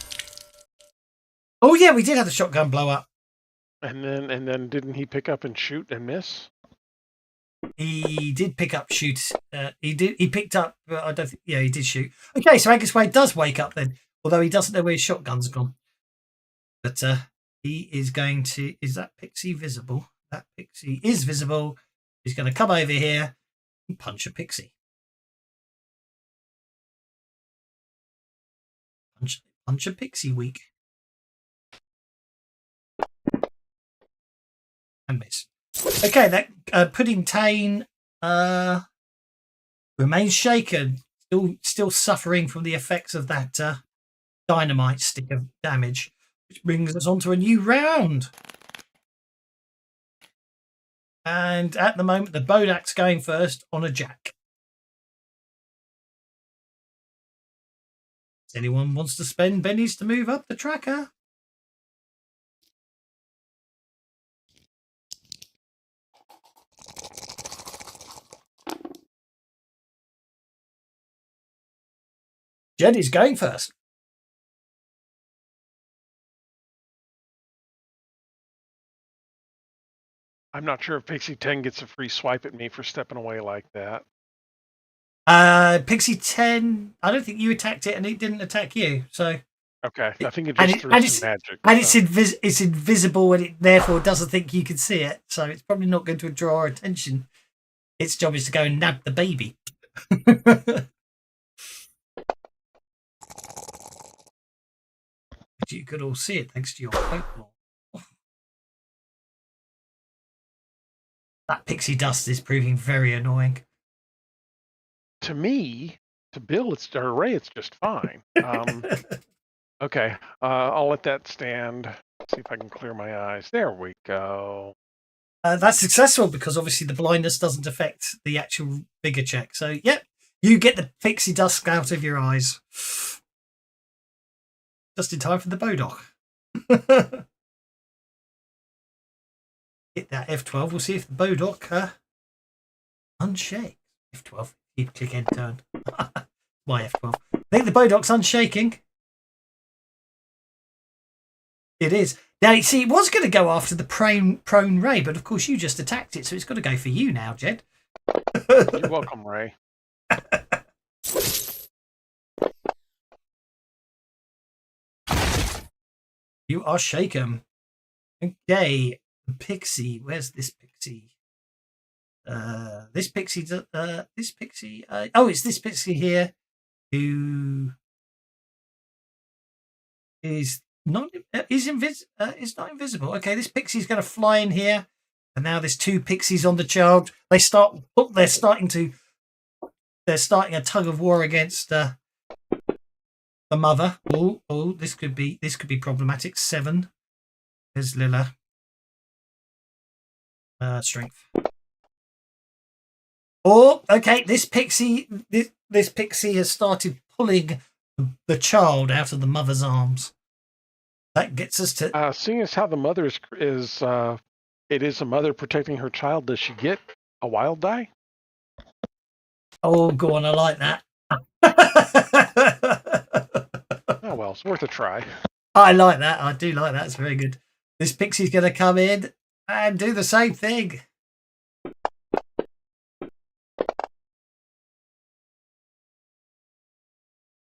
B: Oh yeah, we did have the shotgun blow up.
C: And then didn't he pick up and shoot and miss?
B: He did pick up shoot. He picked up. I don't think. Yeah, he did shoot. Okay, so Angus Wade does wake up then, although he doesn't know where his shotgun's gone. But he is going to. Is that pixie visible? That pixie is visible. He's going to come over here and punch a pixie. Punch a pixie weak. And miss. Okay, that Pudding Tane remains shaken, still suffering from the effects of that dynamite stick of damage, which brings us on to a new round. And at the moment, the Bodak's going first on a jack. Anyone wants to spend bennies to move up the tracker? Jenny's going first.
C: I'm not sure if Pixie 10 gets a free swipe at me for stepping away like that.
B: Pixie 10, I don't think you attacked it and it didn't attack you. So
C: Okay, I think it
B: And
C: just
B: it-
C: threw
B: and
C: some magic.
B: And
C: so.
B: it's invisible, and it therefore doesn't think you can see it. So it's probably not going to draw our attention. Its job is to go and nab the baby. But you could all see it thanks to your folklore. That pixie dust is proving very annoying.
C: To me, to Bill, or Ray, it's just fine. Okay, I'll let that stand. See if I can clear my eyes. There we go.
B: That's successful because obviously the blindness doesn't affect the actual bigger check. So, yep, you get the pixie dust out of your eyes. Just in time for the Bodoc. Hit that F12. We'll see if the Bodoc unshakes. F12. You click end turn. My F12. I think the Bodoc's unshaking. It is. Now, you see, it was going to go after the prone Ray, but of course you just attacked it, so it's got to go for you now, Jed.
C: You're welcome, Ray.
B: You are shaken. Okay, pixie. Where's this pixie? This pixie. Oh, it's this pixie here, who is not is not invisible. Okay, this pixie's going to fly in here, and now there's two pixies on the child. They're starting a tug of war against the mother. Oh, this could be problematic. 7. There's Lilla. Strength. Oh, okay. This pixie has started pulling the child out of the mother's arms. That gets us to.
C: Seeing as how the mother is it is a mother protecting her child, does she get a wild die?
B: Oh, go on. I like that.
C: Oh well, it's worth a try.
B: I like that. I do like that. It's very good. This pixie's going to come in and do the same thing.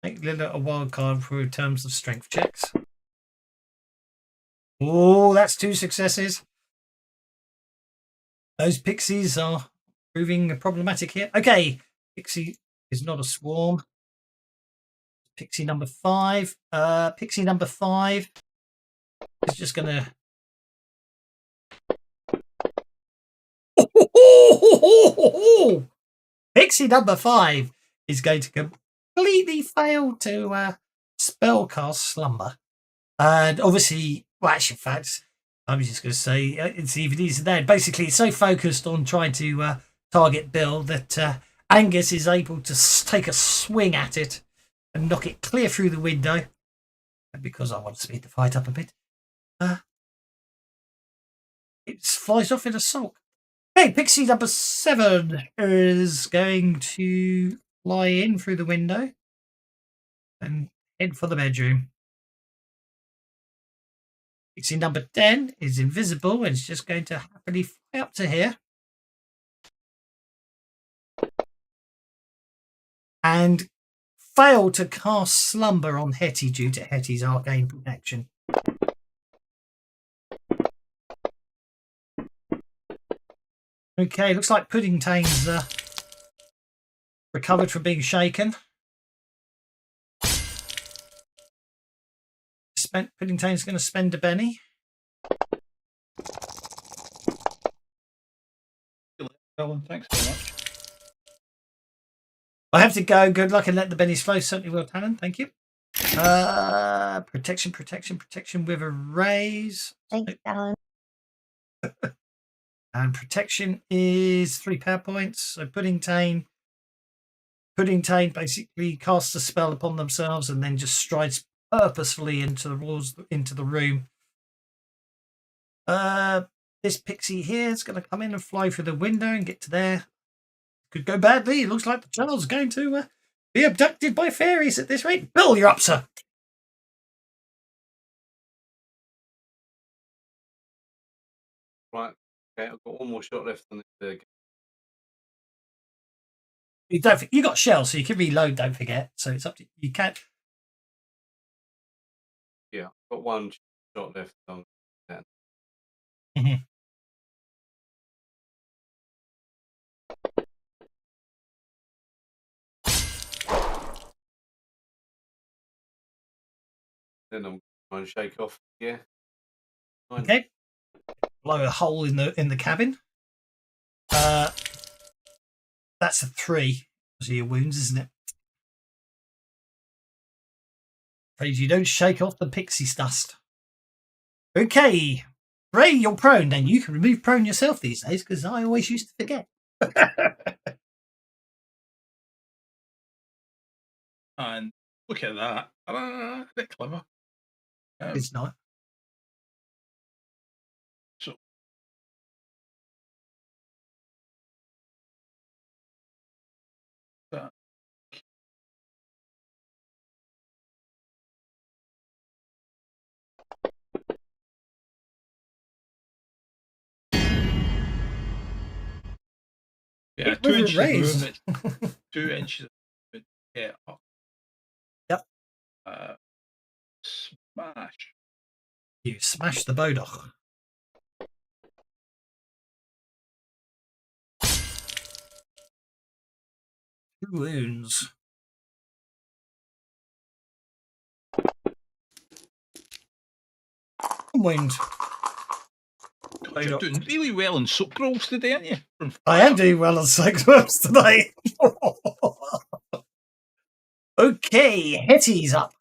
B: Make Lilla a wild card for terms of strength checks. Oh, that's 2 successes. Those pixies are proving problematic here. Okay, pixie is not a swarm. Pixie number 5. Pixie number 5 is just going to. Pixie number 5 is going to completely fail to spellcast Slumber. And obviously, well, actually, in fact, I'm just going to say it's even easier there. Basically, it's so focused on trying to target Bill that Angus is able to take a swing at it and knock it clear through the window. And because I want to speed the fight up a bit, it flies off in a sulk. Hey, pixie number 7 is going to fly in through the window and head for the bedroom. Pixie number 10 is invisible and it's just going to happily fly up to here. And fail to cast Slumber on Hetty due to Hetty's arcane protection. Okay, looks like Puddingtane's recovered from being shaken. Puddingtane's going to spend a penny.
E: Thanks very much.
B: I have to go. Good luck and let the bennies flow. Certainly will, Talon. Thank you. Protection with a raise.
D: Thanks, Alan.
B: And protection is 3 power points. So Puddingtane basically casts a spell upon themselves and then just strides purposefully into the room. This pixie here is going to come in and fly through the window and get to there. Could go badly. It looks like the child's going to be abducted by fairies at this rate. Bill, you're up, sir.
A: Right. Okay, I've got one more shot left on this.
B: You got shells, so you can reload. Don't forget. So it's up to you. Can't.
A: Got one shot left on that.
B: Mhm.
A: Then I'm trying to shake off. Yeah. Fine.
B: Okay. Blow a hole in the cabin. That's a 3. Those are your wounds, isn't it? Afraid you don't shake off the pixie dust. Okay. Ray, you're prone. Now you can remove prone yourself these days because I always used to forget.
E: And look at that. A bit clever.
B: It's not.
E: So that. Yeah,
B: It
E: 2
B: was a
E: inches of
B: raise.
E: movement. 2 inches of movement. Yeah. Up.
B: Yep.
E: Smash.
B: You smash the Bodach. 2 wounds. Wound.
E: God, you're doing really well in soap rolls today, aren't you?
B: I am doing well on sex works tonight. Okay, Hetty's up.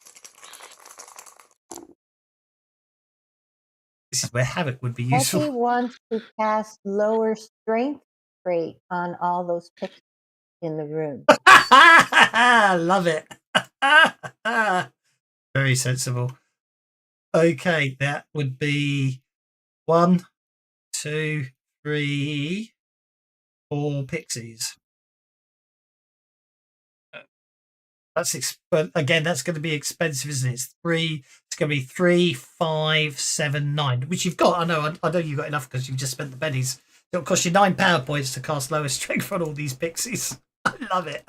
B: This is where Havoc would be useful.
D: Hetty wants to cast lower strength trait on all those pixies in the room.
B: Love it. Very sensible. Okay, that would be 1, 2, 3, 4 pixies. But again, that's going to be expensive, isn't it? It's going to be 3, 5, 7, 9, which you've got. I know you've got enough because you've just spent the pennies. It'll cost you 9 power points to cast lower strength on all these pixies. I love it.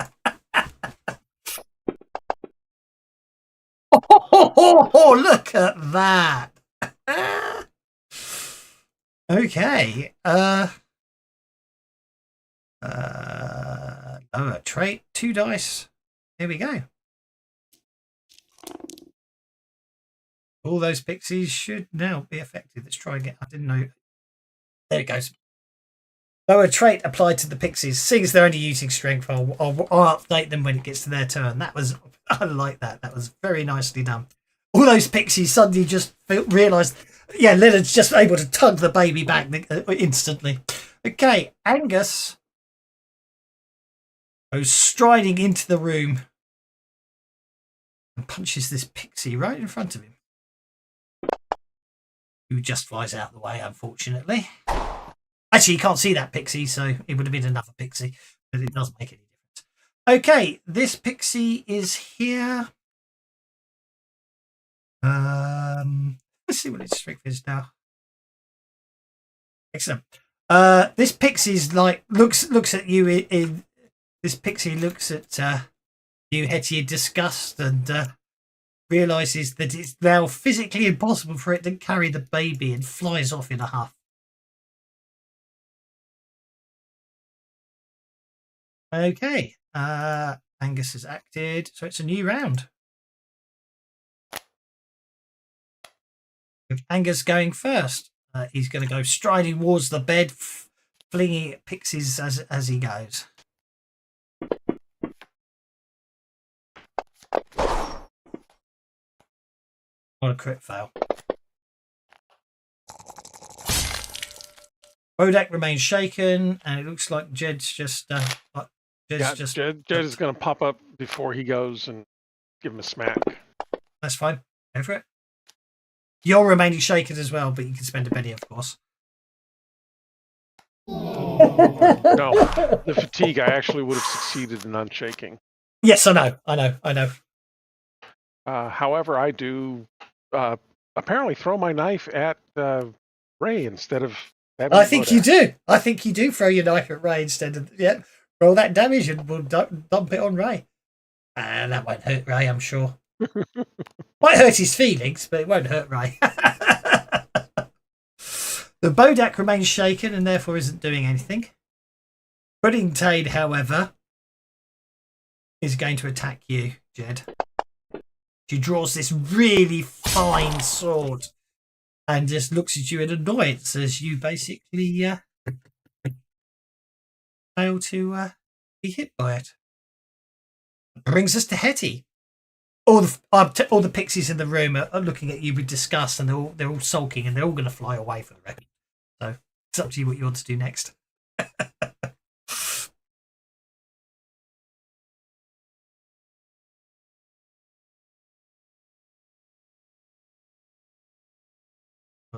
B: Oh, look at that. Okay. Lower trait, 2 dice. Here we go. All those pixies should now be affected. Let's try again. I didn't know. There it goes. Lower trait applied to the pixies. Seeing as they're only using strength, I'll update them when it gets to their turn. I like that. That was very nicely done. All those pixies suddenly just realised, yeah, Leonard's just able to tug the baby back instantly. Okay, Angus goes striding into the room and punches this pixie right in front of him, who just flies out of the way, unfortunately. Actually, you can't see that pixie, so it would have been another pixie, but it doesn't make any difference. Okay, this pixie is here. Let's see what its strength is now. Excellent. This pixie's like looks at you in this pixie looks at you, Hetty, in disgust, and realizes that it's now physically impossible for it to carry the baby and flies off in a huff. Okay, Angus has acted, so it's a new round. With Angus going first, he's going to go striding towards the bed, flinging at pixies as he goes. What a crit fail. Bodak remains shaken, and it looks like Jed's just.
C: Jed is going to pop up before he goes and give him a smack.
B: That's fine. Go for it. You're remaining shaken as well, but you can spend a penny, of course.
C: No, the fatigue I actually would have succeeded in unshaking.
B: Yes, I know.
C: However, I do apparently throw my knife at Ray instead of.
B: I think you do. I think you do throw your knife at Ray instead of roll that damage and we'll dump it on Ray. And that won't hurt Ray, I'm sure. Might hurt his feelings, but it won't hurt Ray. The Bodak remains shaken and therefore isn't doing anything. Pudding Tade, however, is going to attack you, Jed. She draws this really fine sword and just looks at you in annoyance as you basically fail to be hit by it. Brings us to Hetty. All the pixies in the room are looking at you with disgust, and they're all sulking, and they're all going to fly away for the record. So it's up to you what you want to do next.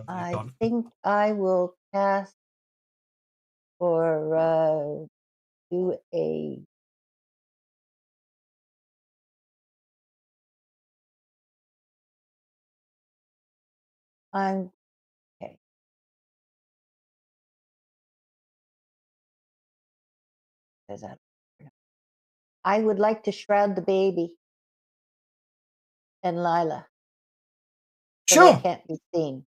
D: I think I will cast or do a I'm okay. I would like to shroud the baby and Lila. So
B: Sure.
D: they can't be seen.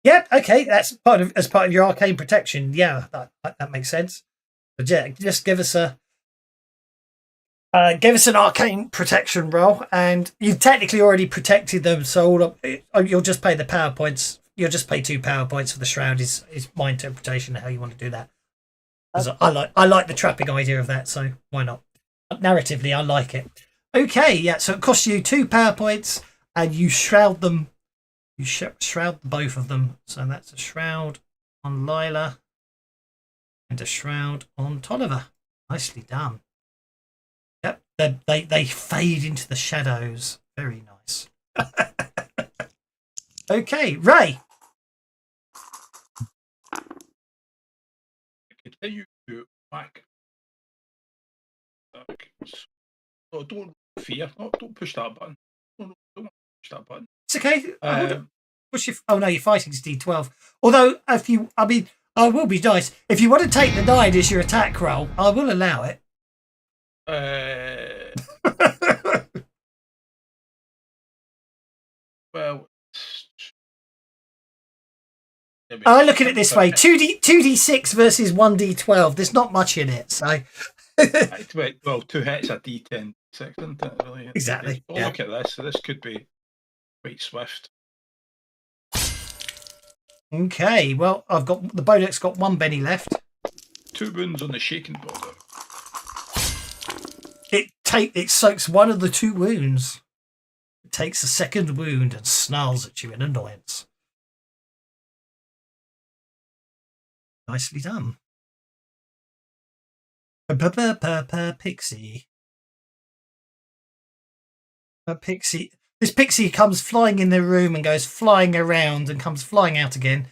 B: Yep. Okay. That's part of your arcane protection. Yeah, that makes sense. But yeah, just give us an arcane protection roll, and you've technically already protected them. So you'll just pay the power points. You'll just pay 2 power points for the shroud. Is my interpretation of how you want to do that? Okay. I like the trapping idea of that. So why not? Narratively, I like it. Okay. Yeah. So it costs you 2 power points, and you shroud them. You shroud both of them. So that's a shroud on Lila and a shroud on Tolliver. Nicely done. Yep, they fade into the shadows. Very nice. Okay, Ray.
E: Continue to whack. Oh, don't fear. Oh, don't push that button. No, don't push that button.
B: It's okay. Push your. Oh no, you're fighting to D12. Although, I will be nice. If you want to take the 9 as your attack roll, I will allow it.
E: Well,
B: I look at it this way: 2d6 versus 1d12. There's not much in it, so.
E: Well, 2 hits a D10 6, isn't it? Really?
B: Exactly.
E: Oh, yeah. Look at this. So this could be quite swift.
B: Okay. Well, I've got the Bodak's got 1 Benny left.
E: 2 wounds on the shaken Bodak.
B: It soaks one of the 2 wounds. It takes a second wound and snarls at you in annoyance. Nicely done. Pixie. Pixie. This pixie comes flying in the room and goes flying around and comes flying out again.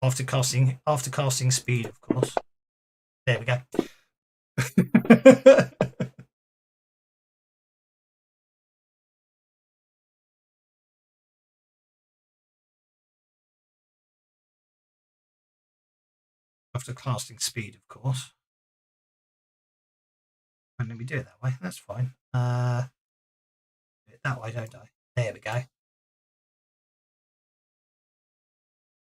B: After casting speed, of course. There we go. After casting speed, of course. And let me do it that way. That's fine. Do it that way, don't I? There we go.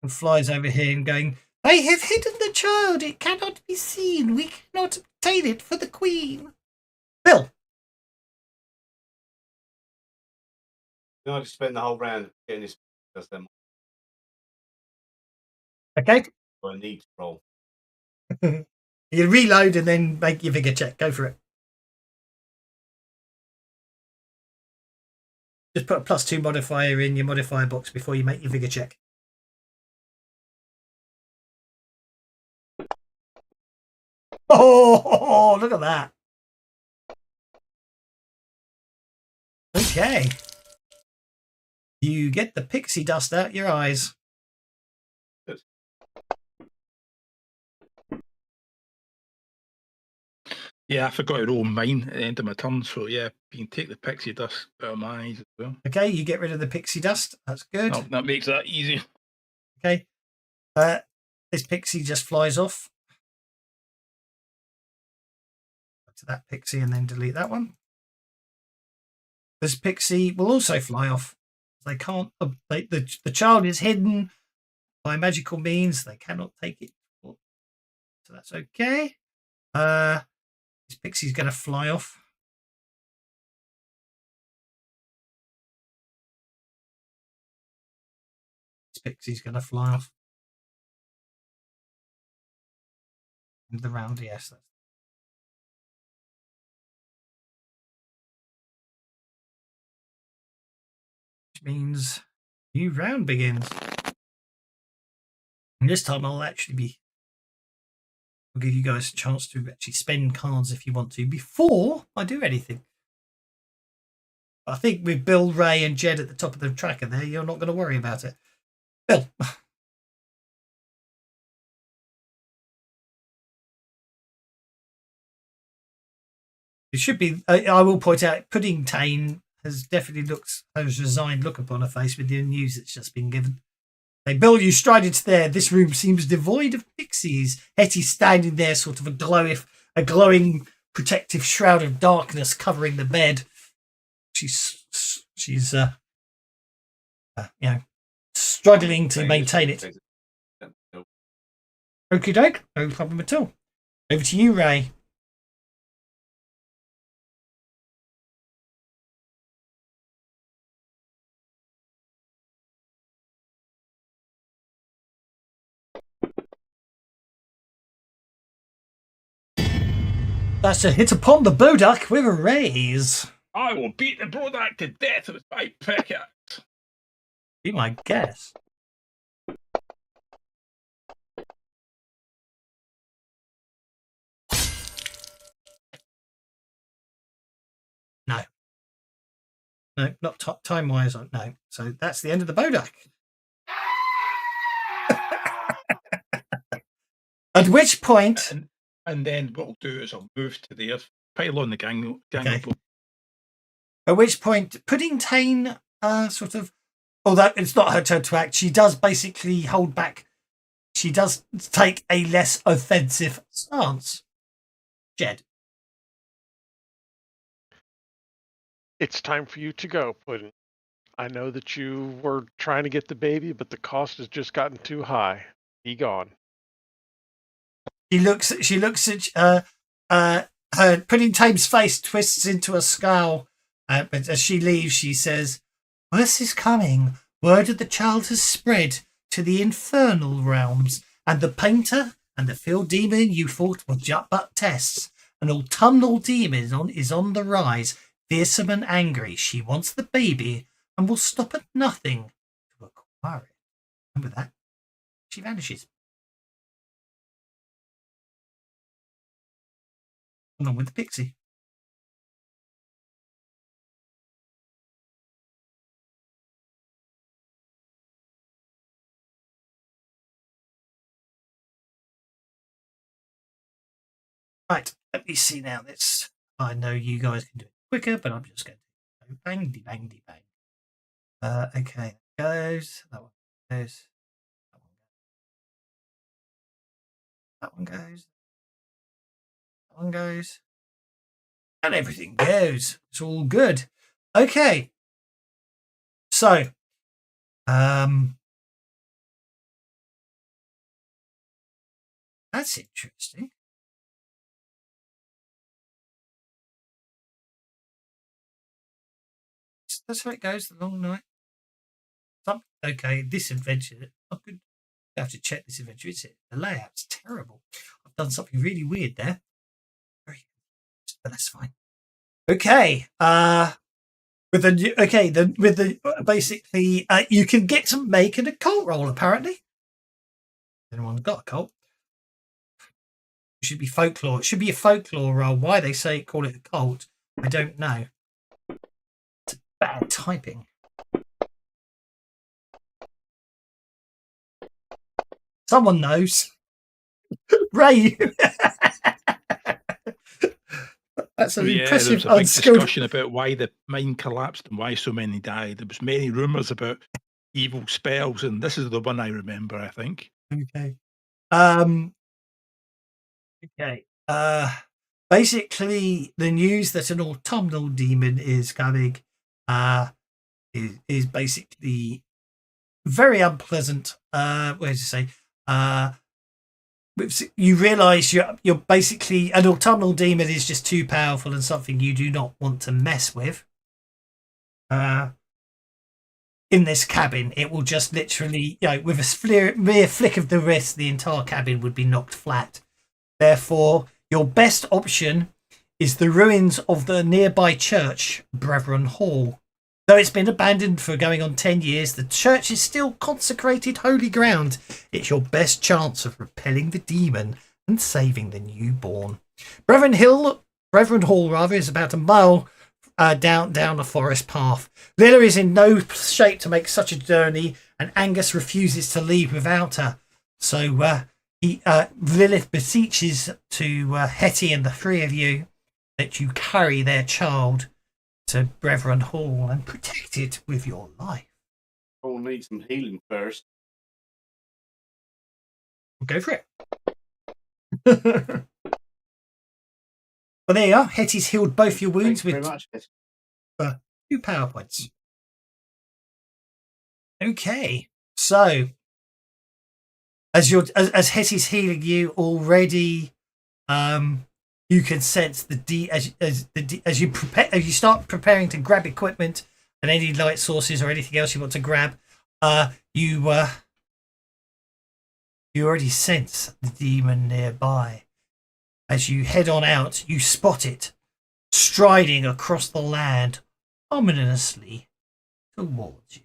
B: And flies over here and going, "They have hidden the child. It cannot be seen. We cannot obtain it for the Queen." Bill.
A: I just spend the whole round getting this.
B: Okay.
A: I need to roll.
B: You reload and then make your vigor check. Go for it. Just put a +2 modifier in your modifier box before you make your vigor check. Oh, look at that. Okay. You get the pixie dust out your eyes.
E: Yeah, I forgot to roll mine at the end of my turn, so yeah, you can take the pixie dust out of my eyes as well.
B: Okay, you get rid of the pixie dust. That's good.
E: Oh, that makes that easy.
B: Okay. This pixie just flies off. Back to that pixie and then delete that one. this pixie will also fly off. They can't. The child is hidden by magical means. They cannot take it. So that's okay. This pixie's going to fly off. This pixie's going to fly off. Into the round, yes. Which means new round begins. And this time I'll give you guys a chance to actually spend cards if you want to before I do anything. I think with Bill, Ray and Jed at the top of the tracker there, you're not going to worry about it. Bill. It should be, I will point out, Pudding Tane has definitely has resigned look upon her face with the news that's just been given. Hey, Bill, you stride into there. This room seems devoid of pixies. Hetty's standing there, sort of a glowing protective shroud of darkness covering the bed. She's struggling to maintain it. Okie doke, no problem at all. Over to you, Ray. That's a hit upon the Bodak with a raise.
E: I will beat the Bodak to death with my pickaxe.
B: Be my guess. No. No, not time-wise. No. So that's the end of the Bodak. At which point...
E: And then what I'll do is I'll move to there, pile on the gang okay.
B: At which point, Pudding Tane sort of, although it's not her turn to act, she does basically hold back. She does take a less offensive stance. Jed.
C: It's time for you to go, Pudding. I know that you were trying to get the baby, but the cost has just gotten too high. Be gone.
B: She looks at her Pudding Tane's face twists into a scowl, but as she leaves, she says, "Worse is coming. Word of the child has spread to the infernal realms, and the painter and the field demon you fought were but tests. An autumnal demon is on the rise, fearsome and angry. She wants the baby and will stop at nothing to acquire it." And with that, she vanishes. Along with the pixie. Right, let me see now. I know you guys can do it quicker, but I'm just going to go bang, bang, bang. Okay, that goes. That one goes. That one goes. That one goes. And everything goes. It's all good. Okay. So, that's interesting. That's how it goes, the long night. Okay, this adventure. I could have to check this adventure. The layout's terrible. I've done something really weird there. But that's fine. Okay. Basically, you can get to make an occult roll. Apparently, anyone got a cult? It should be folklore. It should be a folklore roll. Why they call it a cult, I don't know. It's bad typing. Someone knows. Ray. That's an impressive.
E: There was a big discussion about why the mine collapsed and why so many died. There was many rumours about evil spells, and this is the one I remember, I think.
B: Okay. Okay. Basically, the news that an autumnal demon is coming is basically very unpleasant. Where does it say? You realise you're basically an autumnal demon is just too powerful and something you do not want to mess with. In this cabin, it will just literally, with a mere flick of the wrist, the entire cabin would be knocked flat. Therefore, your best option is the ruins of the nearby church, Brethren Hall. Though it's been abandoned for going on 10 years, the church is still consecrated holy ground. It's your best chance of repelling the demon and saving the newborn. Brethren Hall is about a mile down a forest path. Lilla is in no shape to make such a journey, and Angus refuses to leave without her. So Lilith beseeches to Hetty and the three of you that you carry their child to Brethren Hall and protect it with your life.
A: We'll need some healing first.
B: We'll go for it. Well, there you are. Hetty's healed both your wounds
A: Thanks
B: with
A: very much.
B: 2 power points. Okay, so as Hetty's healing you already, you can sense as you start preparing to grab equipment and any light sources or anything else you want to grab, you already sense the demon nearby. As you head on out, you spot it striding across the land ominously towards you.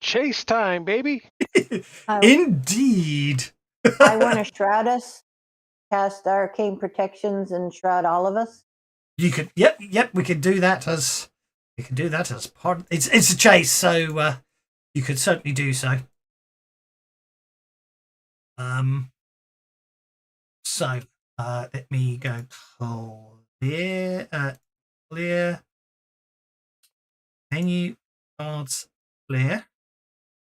C: Chase time, baby.
B: Indeed.
D: I want to shroud us, cast arcane protections, and shroud all of us.
B: You could, yep. We could do that as part. It's a chase, so you could certainly do so. So let me go clear. Clear. Menu cards clear.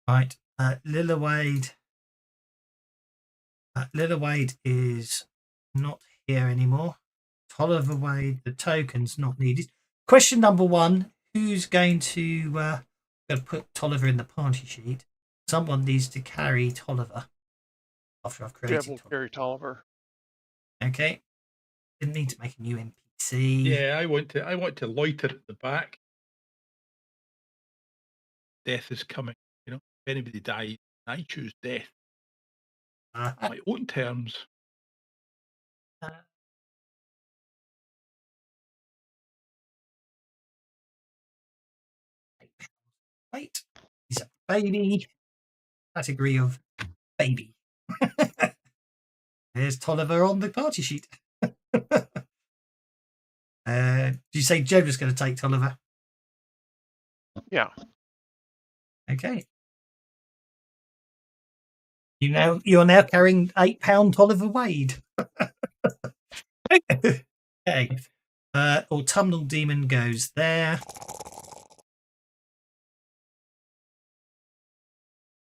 B: Right. Lilla Wade is not here anymore. Tolliver Wade, the token's not needed. Question number 1: who's going to put Tolliver in the party sheet? Someone needs to carry Tolliver after I've created.
C: Jeff will carry Tolliver.
B: Okay. Didn't need to make a new NPC.
E: Yeah, I want to loiter at the back. Death is coming. If anybody dies, I choose death. On my own terms.
B: Right. He's a baby. Category of baby. There's Tolliver on the party sheet. Did you say Jed was going to take Tolliver?
C: Yeah.
B: Okay. You're now carrying 8-pound Tolliver Wade. Okay. Autumnal Demon goes there.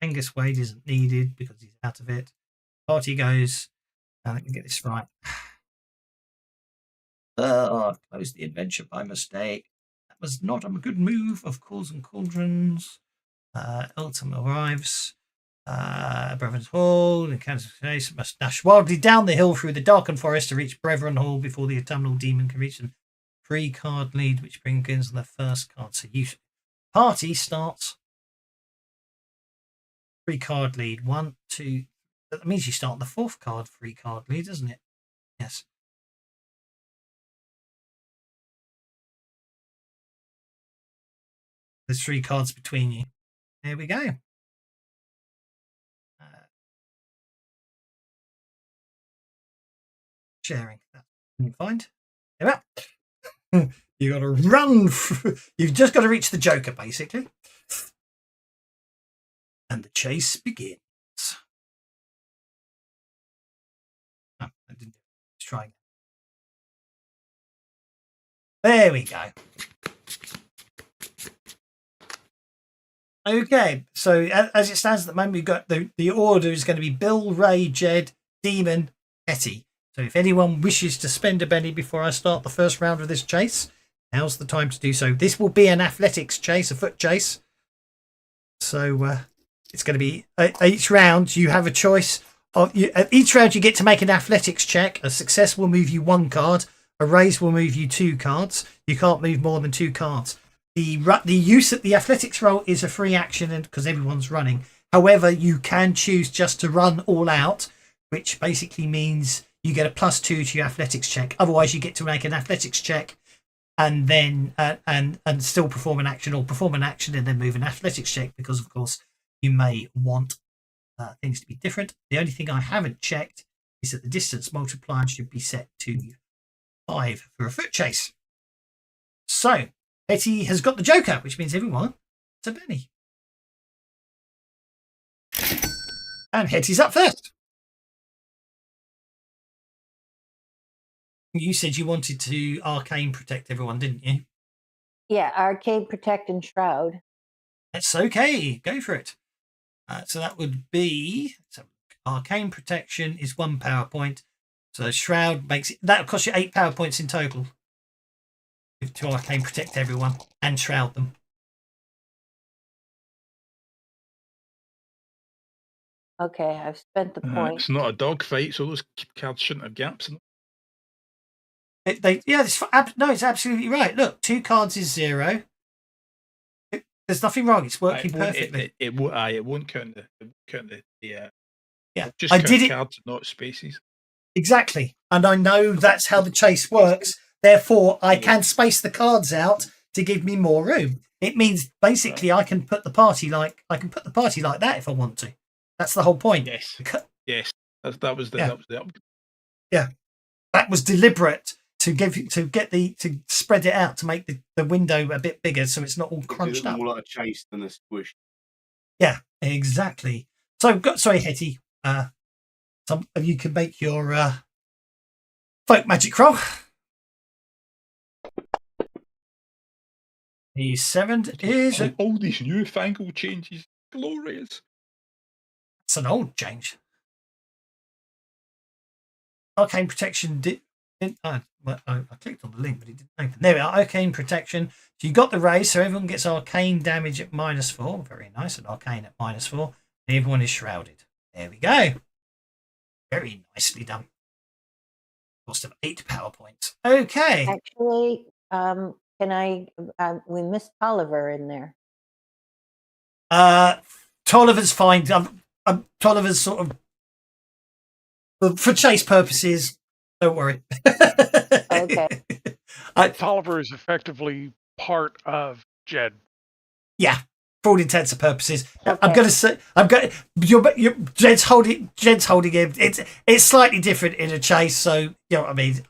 B: Angus Wade isn't needed because he's out of it. Party goes. Let me get this right. I've closed the adventure by mistake. That was not a good move of Cauls and Cauldrons. Ultim arrives. Brethren's Hall. Encounters case must dash wildly down the hill through the darkened forest to reach Brethren Hall before the autumnal demon can reach them. 3-card lead, which begins on the first card. So party starts 3-card lead. 1, 2. That means you start on the 4th card 3-card lead, doesn't it? Yes. There's 3 cards between you. There we go. Sharing. That can you find? There we are. You got to run. You've just got to reach the Joker, basically. And the chase begins. Oh, I didn't. Let's try again. There we go. Okay, so as it stands at the moment, we've got the order is going to be Bill, Ray, Jed, Demon, Hetty. So if anyone wishes to spend a penny before I start the first round of this chase, now's the time to do so. This will be an athletics chase, a foot chase. So it's going to be each round you have a choice. Each round you get to make an athletics check. A success will move you 1 card. A raise will move you 2 cards. You can't move more than 2 cards. The use of the athletics roll is a free action because everyone's running. However, you can choose just to run all out, which basically means you get a +2 to your athletics check. Otherwise, you get to make an athletics check and then and still perform an action, or perform an action and then move an athletics check, because of course you may want things to be different. The only thing I haven't checked is that the distance multiplier should be set to 5 for a foot chase. So Hetty has got the Joker, which means everyone gets a penny. And Hetty's up first. You said you wanted to arcane protect everyone, didn't you?
D: Yeah, arcane, protect, and shroud.
B: That's okay. Go for it. So that would be arcane protection is 1 power point. So shroud makes it, that costs you 8 power points in total to arcane protect everyone and shroud them.
D: Okay, I've spent the point.
E: It's not a dog fight, so those cards shouldn't have gaps in them.
B: No, it's absolutely right. Look, 2 cards is 0. There's nothing wrong. It's working perfectly.
E: It won't count the
B: yeah.
E: Just
B: I
E: count
B: did it
E: cards, not spaces.
B: Exactly, and I know that's how the chase works. Therefore, I can space the cards out to give me more room. It means basically I can put the party like that if I want to. That's the whole point.
E: Yes. Yes. That was the upgrade.
B: Yeah, that was deliberate to spread it out to make the window a bit bigger, so it's not all crunched up.
A: More like a chase than a squish.
B: Yeah, exactly. So, sorry, Hetty. You can make your folk magic roll. The 7 is
E: all these newfangled changes. Glorious.
B: It's an old change. Arcane protection I clicked on the link, but it didn't open. There we are. Arcane protection. So you got the raise, so everyone gets arcane damage at -4. Very nice. And arcane at -4. And everyone is shrouded. There we go. Very nicely done. Cost of 8 power points. Okay.
D: Actually, can I? We missed Tolliver in there.
B: Tolliver's fine. Tolliver's sort of for chase purposes. Don't worry.
D: Okay.
C: Tolliver is effectively part of Jed.
B: Yeah. For all intents and purposes,
D: Okay.
B: I'm going to say Jed's holding him. It's slightly different in a chase, so you know what I mean.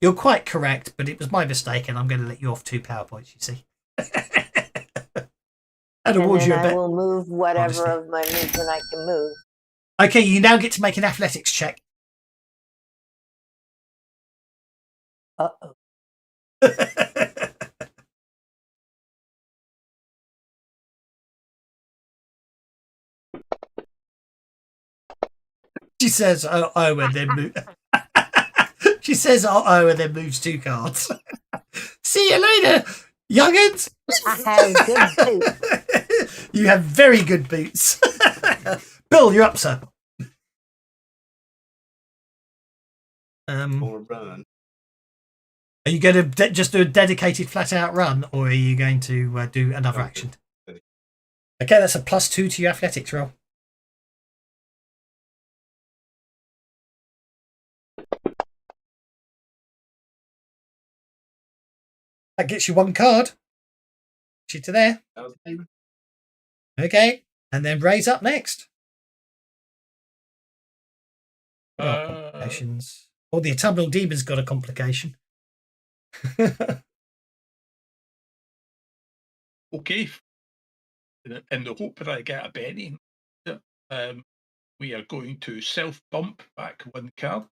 B: You're quite correct, but it was my mistake, and I'm going to let you off 2 power points. You see,
D: and then I will move whatever of my movement I can move.
B: Okay, you now get to make an athletics check.
D: Uh-oh.
B: She says, "Oh," and then move. She says, "Oh," and then moves 2 cards. See you later, young'uns.
D: I have good boots.
B: You have very good boots. Bill, you're up, sir. Are you going to just do a dedicated flat-out run, or are you going to do another action? Okay, that's a +2 to your athletics roll. That gets you 1 card. Get you to there. Okay, and then raise up next. Complications. The autumnal demon's got a complication.
E: Okay. In the hope that I get a penny, we are going to self-bump back 1 card.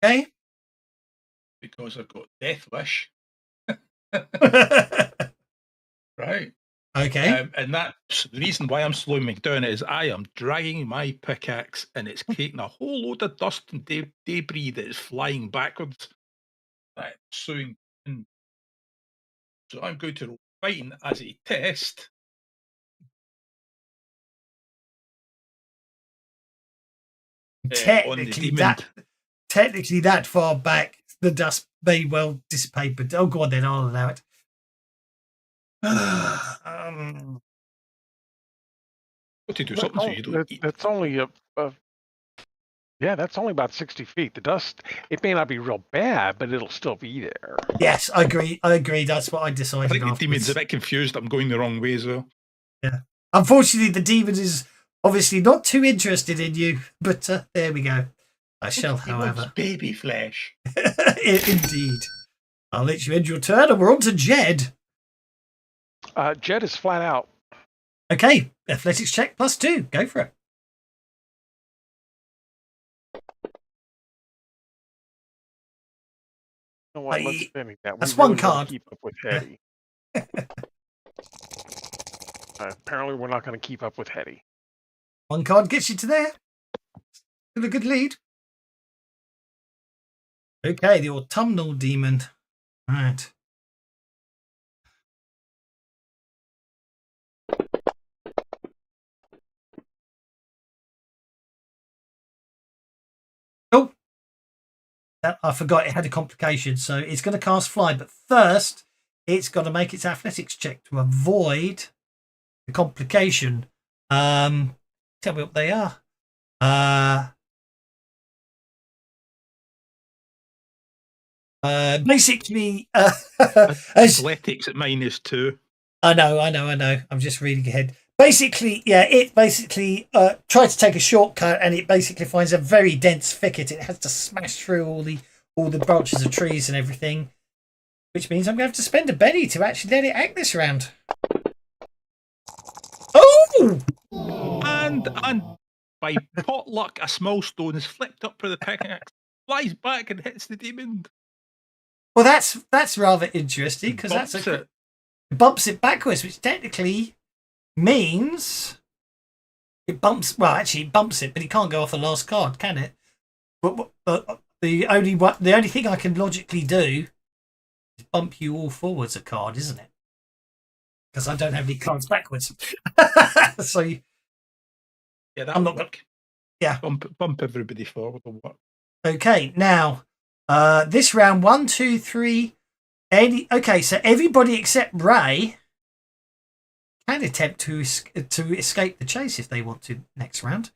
B: Okay.
E: Because I've got Death Wish. Right.
B: Okay.
E: And that's the reason why I'm slowing me down is I am dragging my pickaxe and it's creating a whole load of dust and debris that is flying backwards. Right, so I'm going to roll fighting as a test. On the demon.
B: Technically, that far back, the dust may well dissipate. But oh, go on then, I'll allow it.
E: What to do something so you don't eat.
C: That's only that's only about 60 feet. The dust, it may not be real bad, but it'll still be there.
B: Yes, I agree. That's what I decided.
E: I think the demon's a bit confused. I'm going the wrong way as well.
B: Yeah. Unfortunately, the demon is obviously not too interested in you. But there we go. I shall, however.
E: Baby flesh.
B: Indeed. I'll let you end your turn, and we're on to Jed.
C: Jed is flat out.
B: Okay, athletics check +2. Go for it.
C: You know what? Let's finish that.
B: That's
C: really
B: one card.
C: Keep up with Hetty. Apparently, we're not going to keep up with Hetty.
B: One card gets you to there. Still a good lead. Okay, the autumnal demon. All right. Oh, I forgot it had a complication, so it's going to cast fly. But first, it's got to make its athletics check to avoid the complication. Tell me what they are. Basically,
E: athletics at -2.
B: I know. I'm just reading ahead. Basically, it basically tried to take a shortcut, and it basically finds a very dense thicket. It has to smash through all the branches of trees and everything, which means I'm going to have to spend a Benny to actually let it act this round. Oh!
E: And by pot luck, a small stone is flipped up for the pickaxe, flies back and hits the demon.
B: Well, that's rather interesting because it bumps it backwards, which technically means it bumps. Well, actually, it bumps it, but it can't go off the last card, can it? But the only thing I can logically do is bump you all forwards a card, isn't it? Because I don't have any cards backwards. So I'm not. Yeah,
E: bump everybody forward or what?
B: Okay, now this round 1, 2, 3. Okay, so everybody except Ray can attempt to escape the chase if they want to next round.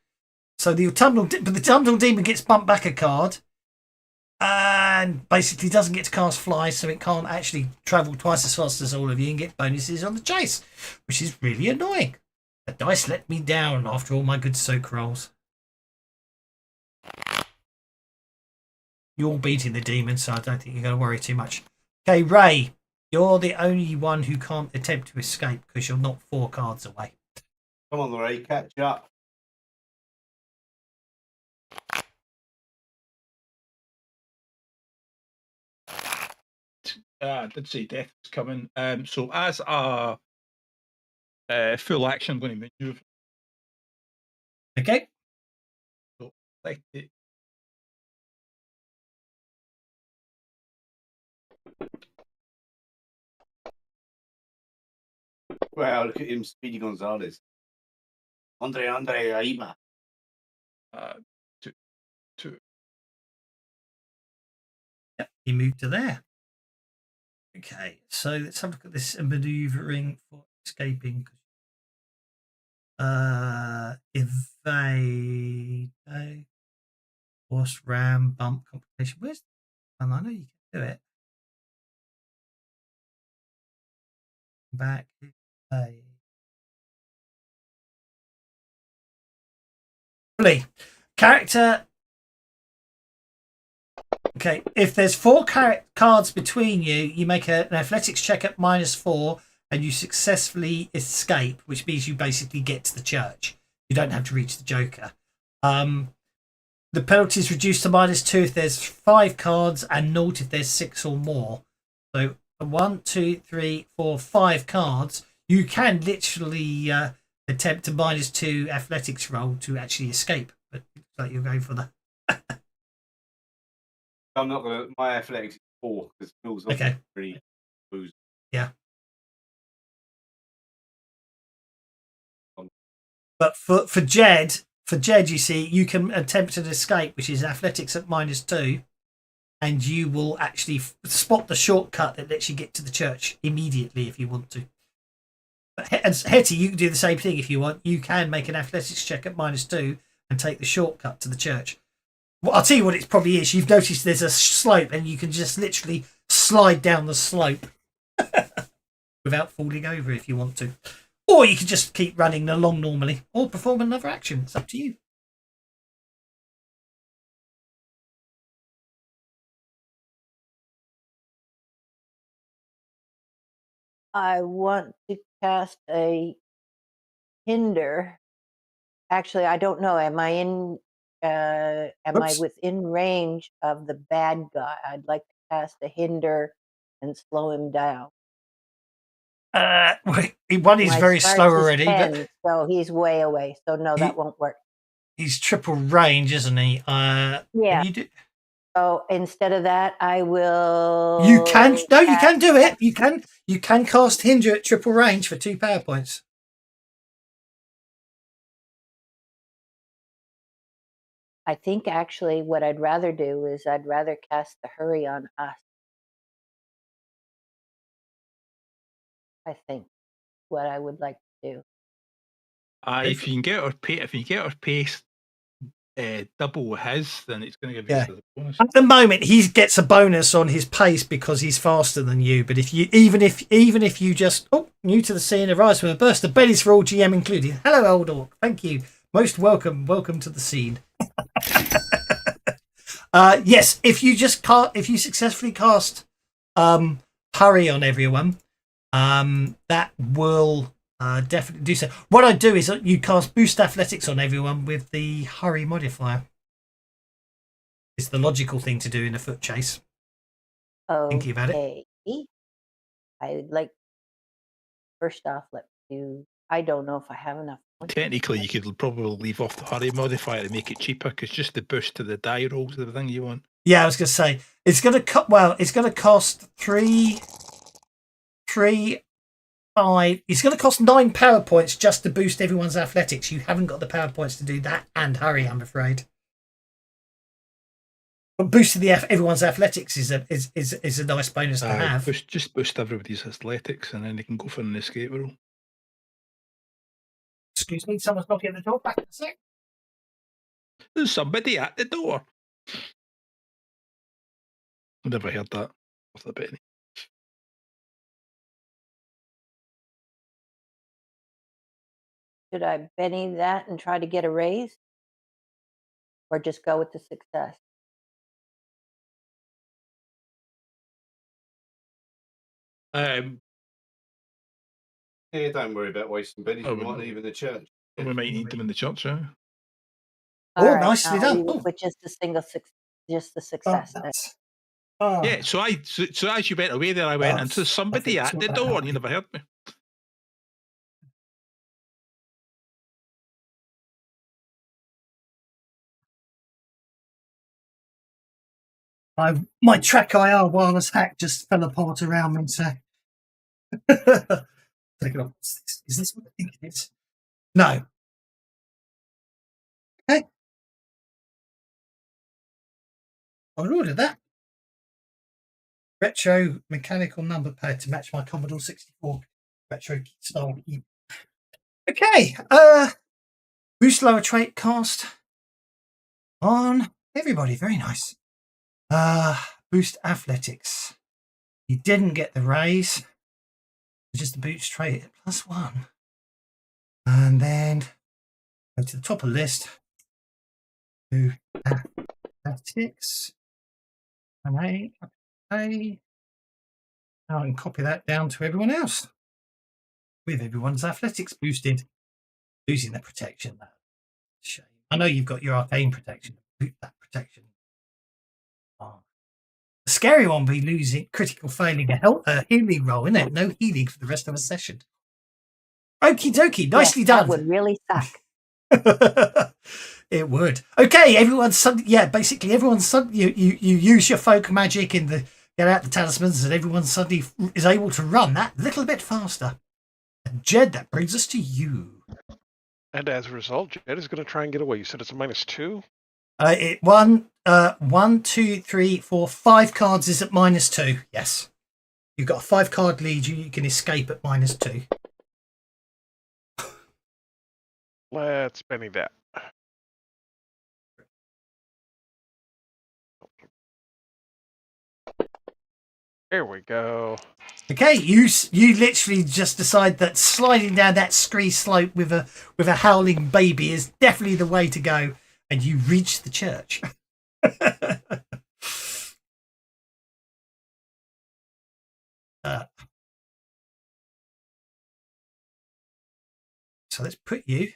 B: So the autumnal demon gets bumped back a card and basically doesn't get to cast fly, so it can't actually travel twice as fast as all of you and get bonuses on the chase, which is really annoying. The dice let me down after all my good soak rolls. You're all beating the demon, so I don't think you're going to worry too much. Okay, Ray, you're the only one who can't attempt to escape because you're not 4 cards away.
A: Come on, Ray, catch up.
E: I did say death is coming. So as a full action, I'm going to maneuver.
B: Okay.
E: So like it.
A: Wow, look at him, Speedy Gonzalez. Andre Aima.
E: 2.
B: Yep, he moved to there. Okay, so let's have a look at this maneuvering for escaping. Evade, horse, ram, bump, complication. Where's? I know you can do it. Back. Character. Okay, if there's 4 cards between you, you make an athletics check at -4 and you successfully escape, which means you basically get to the church. You don't have to reach the Joker. The penalty is reduced to -2 if there's 5 cards and 0 if there's 6 or more. So 1, 2, 3, 4, 5 cards. You can literally attempt a -2 athletics roll to actually escape, but it looks like you're going for the.
A: I'm not gonna. My athletics is 4 because Phil's
B: Okay.
A: pretty boozy.
B: Yeah. But for Jed, you see, you can attempt an escape, which is athletics at -2, and you will actually spot the shortcut that lets you get to the church immediately if you want to. But Hetty, you can do the same thing if you want. You can make an athletics check at -2 and take the shortcut to the church. Well, I'll tell you what it probably is. You've noticed there's a slope, and you can just literally slide down the slope without falling over if you want to. Or you can just keep running along normally, or perform another action. It's up to you.
D: I want to cast a hinder. Actually, I don't know. Am I within range of the bad guy? I'd like to cast a hinder and slow him down.
B: One is
D: My
B: very
D: Sparks
B: slow
D: is
B: already,
D: 10,
B: but
D: so he's way away. So no, that won't work.
B: he's triple range, isn't he?
D: Yeah.
B: You do.
D: So instead of that, I will.
B: You can do it. You can cast hinder at triple range for 2 power points.
D: I think actually what I'd rather do is I'd rather cast the hurry on us. I think what I would like to do.
E: If you can get our pace double his, then it's going to give you a bonus.
B: At the moment, he gets a bonus on his pace because he's faster than you. But if you even if you just new to the scene, arrives from a burst of bellies for all GM included. Hello, old orc. Thank you. Most welcome. Welcome to the scene. Yes, if you successfully cast hurry on everyone, that will definitely do so. What I do is you cast boost athletics on everyone with the hurry modifier. It's the logical thing to do in a foot chase. Thinking about it.
D: I would like, first off, I don't know if I have enough.
E: Technically, you could probably leave off the hurry modifier to make it cheaper, because just the boost to the die rolls is the thing you want.
B: Yeah, I was going to say it's going to cost 3, 5. It's going to cost 9 power points just to boost everyone's athletics. You haven't got the power points to do that and hurry, I'm afraid. But boosting everyone's athletics is a nice bonus to have.
E: Just boost everybody's athletics, and then they can go for an escape roll.
B: Excuse me, someone's knocking at the door. Back in a sec.
E: There's somebody at the door. I've never heard that off the Benny.
D: Should I Benny that and try to get a raise? Or just go with the success?
A: Yeah, don't worry about wasting bennies. We might need them in the church.
E: We might need them in the church, yeah.
D: Right,
B: nicely done.
D: Which is the just the success.
E: Yeah, so as you went away there, I went into somebody at the door, and you never heard me.
B: My track IR wireless hack just fell apart around me, so take it off. Is this what I think it is? No. Okay. I'll order that. Retro mechanical number pad to match my Commodore 64 retro style. Okay. Boost lower trait cast on everybody. Very nice. Boost athletics. You didn't get the raise. Just the boost trait at +1. And then go to the top of the list. Do athletics. And now I can copy that down to everyone else. With everyone's athletics boosted. Losing that protection. Shame. I know you've got your arcane protection. Boot that protection. The scary one be losing critical failing a healing roll, isn't it? No healing for the rest of a session. Okie dokie. Nicely
D: Yes,
B: done.
D: That would really suck.
B: It would. Okay, everyone's suddenly, yeah, basically everyone's suddenly, you use your folk magic in the, get out the talismans, and everyone suddenly is able to run that little bit faster. And Jed, that brings us to you.
C: And as a result, Jed is going to try and get away. You said it's a -2?
B: One, two, three, four, 5 cards is at -2. Yes. You've got a 5-card lead, you can escape at -2.
C: Let's Benny that. There we go.
B: Okay, you literally just decide that sliding down that scree slope with a howling baby is definitely the way to go, and you reach the church. So let's put you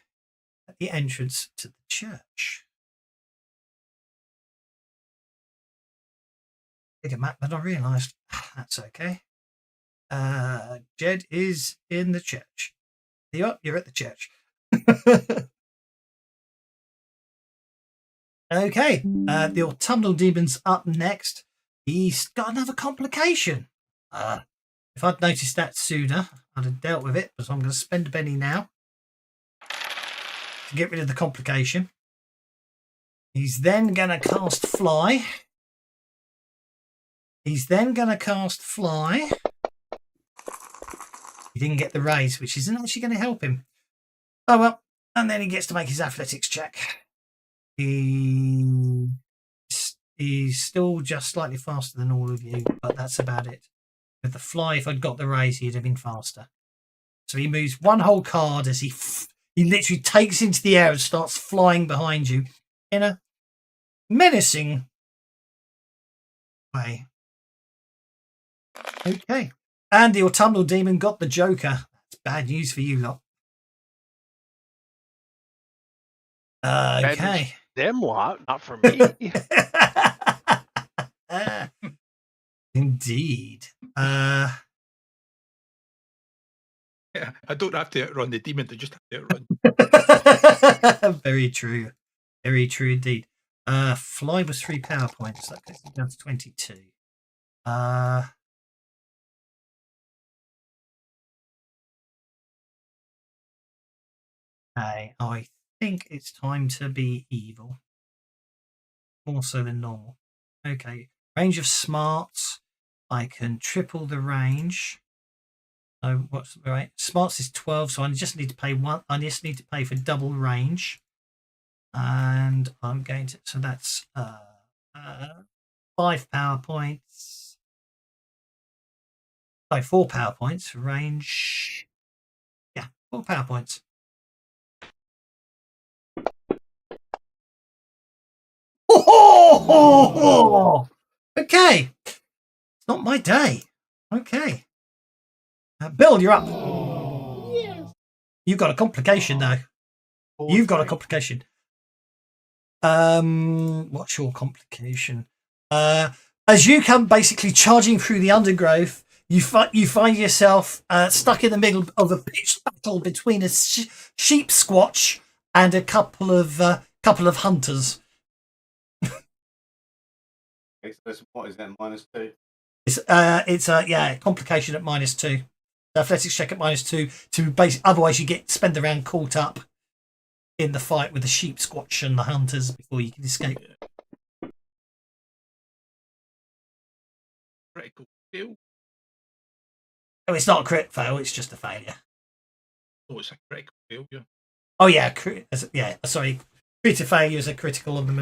B: at the entrance to the church. Bigger map than I realised. That's okay. Jed is in the church. You're at the church. Okay. The autumnal demon's up next. He's got another complication. If I'd noticed that sooner, I'd have dealt with it. But I'm going to spend a penny now to get rid of the complication. He's then going to cast Fly. He's then going to cast Fly. He didn't get the raise, which isn't actually going to help him. Oh well. And then he gets to make his athletics check. He's still just slightly faster than all of you, but that's about it. With the Fly, if I'd got the raise, he'd have been faster. So he moves one whole card as he literally takes into the air and starts flying behind you in a menacing way. Okay. And the autumnal demon got the Joker. That's bad news for you lot. Okay.
C: Them lot, not for me.
B: Indeed.
E: Yeah, I don't have to outrun the demon, I just have to outrun.
B: Very true. Very true indeed. Fly was 3 power points. That gets down to 22. Okay, I think it's time to be evil. More so than normal. Okay. Range of smarts. I can triple the range. So what's the right? Smarts is 12, so I just need to pay one. I just need to pay for double range. And I'm going to, so that's 5 power points. Sorry, 4 power points. Range. Yeah, 4 power points. Oh! Okay. It's not my day. Okay. Bill, you're up.
E: Yes.
B: You've got a complication though. You've got a complication. What's your complication? As you come basically charging through the undergrowth, you find yourself stuck in the middle of a pitched battle between a sheep squatch and a couple of hunters.
A: What is that, -2?
B: It's yeah, complication at -2. The athletics check at -2 to base. Otherwise, you spend the round caught up in the fight with the sheep squatch and the hunters before you can escape.
E: Critical fail.
B: Oh, it's not a crit fail. It's just a failure.
E: Oh, it's a critical failure.
B: Oh yeah, yeah. Sorry, critical failure is a critical on the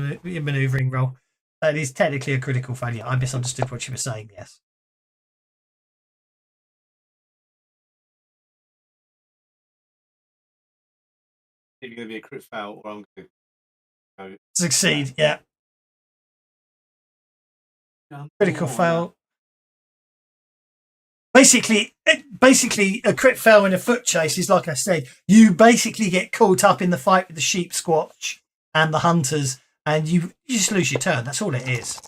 B: maneuvering roll. That is technically a critical failure. I misunderstood what you were saying. Yes.
A: It's going to be a crit fail, or I'm going to
B: Succeed. Yeah. Critical fail. Basically, a crit fail in a foot chase is, like I said, you basically get caught up in the fight with the sheep squatch and the hunters, and you just lose your turn. That's all it is.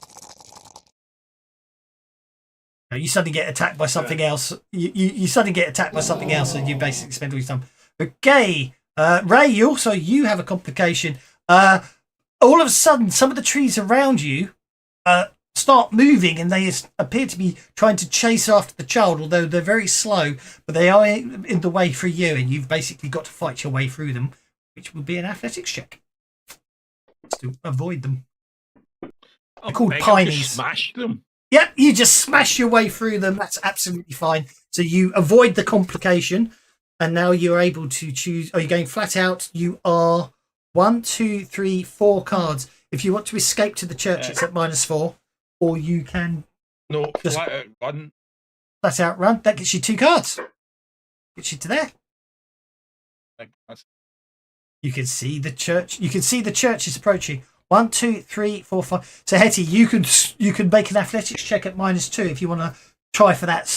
B: You suddenly get attacked by something else. You suddenly get attacked by something else, and you basically spend all your time. Okay. Ray, you have a complication. All of a sudden, some of the trees around you start moving, and they appear to be trying to chase after the child, although they're very slow, but they are in the way for you, and you've basically got to fight your way through them, which will be an athletics check to avoid them. They're called pinies.
E: Smash them.
B: Yep, you just smash your way through them. That's absolutely fine. So you avoid the complication, and now you're able to choose. Are you going flat out? You are 1, 2, 3, 4 cards. If you want to escape to the church, it's at -4, or you can
E: just flat out run.
B: Flat out run. That gets you 2 cards. Gets you to there. You can see the church. You can see the church is approaching. 1, 2, 3, 4, 5. So Hetty, you can make an athletics check at -2 if you want to try for that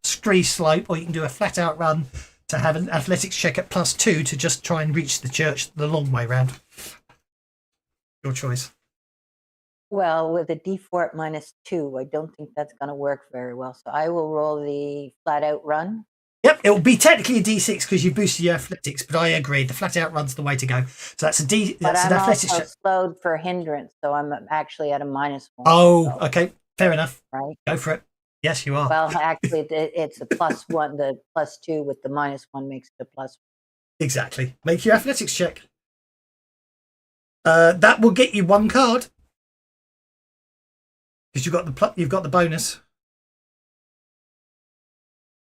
B: scree slope, or you can do a flat out run to have an athletics check at +2 to just try and reach the church the long way round. Your choice.
D: Well, with a D4 at -2, I don't think that's going to work very well. So I will roll the flat out run.
B: Yep, it will be technically a D6 because you boosted your athletics, but I agree. The flat out run's the way to go. So that's a D.
D: But
B: That's
D: I'm
B: an athletics
D: also
B: check.
D: slowed for hindrance, so I'm actually at a -1.
B: Oh,
D: so,
B: okay, fair enough.
D: right.
B: Go for it. Yes, you are.
D: Well, actually, it's a +1. The +2 with the -1 makes it a +1.
B: Exactly. Make your athletics check. That will get you 1 card because you've got the bonus.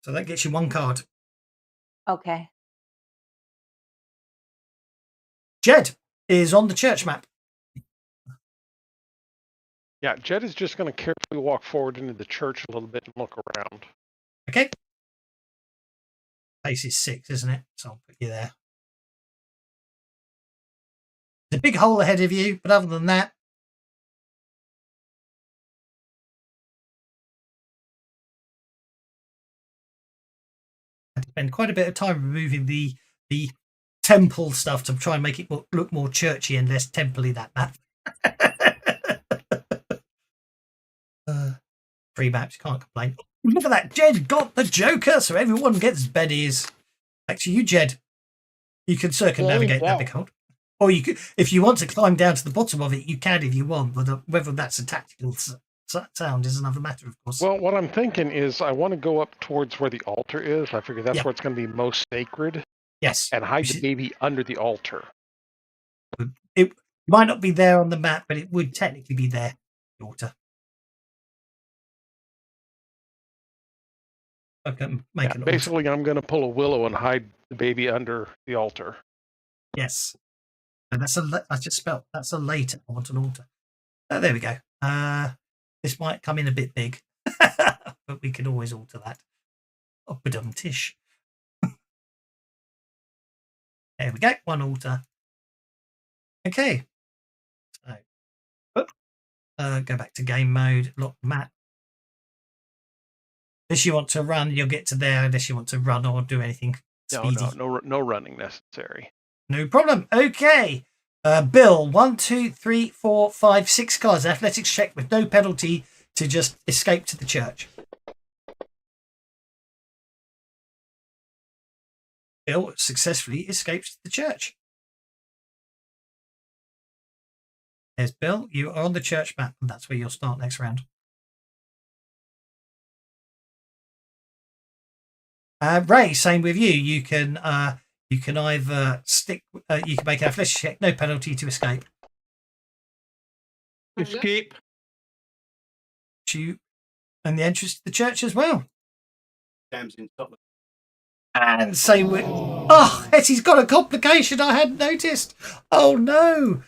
B: So that gets you 1 card.
D: Okay.
B: Jed is on the church map.
C: Yeah, Jed is just going to carefully walk forward into the church a little bit and look around.
B: Okay. Pace is 6, isn't it? So I'll put you there. There's a big hole ahead of you, but other than that, I spend quite a bit of time removing the temple stuff to try and make it look more churchy and less temple-y, that map. Free maps, can't complain. Look at that, Jed got the Joker, so everyone gets beddies. Back to you, Jed. You can circumnavigate that big hole. Or you could, if you want to climb down to the bottom of it, you can if you want, but whether that's a tactical sound is another matter, of course.
C: Well, what I'm thinking is I want to go up towards where the altar is. I figure that's where it's going to be most sacred.
B: Yes.
C: And hide the baby under the altar.
B: It might not be there on the map, but it would technically be there, the altar. Okay,
C: basically, I'm going to pull a willow and hide the baby under the altar.
B: Yes. And I just spelled, that's a later. I want an altar. There we go. This might come in a bit big, but we can always alter that. Oh, tish. There we go. 1 altar. Okay. So, go back to game mode. Lock map. Unless you want to run, you'll get to there. Unless you want to run or do anything speedy.
C: No running necessary.
B: No problem. Okay. Bill, 1, 2, 3, 4, 5, 6 cards. Athletics check with no penalty to just escape to the church. Bill successfully escapes to the church. There's Bill. You are on the church map, and that's where you'll start next round. Ray, same with you. You can either stick. You can make an athletics check, no penalty to escape.
E: Escape.
B: You and the entrance to the church as well.
A: Dam's in Scotland.
B: And same with. Oh, Hetty's got a complication I hadn't noticed. Oh no.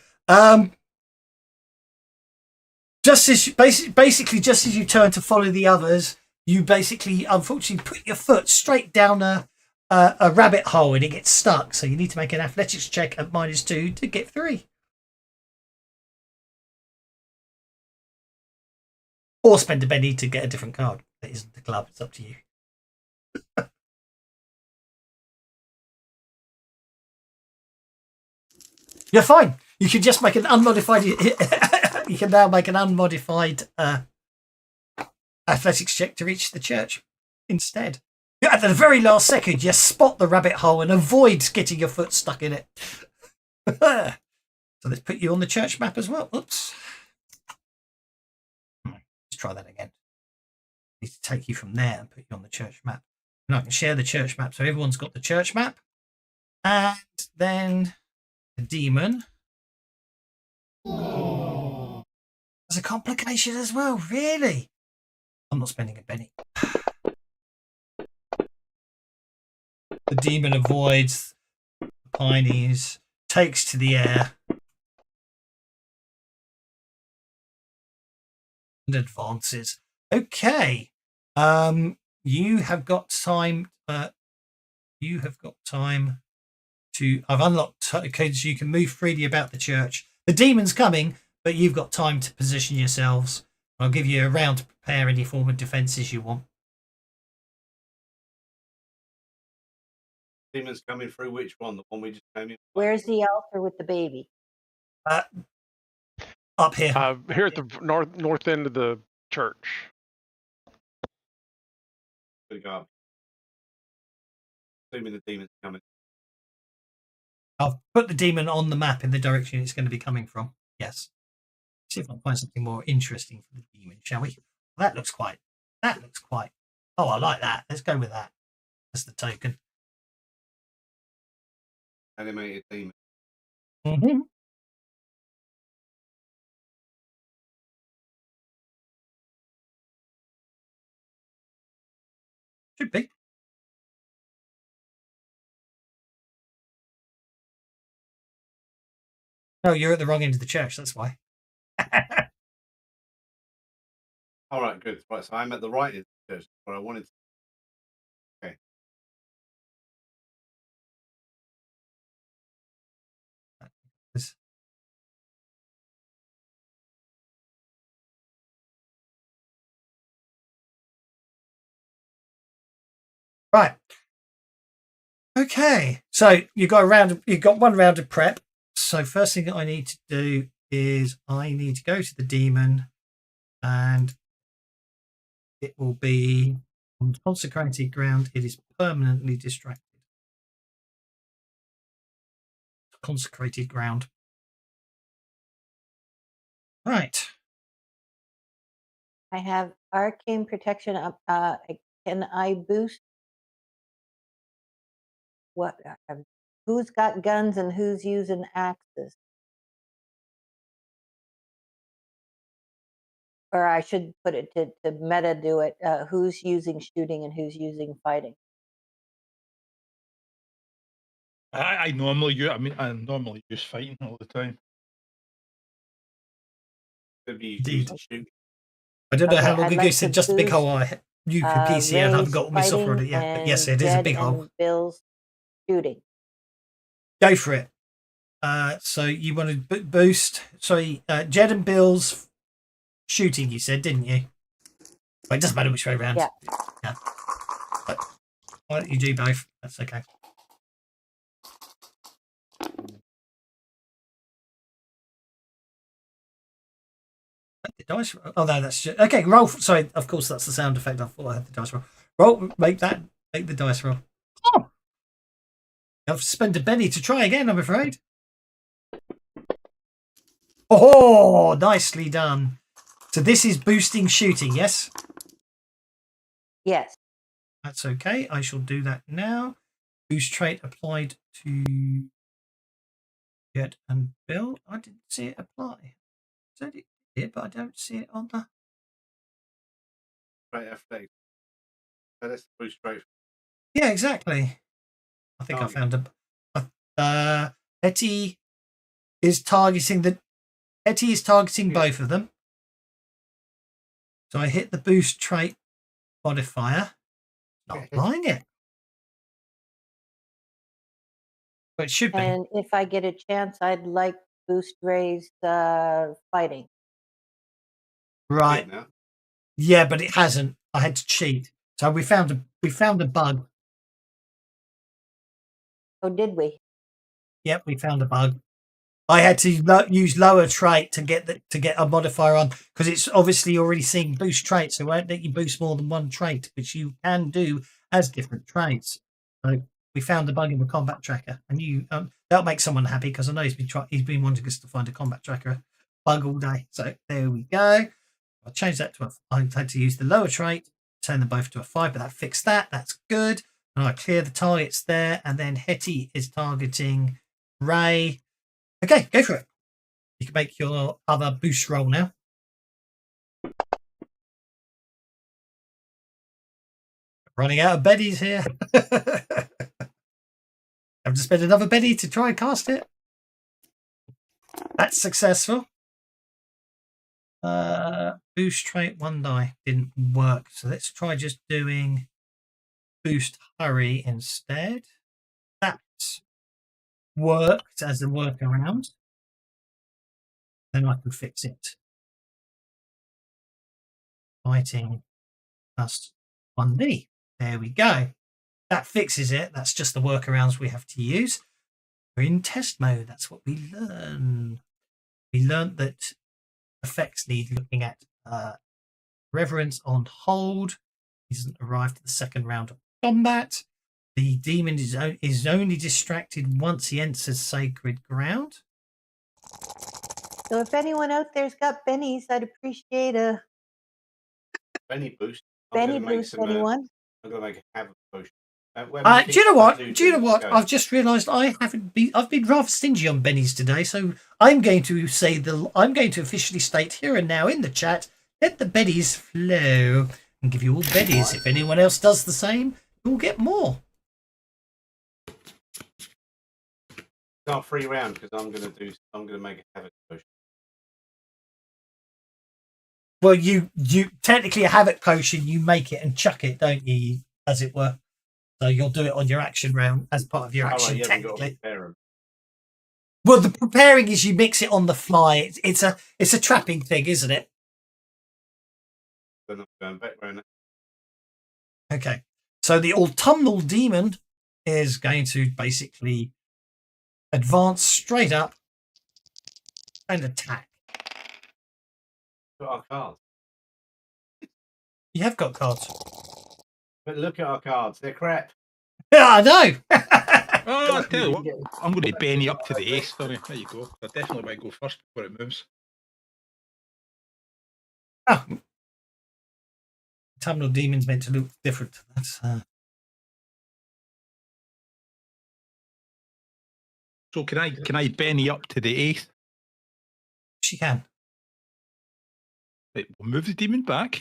B: Just as basically just as you turn to follow the others, you basically unfortunately put your foot straight down a rabbit hole and it gets stuck. So you need to make an athletics check at -2 to get 3. Or spend a penny to get a different card. That isn't the club. It's up to you. You're fine. You can just make an unmodified. You can now make an unmodified athletics check to reach the church instead. At the very last second, you spot the rabbit hole and avoid getting your foot stuck in it. So let's put you on the church map as well. Oops. Let's try that again. I need to take you from there and put you on the church map. And I can share the church map. So everyone's got the church map. And then the demon. There's a complication as well, really? I'm not spending a penny. The demon avoids the pineys, takes to the air, and advances. Okay. You have got time. You have got time to. I've unlocked codes so you can move freely about the church. The demon's coming, but you've got time to position yourselves. I'll give you a round to prepare any form of defences you want.
A: Demon's coming through which one? The one we just came in?
D: Where's the altar with the baby?
B: Up here.
C: Here at the north end of the church.
A: Gonna go up. Assuming the demon's coming.
B: I'll put the demon on the map in the direction it's going to be coming from. Yes. See if I can find something more interesting for the demon, shall we? That looks quite. Oh, I like that. Let's go with that. That's the token.
A: Animated demon.
B: Mm-hmm. Should be. No, you're at the wrong end of the church. That's why.
A: All right, good. Right, so I'm at the right end of the church. Where I wanted to. Okay.
B: Right. Okay. So you got one round of prep. So first thing that I need to do is I need to go to the demon, and it will be on consecrated ground. It is permanently distracted. Consecrated ground. Right.
D: I have arcane protection up. Can I boost what? Who's got guns and who's using axes? Or I should put it to meta do it. Who's using shooting and who's using fighting?
E: I normally use. I mean, I normally use fighting all the time.
A: Could be
B: Indeed.
A: used to shoot.
B: I don't know how
D: Okay,
B: long
D: I'd
B: ago
D: like
B: said
D: to
B: just a big
D: boost,
B: hole. You can PC and I haven't
D: Ray's
B: got all my software on it
D: fighting
B: yet. But yes,
D: and
B: it is a
D: Jed
B: big hole.
D: and Bill's shooting.
B: Go for it. So you want to boost? Sorry, Jed and Bill's shooting. You said, didn't you? Well, it doesn't matter which way around.
D: Yeah.
B: But why don't you do both? That's okay. The dice. Oh no, that's just, okay. Roll. Sorry, of course that's the sound effect. I thought I had the dice roll. Roll. Make the dice roll. Oh, you have to spend a penny to try again. I'm afraid. Oh, nicely done. So this is boosting shooting, yes?
D: Yes.
B: That's okay. I shall do that now. Boost trait applied to Jed and Bill. I didn't see it apply. Said it did, but I don't see it on the.
A: Straight F8. So that's the boost straight.
B: Yeah, exactly. I think I found a. Hetty is targeting both of them. So I hit the boost trait modifier. Not applying it. But it should be.
D: And if I get a chance, I'd like boost Ray's fighting.
B: Right.
A: Now.
B: Yeah, but it hasn't. I had to cheat. So we found a bug.
D: Oh, did we?
B: Yep, we found a bug. I had to use lower trait to get a modifier on because it's obviously already seeing boost trait, so it won't let you boost more than one trait, which you can do as different traits. So we found the bug in the combat tracker, and you that'll make someone happy because I know he's been wanting us to find a combat tracker bug all day. So there we go. I'll change that to I had to use the lower trait, turn them both to a 5, but that fixed that. That's good. And I clear the targets there, and then Hetty is targeting Ray. Okay, go for it. You can make your other boost roll now. Running out of beddies here. Have to spend another beddy to try and cast it. That's successful. Boost trait 1 die didn't work, so let's try just doing boost hurry instead. That worked as a workaround. Then I can fix it. Fighting plus 1d. There we go. That fixes it. That's just the workarounds we have to use. We're in test mode. That's what we learn. We learned that effects need looking at. Reverence on hold. He hasn't arrived at the second round of combat. The demon is only distracted once he enters sacred ground.
D: So if anyone out there's got bennies, I'd appreciate a
A: Benny boost.
D: benny boost. Anyone?
A: I'm going to make a havoc potion.
B: Do you know what? Do you know what? I've just realised I've been rather stingy on bennies today, so I'm going to officially state here and now in the chat, let the bennies flow and give you all bennies. If anyone else does the same, you'll get more.
A: Not free round because I'm going to make a havoc potion.
B: Well, you technically a havoc potion, you make it and chuck it, don't you? As it were. So you'll do it on your action round as part of your action, technically. Well, the preparing is you mix it on the fly. It's a trapping thing, isn't it?
A: Then I'm going back round.
B: Okay. So the autumnal demon is going to basically advance straight up and attack.
A: Look at our cards.
B: You have got cards.
A: But look at our cards. They're crap.
B: Yeah, I know.
E: Oh, I tell you what, I'm going to Benny up to the ace. Sorry, there you go. I definitely might go first before it moves.
B: Oh. Autumnal demon's meant to look different. That's
E: So can I Benny up to the ace?
B: She can.
E: Right, we'll move the demon back.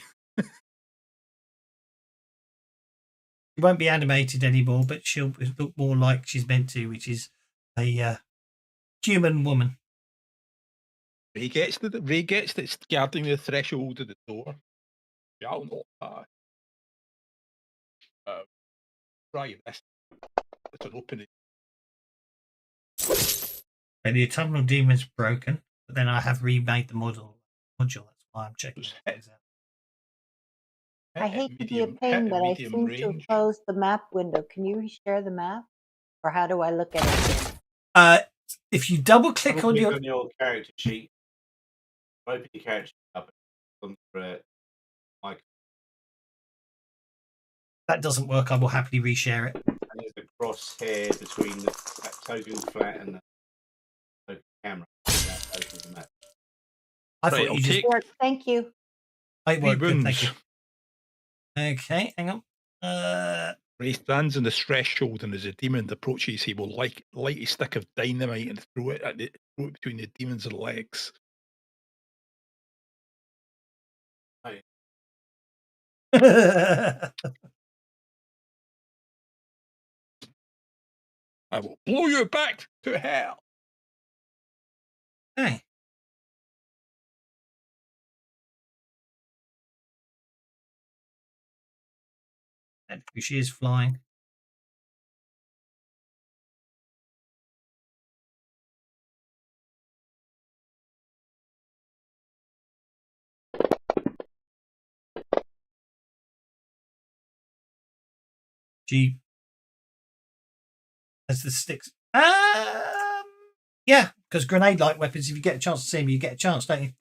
B: She won't be animated anymore, but she'll look more like she's meant to, which is a human woman.
E: Ray gets that's guarding the threshold of the door. Shall not pass. Try this. It's an opening.
B: And the autumnal demon's broken, but then I have remade the module. That's why I'm checking things out.
D: I hate to be a pain, but I seem to have closed the map window. Can you reshare the map? Or how do I look at it?
B: If you double click on your
A: character sheet, open your character sheet up and
B: that doesn't work, I will happily reshare it.
A: And there's a crosshair between that token flat and the camera. That opens the map.
B: I thought you just
D: worked. Thank you.
B: It worked good, thank you. Okay, hang on.
E: Ray stands on the threshold, and as the demon approaches, he will light a stick of dynamite and throw it between the demon's legs.
A: Right.
E: I will blow you back to hell.
B: Hey. And she is flying. She has the sticks. Yeah, because grenade-like weapons, if you get a chance to see them, you get a chance, don't you?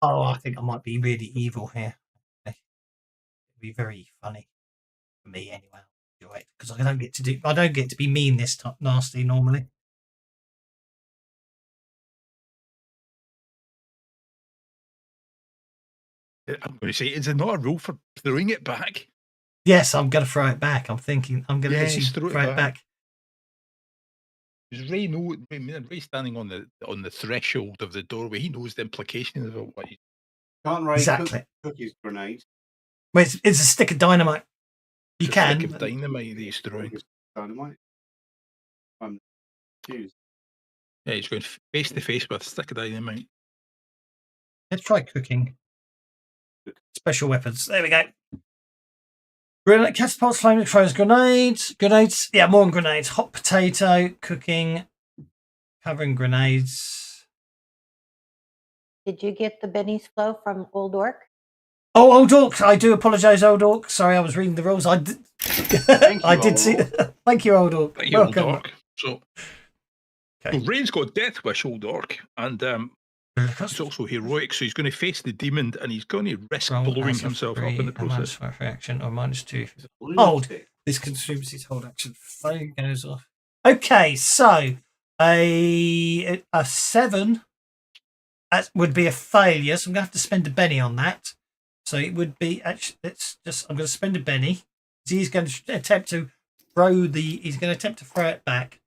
B: Oh, I think I might be really evil here. Okay. be very funny for me anyway. Because I don't get to be mean this time, nasty normally.
E: I'm going to say, is there not a rule for throwing it back?
B: Yes, I'm going to throw it back. I'm thinking I'm going to
E: Yes,
B: literally throw it back.
E: Does Ray know? I mean, Ray's standing on the threshold of the doorway. He knows the implications of what he.
A: Can't Ray
B: Exactly.
A: cook his grenades?
B: Well, it's a stick of dynamite. You
E: It's a
B: can.
E: stick of dynamite that he's throwing.
A: Dynamite. Choose.
E: Yeah, he's going face to face with a stick of dynamite.
B: Let's try cooking. Special weapons. There we go. Grenade, catapults, flame throws, grenades. Grenades. Yeah, more grenades. Hot potato, cooking, covering grenades.
D: Did you get the Benny's flow from Old Orc?
B: Oh, Old Orc. I do apologise, Old Orc. Sorry, I was reading the rules. I did see. Thank you, Old Orc.
E: Thank you,
B: Welcome.
E: Old Orc. So,
B: okay.
E: So Ray's got Death Wish, Old Orc, and he's also heroic, so he's going to face the demon and he's going to risk blowing himself up in the process.
B: -5 reaction or -2. Hold. This consumes his hold action. Fae goes off. Okay, so a 7 would be a failure, so I'm going to have to spend a Benny on that. So it would be actually. I'm going to spend a Benny. He's going to attempt to throw it back.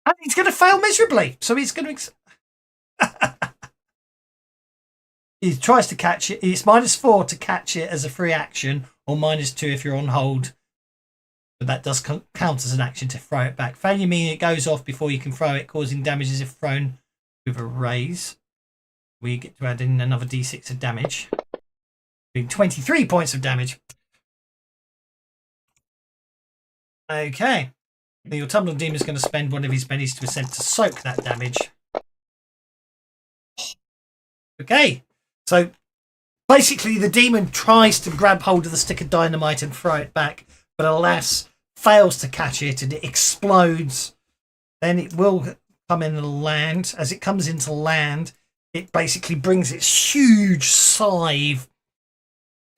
B: And he's going to fail miserably. So he's going to. He tries to catch it. It's -4 to catch it as a free action, or -2 if you're on hold. But that does count as an action to throw it back. Failure meaning it goes off before you can throw it, causing damages if thrown with a raise. We get to add in another d6 of damage. Being 23 points of damage. Okay. The autumnal demon is going to spend one of his bennies to ascend to soak that damage. Okay. So basically the demon tries to grab hold of the stick of dynamite and throw it back, but alas, fails to catch it and it explodes. Then it will come in and land. As it comes into land, it basically brings its huge scythe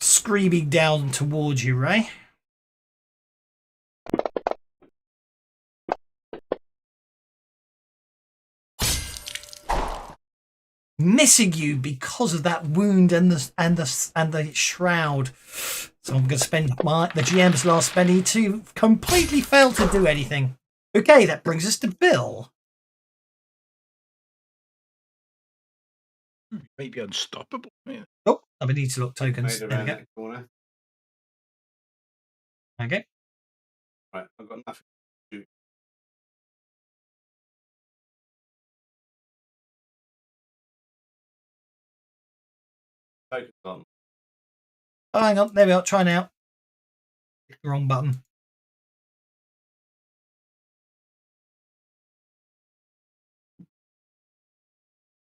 B: screaming down towards you, Ray. Missing you because of that wound and the shroud. So I'm going to spend the GM's last penny to completely fail to do anything. Okay, that brings us to Bill.
E: Might be unstoppable. Yeah.
B: Oh, I need to look tokens. There we go.
A: Corner.
B: Okay.
A: Right, I've got nothing to do. Tokens on.
B: Oh, hang on. There we are. Try now. Click the wrong button.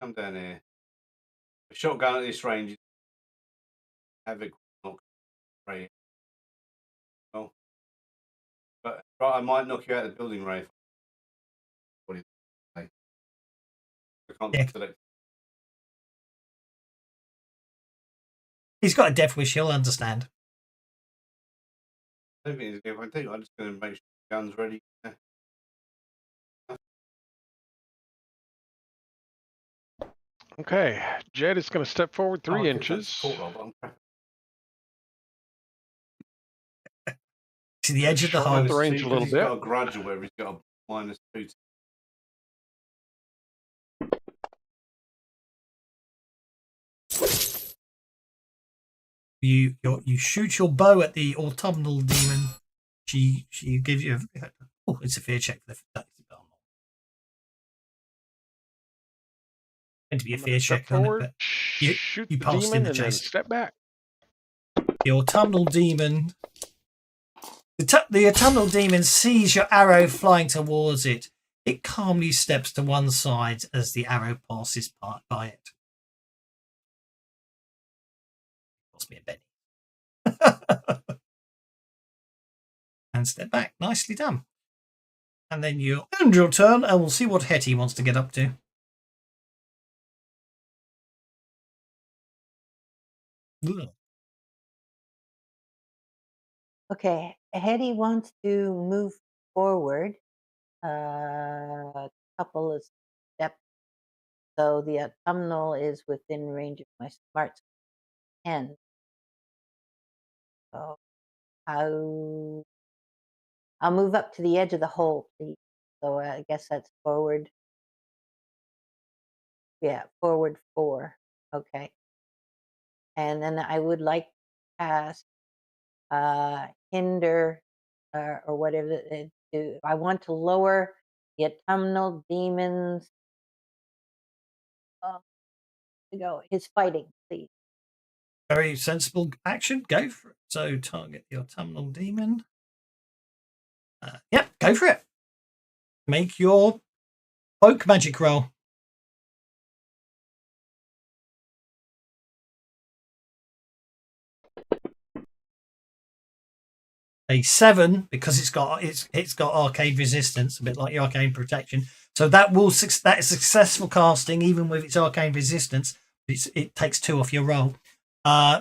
A: Come down here. A shotgun at this range. Have it knock Ray. Oh. But right, I might knock you out of the building, Ray. What do you say? I can't select.
B: He's got a death wish. He'll understand.
A: I don't think he's going to do. I'm just going to make sure the gun's ready.
C: Okay, Jed is going to step forward 3 inches.
B: To the edge of the hole.
C: The range a little
A: he's
C: bit.
A: Got a grudge or whatever. He's got a -2.
B: You shoot your bow at the autumnal demon. She gives you it's a fear check for the meant to be a fear check on it, but
C: shoot
B: you
C: the
B: passed
C: demon
B: in the
C: and then
B: chase.
C: step back.
B: The autumnal demon. The autumnal demon sees your arrow flying towards it. It calmly steps to one side as the arrow passes by it. Cost me a penny. And step back. Nicely done. And then you end your turn, and we'll see what Hetty wants to get up to. Ugh.
D: Okay, Hetty wants to move forward a couple of steps. So the autumnal is within range of my smart 10. So I'll move up to the edge of the hole, please. So I guess that's forward. Yeah, forward 4. Okay. And then I would like to cast hinder or whatever it do. I want to lower the autumnal demons. To go his fighting, please.
B: Very sensible action. Go for it. So target the autumnal demon. Yep, go for it. Make your folk magic roll. A 7 because it's got arcane resistance, a bit like your arcane protection. So that is successful casting even with its arcane resistance. It takes 2 off your roll.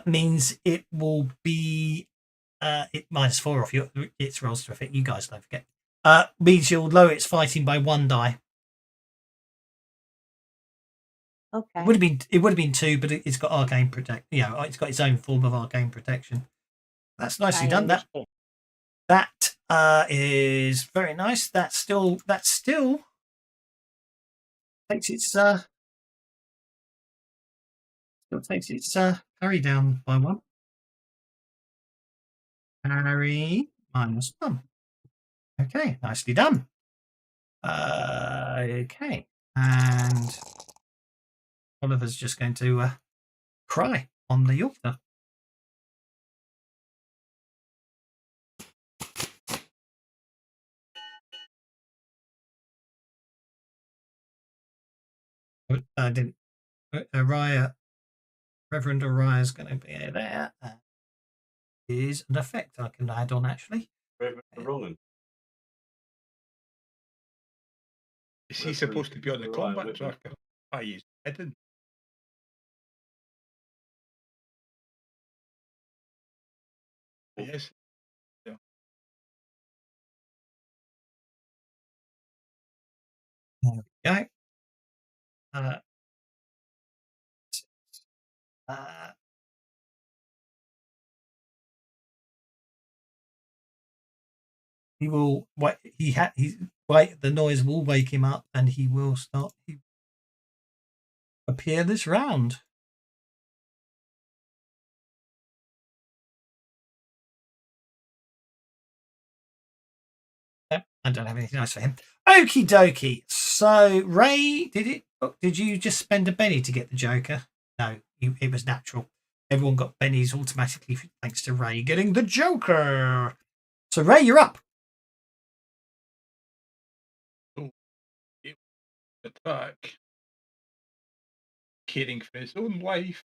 B: Means it will be it -4 off its rolls to affect you guys. Don't forget. Means you'll lower its fighting by 1 die.
D: Okay.
B: It would have been 2, but it's got arcane protect. It's got its own form of arcane protection. That's nicely done. That is very nice. That still takes its parry down by 1. Parry -1. Okay, nicely done. Okay, and Oliver's just going to cry on the altar. I didn't. Reverend Araya is going to be there. Is an effect I can add on actually.
A: Reverend Roland.
E: Is he supposed to be on the combat tracker? He's hidden. Yes. Yeah.
B: There we go. He will wait. The noise will wake him up, and he will appear this round. I don't have anything else for him. Okie dokie. So Ray, did you just spend a penny to get the Joker? No, it was natural. Everyone got pennies automatically thanks to Ray getting the Joker. So Ray, you're up.
E: Attack. Caring for his own life.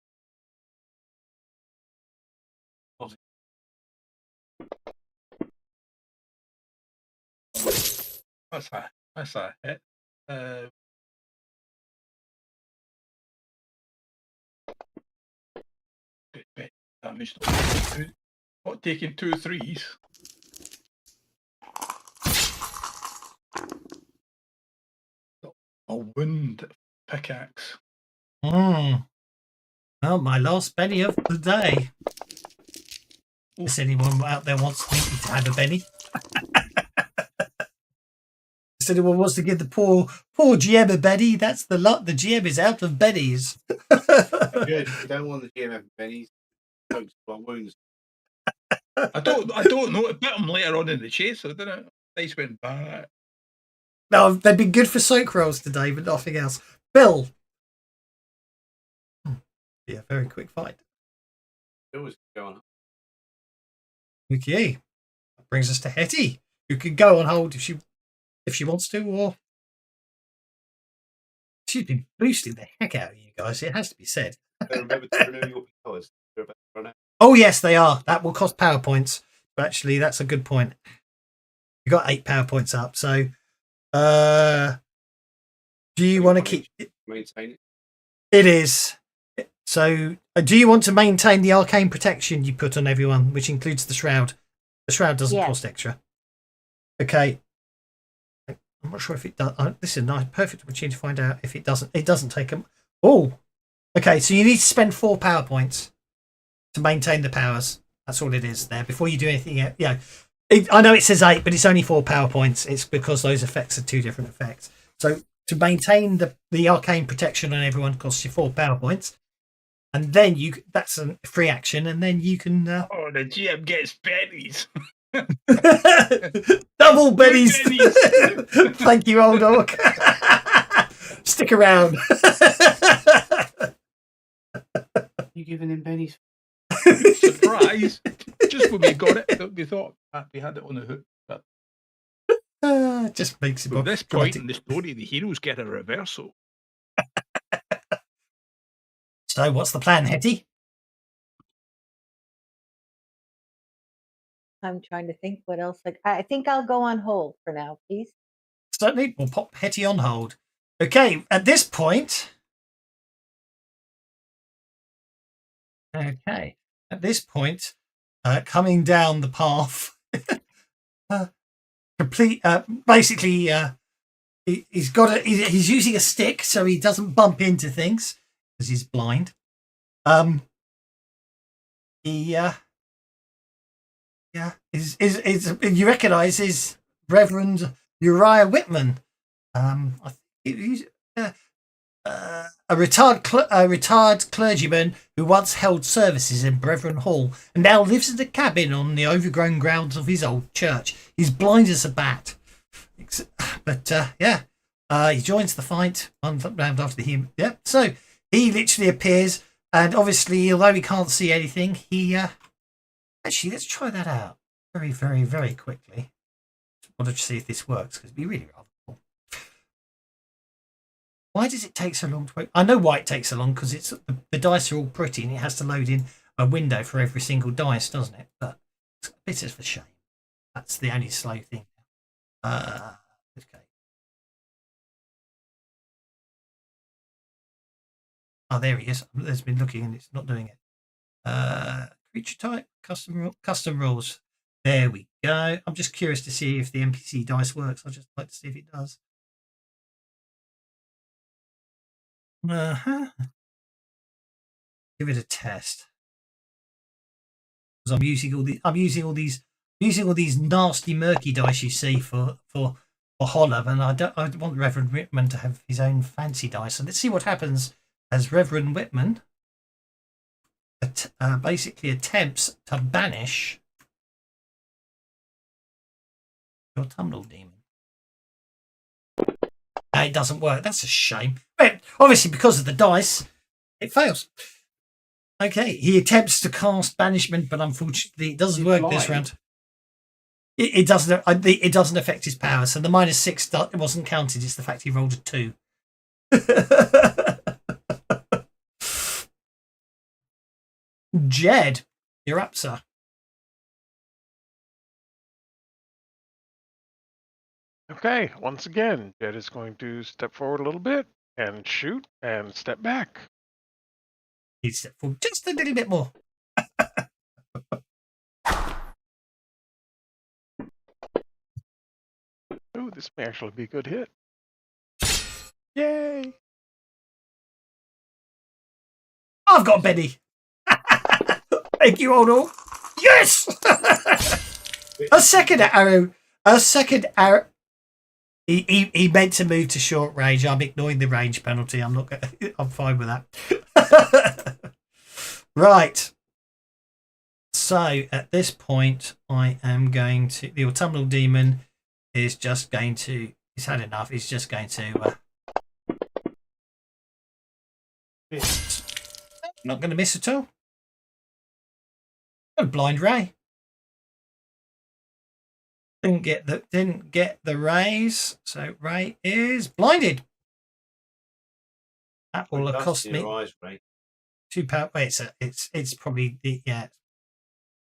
E: That's a hit. Bit damage. Not taking 2 3s. A wind pickaxe.
B: Well, my last penny of the day. If anyone out there wants to have a penny. If anyone wants to give the poor GM a penny, that's the lot. The GM is out of pennies.
A: Good. You don't want the GM having pennies. Folks got wounds.
E: I don't know. It bit them later on in the chase, so didn't it? Dice went back.
B: No, they'd be good for soak rolls today, but nothing else. Bill. Yeah, very quick fight.
A: It was going on.
B: Okay. That brings us to Hetty, who can go on hold if she wants to, or she's been boosting the heck out of you guys. It has to be said.
A: Remember to renew your powers.
B: Oh yes, they are. That will cost power points. But actually, that's a good point. You got 8 power points up. So, do you want to keep?
A: Maintain it.
B: It is. So, do you want to maintain the arcane protection you put on everyone, which includes the shroud? The shroud doesn't
D: Yes.
B: cost extra. Okay. I'm not sure if it does. This is a nice, perfect opportunity to find out if it doesn't. It doesn't take them. Oh, okay. So you need to spend 4 power points to maintain the powers. That's all it is there. Before you do anything, I know it says 8, but it's only 4 power points. It's because those effects are 2 different effects. So to maintain the arcane protection on everyone costs you 4 power points, and then that's a free action, and then you can.
E: Oh, the GM gets pennies.
B: Double bennies. Thank you, old dog. Stick around.
A: You giving him pennies?
E: Surprise! Just when we got it, we thought we had it on the hook. But
B: Just makes it
E: at this point
B: dramatic.
E: in the story, the heroes get a reversal.
B: So, what's the plan, Hetty?
D: I'm trying to think what else. I think I'll go on hold for now, please.
B: Certainly, we'll pop Hetty on hold. Okay, at this point. Coming down the path, basically, he's using a stick so he doesn't bump into things because he's blind. You recognise his Reverend Uriah Whitman. I think he's a retired clergyman who once held services in Brethren Hall and now lives in a cabin on the overgrown grounds of his old church. He's blind as a bat. But he joins the fight round after him. Yeah, so he literally appears, and obviously, although he can't see anything, he actually, let's try that out very, very, very quickly. I wanted to see if this works because it'd be really rather cool. Why does it take so long to wait? I know why it takes so long, because the dice are all pretty and it has to load in a window for every single dice, doesn't it? But it's a bit of a shame. That's the only slow thing. Okay. Oh, there he is. There's been looking and it's not doing it. Creature type, custom rules. There we go. I'm just curious to see if the NPC dice works. I'd just like to see if it does. Give it a test. Because I'm using all these nasty murky dice you see for Holler, and I want Reverend Whitman to have his own fancy dice. So let's see what happens as Reverend Whitman basically attempts to banish your tumble demon. It doesn't work. That's a shame. But obviously, because of the dice, it fails. Okay, he attempts to cast banishment, but unfortunately, it doesn't work this round. It doesn't. It doesn't affect his power. So the -6 wasn't counted. It's the fact he rolled a 2. Jed, you're up, sir.
C: Okay, once again, Jed is going to step forward a little bit and shoot and step back.
B: He'd step forward just a little bit more.
C: Ooh, this may actually be a good hit. Yay!
B: I've got Benny. Thank you, Odo. Yes! A second arrow. He meant to move to short range. I'm ignoring the range penalty. I'm fine with that. Right. So at this point, I am going to. The autumnal demon is just going to. He's had enough. He's just going to. Not going to miss at all. A blind ray. Didn't get the raise, so Ray is blinded. That will have cost me £2. Wait, it's probably the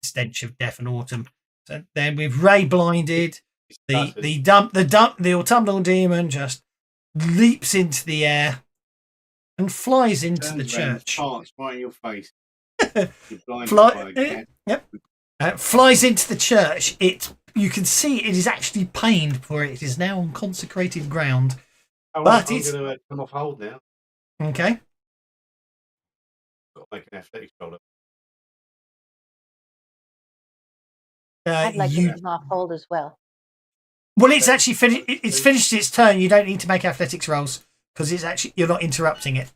B: stench of death and autumn. So then with Ray blinded, the autumnal demon just leaps into the air and flies into the
A: Turns around,
B: church.
A: farts right in your face. You're blinded by a cat.
B: Yep. Flies into the church. You can see it is actually pained, for it is now on consecrated ground.
A: Oh,
B: But
A: I'm
B: it's
A: going to come off hold now.
B: okay.
A: Got to make an athletics roll.
D: I'd like
B: You
D: to come off hold as well.
B: well, it's actually finished. It's finished its turn. You don't need to make athletics rolls because it's actually you're not interrupting it.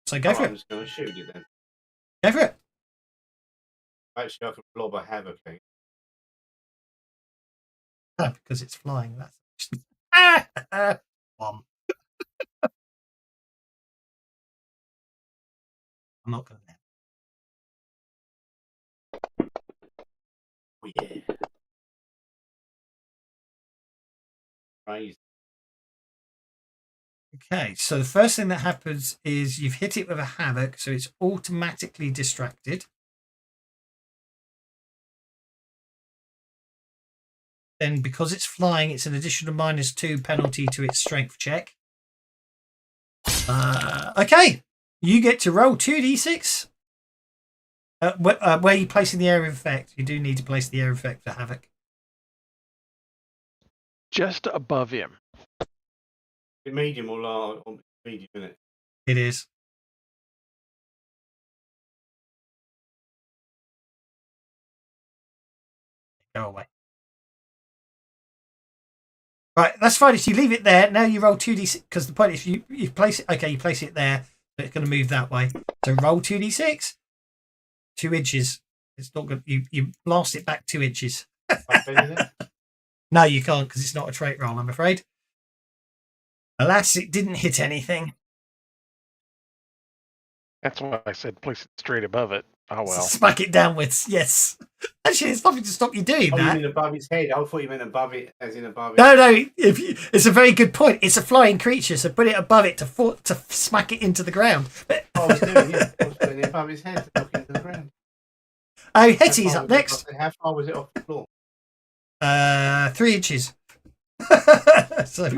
B: So go for
A: I'm
B: it.
A: just going to shoot it then.
B: Go for it.
A: Actually, I can blob a havoc.
B: Oh, because it's flying. That's one. I'm not going to.
A: Oh, yeah. Crazy.
B: Okay, so the first thing that happens is you've hit it with a havoc, so it's automatically distracted. Then, because it's flying, it's an additional -2 penalty to its strength check. Okay, you get to roll 2d6. Where are you placing the area of effect? You do need to place the area of effect for havoc.
C: Just above him.
A: Medium or large? Medium, isn't it?
B: It is. Go away. Right, that's fine. If you leave it there, now you roll 2d6, because the point is you place it. Okay, you place it there, but it's going to move that way. So roll 2d6. 2 inches. It's not good. You blast it back 2 inches. No, you can't because it's not a trait roll, I'm afraid. Alas, it didn't hit anything.
C: That's why I said place it straight above it. Oh well.
B: Smack it downwards. Yes. Actually, there's nothing to stop you doing
A: Oh,
B: that.
A: you mean above his head? I thought you meant above it, as in above it.
B: No. It's a very good point. It's a flying creature, so put it above it to smack it into the ground. But
A: I was doing it. I was putting it above his head to knock into the ground.
B: Oh, Hetty's up next.
A: How far was it off the floor?
B: 3 inches. So,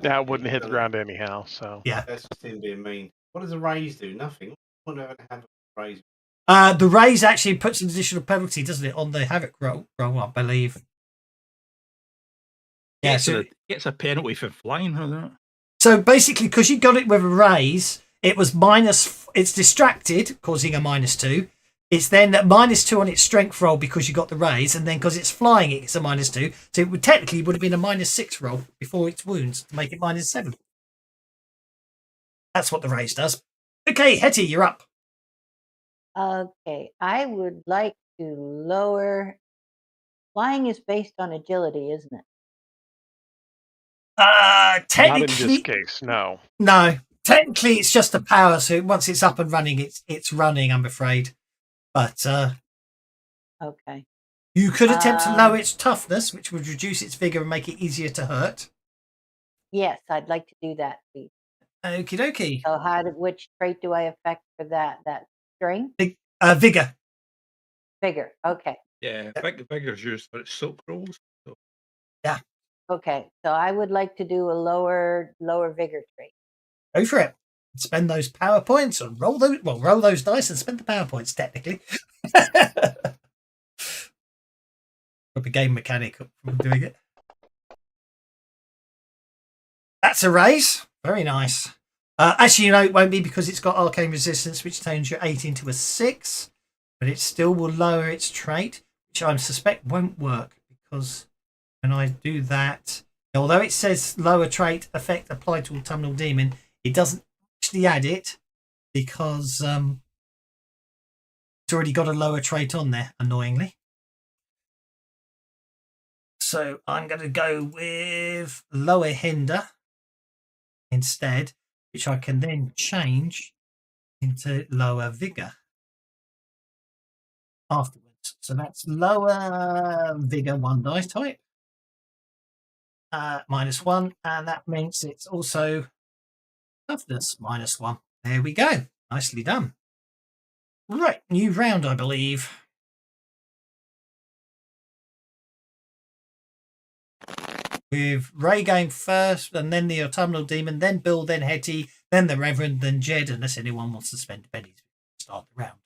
C: That wouldn't hit the ground anyhow. So
B: yeah.
A: That's just him being mean. What does a raise do? Nothing. What do I have a raise?
B: The raise actually puts an additional penalty, doesn't it, on the havoc roll, I believe. Yeah, so
E: it gets a penalty for flying, doesn't it?
B: So basically, because you got it with a raise, it was it's distracted, causing a -2. It's then at -2 on its strength roll because you got the raise, and then because it's flying, it's a -2. So it would technically have been a -6 roll before its wounds to make it -7. That's what the raise does. Okay, Hetty, you're up.
D: Okay, I would like to lower. Flying is based on agility, isn't it?
B: Technically,
C: not in this case, no.
B: No, technically it's just a power. So once it's up and running, it's running. I'm afraid, but
D: Okay.
B: you could attempt to lower its toughness, which would reduce its vigor and make it easier to hurt.
D: Yes, I'd like to do that, please.
B: Okie dokie.
D: So, which trait do I affect for that? That strength,
B: Vigor.
D: vigor. Okay.
E: Yeah, vigor's used for its silk rolls. So.
B: Yeah.
D: Okay. So I would like to do a lower vigor trait.
B: Go for it. Spend those power points and roll those dice and spend the power points. Technically, got the game mechanic from doing it. That's a raise. Very nice. Actually, it won't be because it's got arcane resistance, which turns your 8 into a 6, but it still will lower its trait, which I suspect won't work because when I do that, although it says lower trait effect applied to autumnal demon, it doesn't actually add it because it's already got a lower trait on there, annoyingly. So I'm going to go with lower hinder instead, which I can then change into lower vigor afterwards. So that's lower vigor 1 dice type, -1, and that means it's also toughness -1. There we go. Nicely done. Right, new round, I believe. With Ray going first, and then the autumnal demon, then Bill, then Hetty, then the Reverend, then Jed, unless anyone wants to spend pennies. Start the round.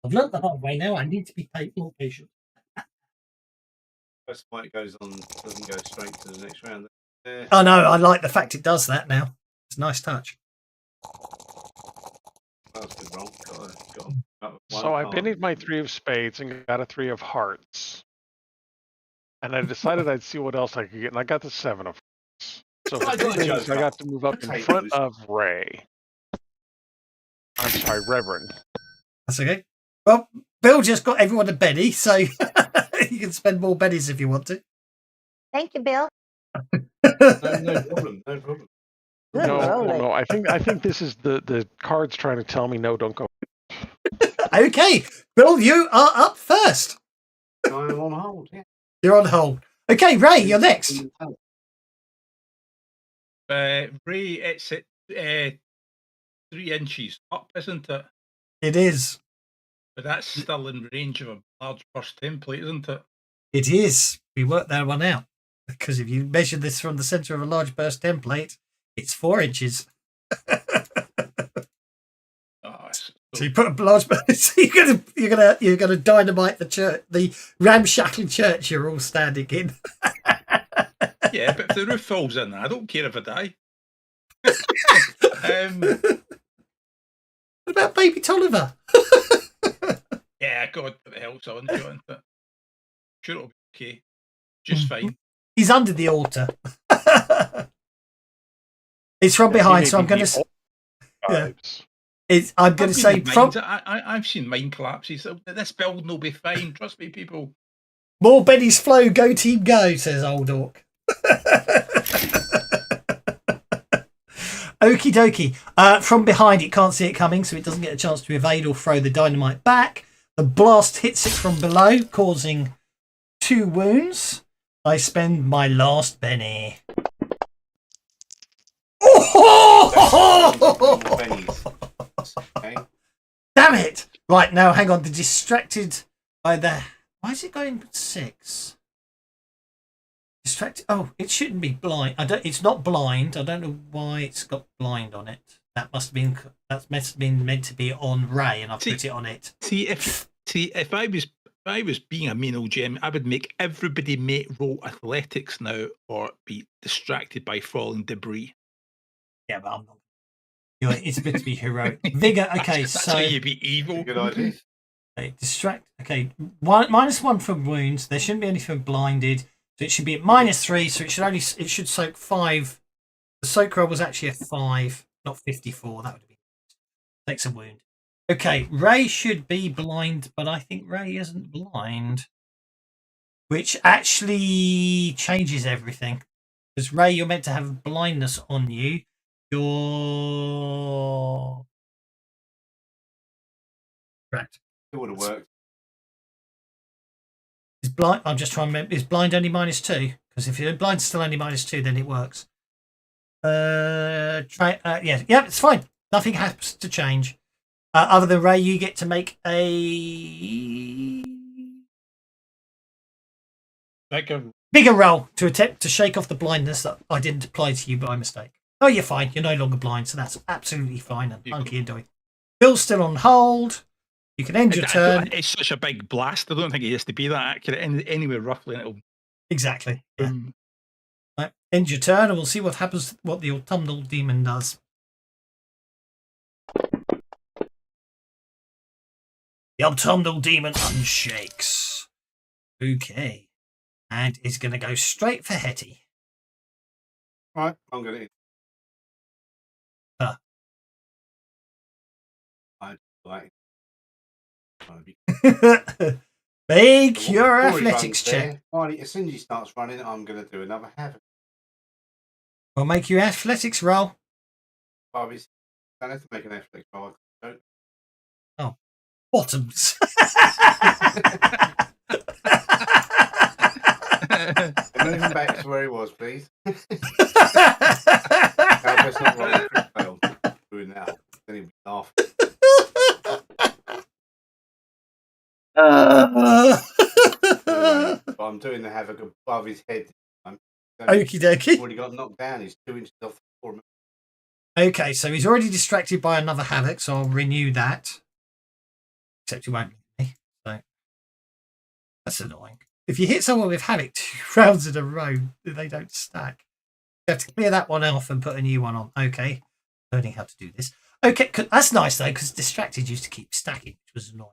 B: I've learnt the hard way now. I need to be more patient.
A: That's why it doesn't go straight to the next round.
B: Oh no, I like the fact it does that now. It's a nice touch.
A: That was a good roll.
C: So I bennied my 3 of spades and got a 3 of hearts. And I decided I'd see what else I could get, and I got the 7 of hearts. So for 3 pennies, I got to move up in front of Ray. I'm sorry, Reverend.
B: That's okay. Well, Bill just got everyone a Benny, so you can spend more bennies if you want to.
D: Thank you, Bill.
A: No problem. No problem.
D: Good rolling.
C: No. I think this is the cards trying to tell me no, don't go.
B: Okay, Bill, you are up first.
A: I'm on hold. Yeah.
B: You're on hold. Okay, Ray, you're next.
E: Ray, it's at 3 inches up, isn't it?
B: It is.
E: But that's still in range of a large burst template, isn't it?
B: It is. We worked that one out. Because if you measure this from the center of a large burst template, it's 4 inches. So you put a large burst. So you're gonna dynamite the church, the ramshackle church you're all standing in.
E: Yeah, but if the roof falls in, I don't care if I die.
B: What about baby Tolliver?
E: Yeah, God, what the hell's on to it? Sure, it'll be okay. Just fine.
B: He's under the altar. It's from behind, so I'm going to. Yeah. I'm going to say from.
E: I've seen mine collapses. This building will be fine. Trust me, people.
B: More Benny's flow. Go team, go! Says Old Orc. Okie dokie. From behind, it can't see it coming, so it doesn't get a chance to evade or throw the dynamite back. The blast hits it from below, causing 2 wounds. I spend my last Benny.
A: Okay.
B: Damn it! Right, now hang on. The distracted by the. Why is it going 6? Distracted. Oh, it shouldn't be blind. It's not blind. I don't know why it's got blind on it. That must have been meant to be on Ray, and I've put it on it.
E: If I was being a mean old gem, I would make everybody roll athletics now or be distracted by falling debris.
B: Yeah, but I'm not. It's meant to be heroic. Vigor. Okay,
E: that's
B: so
E: how you be evil.
A: Good idea.
B: Okay, distract. Okay, -1 from wounds. There shouldn't be anything blinded, so it should be at -3. So it should soak 5. The soak roll was actually a 5, not 54. That would have been takes a wound. Okay, Ray should be blind, but I think Ray isn't blind, which actually changes everything. Because Ray, you're meant to have blindness on you. You're correct.
A: It would have worked.
B: Is blind? I'm just trying to remember. Is blind only -2? Because if you're blind, still only -2, then it works. Yeah, it's fine. Nothing has to change. Other than Ray, you get to make a bigger roll to attempt to shake off the blindness that I didn't apply to you by mistake. Oh, you're fine. You're no longer blind, so that's absolutely fine and hunky and doing. Bill's still on hold. You can end your turn.
E: It's such a big blast. I don't think it has to be that accurate anywhere roughly. And it'll
B: exactly. Yeah. Right, end your turn, and we'll see what happens. What the autumnal demon does. The autumnal demon unshakes. Okay. And it's going to go straight for Hetty.
A: Right, I'm going to. I like.
B: Make your athletics check.
A: Right, as soon as he starts running, I'm going to do another havoc.
B: Well, make your athletics roll.
A: I don't have to make an athletics roll.
B: Oh, bottoms.
A: Moving back to where he was, please. That's not right. Doing that. Then he'll be laughing. But I'm doing the havoc above his head.
B: Okie dokie.
A: Already got knocked down. He's 2 inches off the floor.
B: Okay, so he's already distracted by another havoc, so I'll renew that. Except he won't let me. So that's annoying. If you hit someone with havoc 2 rounds in a row, they don't stack. You have to clear that one off and put a new one on. Okay, learning how to do this. Okay, that's nice though, because distracted used to keep stacking, which was annoying.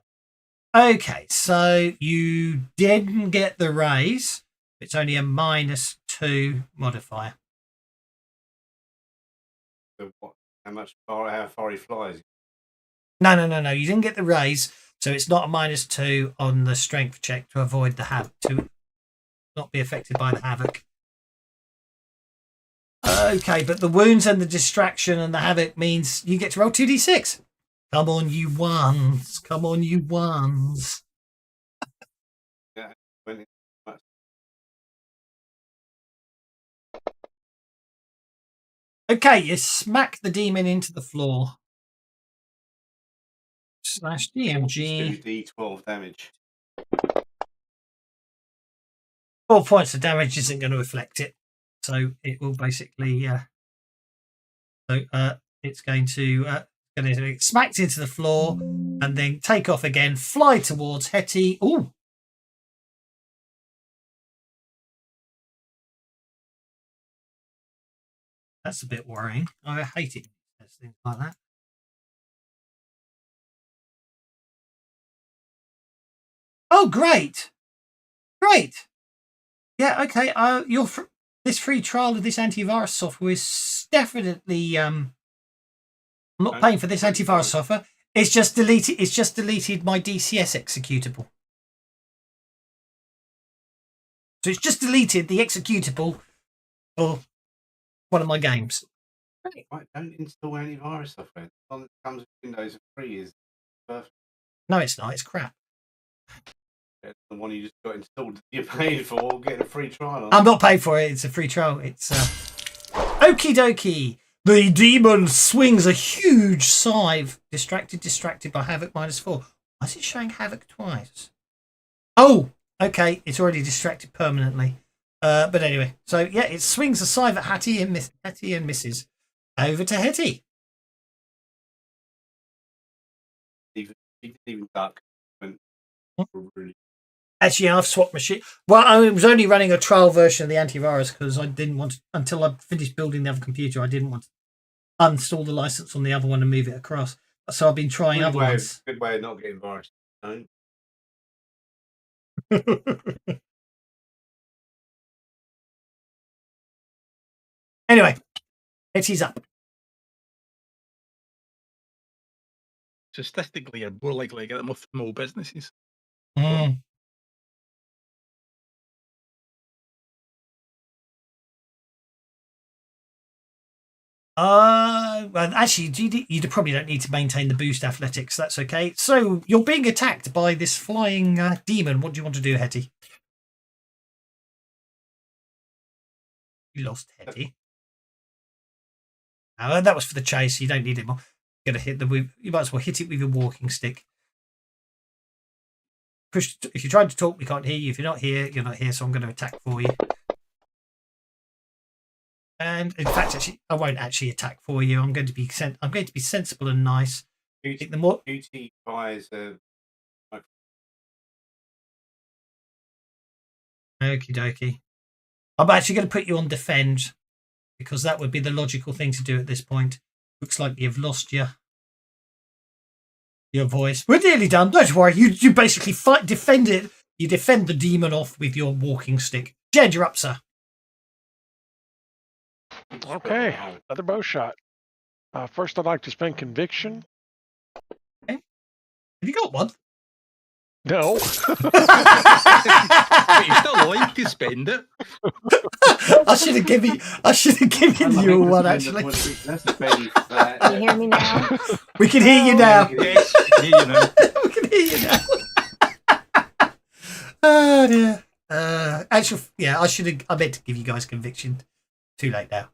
B: Okay, so you didn't get the raise. It's only a -2 modifier.
A: So how far he flies?
B: No. You didn't get the raise, so it's not a -2 on the strength check to avoid the havoc, to not be affected by the havoc. Okay, but the wounds and the distraction and the havoc means you get to roll 2d6. Come on, you ones. Come on, you ones.
A: Yeah.
B: Okay, you smack the demon into the floor. /DMG.
A: 2d12 damage.
B: 4 points of damage isn't going to reflect it. So it will basically, it's going to get smacked into the floor and then take off again, fly towards Hetty. Ooh. That's a bit worrying. I hate it. Things like that. Oh, great. Great. Yeah, okay. This free trial of this antivirus software is definitely I'm not paying for this antivirus software. It's just deleted my DCS executable. So it's just deleted the executable for one of my games.
A: Right, don't install antivirus software. The one that comes with Windows free is perfect.
B: No, it's not. It's crap.
A: Yeah, the one you just got installed, you're paying for, getting a free trial on.
B: I'm not paying for it. It's a free trial. It's okie dokie. The demon swings a huge scythe. Distracted by havoc -4. Why is it showing havoc twice? Oh, okay. It's already distracted permanently. But anyway, so yeah, it swings a scythe at Hetty and misses. Over to Hetty.
A: Even duck. Really.
B: Actually, I've swapped machine. Well, I was only running a trial version of the antivirus because I didn't want to, until I finished building the other computer, I didn't want to uninstall the license on the other one and move it across. So I've been trying other ones.
A: Good way of not getting virus. No?
B: Anyway, Hetty's up.
E: Statistically, you're more likely to get them off small businesses.
B: Mm. Well, actually, you probably don't need to maintain the boost athletics. That's okay. So you're being attacked by this flying demon. What do you want to do, Hetty? You lost Hetty. That was for the chase. You don't need it more. You're gonna hit you might as well hit it with your walking stick. Push. If you're trying to talk, we can't hear you. If you're not here, you're not here. So I'm going to attack for you. And in fact, actually, I won't actually attack for you. I'm going to be sensible and nice.
A: The more QT buys
B: Okie dokie. I'm actually going to put you on defend because that would be the logical thing to do at this point. Looks like you've lost your voice. We're nearly done. Don't worry. You basically defend it. You defend the demon off with your walking stick. Jed, you're up, sir.
C: Okay, another bow shot. First, I'd like to spend conviction.
B: Okay. Have you got one?
C: No.
E: But you still like to spend it.
B: I should have given you one actually.
D: Can you hear me now?
B: We can hear you now.
E: Yes, we
B: We can hear you now. Oh dear. Actually, yeah, I meant to give you guys conviction. Too late now.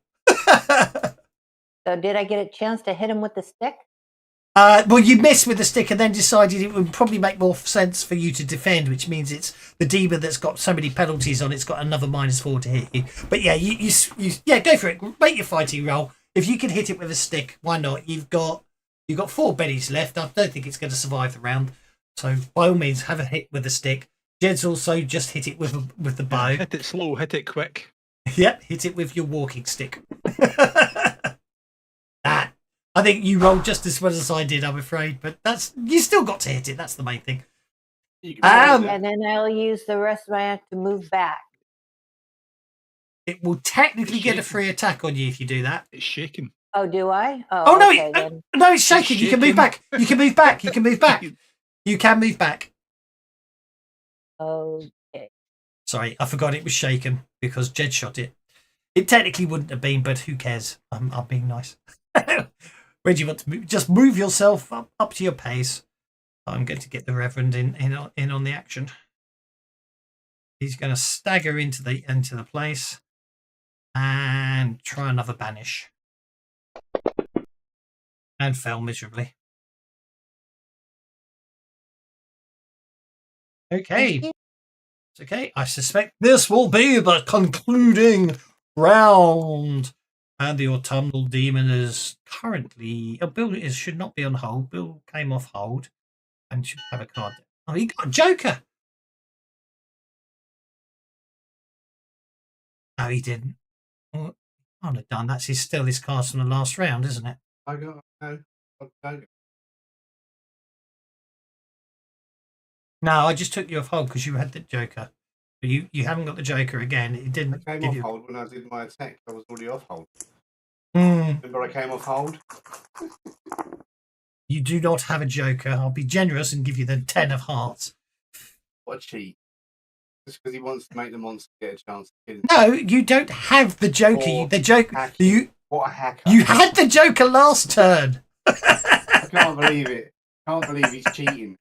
D: So did I get a chance to hit him with the stick?
B: Well, you missed with the stick and then decided it would probably make more sense for you to defend, which means it's the demon that's got so many penalties on it's got another -4 to hit you. But yeah, you go for it. Make your fighting roll. if you can hit it with a stick, why not? You've got 4 bennies left. I don't think it's going to survive the round. So by all means, have a hit with a stick. Jed's also just hit it with the bow.
E: Hit it slow, hit it quick.
B: Yep, hit it with your walking stick. I think you rolled just as well as I did, I'm afraid, but you still got to hit it. That's the main thing.
D: And then I'll use the rest of my act to move back.
B: It will technically get a free attack on you if you do that.
E: It's shaking.
D: Oh, do I?
B: Oh no,
D: okay, then.
B: no, it's shaking. You can move back. You can move back. You can move back. You can move back.
D: Okay.
B: Sorry, I forgot it was shaken because Jed shot it. It technically wouldn't have been, but who cares? I'm being nice. Where do you want to move? Just move yourself up to your pace. I'm going to get the Reverend in on the action. He's going to stagger into the place and try another banish. And fell miserably. Okay. It's okay. I suspect this will be the concluding round. And the autumnal demon is currently... Bill should not be on hold. Bill came off hold and should have a card. Oh, he got a Joker. No, he didn't. Oh, I'd have done that. He's still his card from the last round, isn't it?
A: I got no.
B: No, I just took you off hold because you had the Joker. But you haven't got the Joker again. It didn't.
A: I came off hold when I did my attack. I was already off hold.
B: Mm.
A: Remember I came off hold?
B: You do not have a Joker. I'll be generous and give you the 10 of hearts.
A: What a cheat. Just because he wants to make the monster get a chance to kill him.
B: No, you don't have the Joker. The Joker.
A: What a hacker.
B: You had the Joker last turn.
A: I can't believe it. Can't believe he's cheating.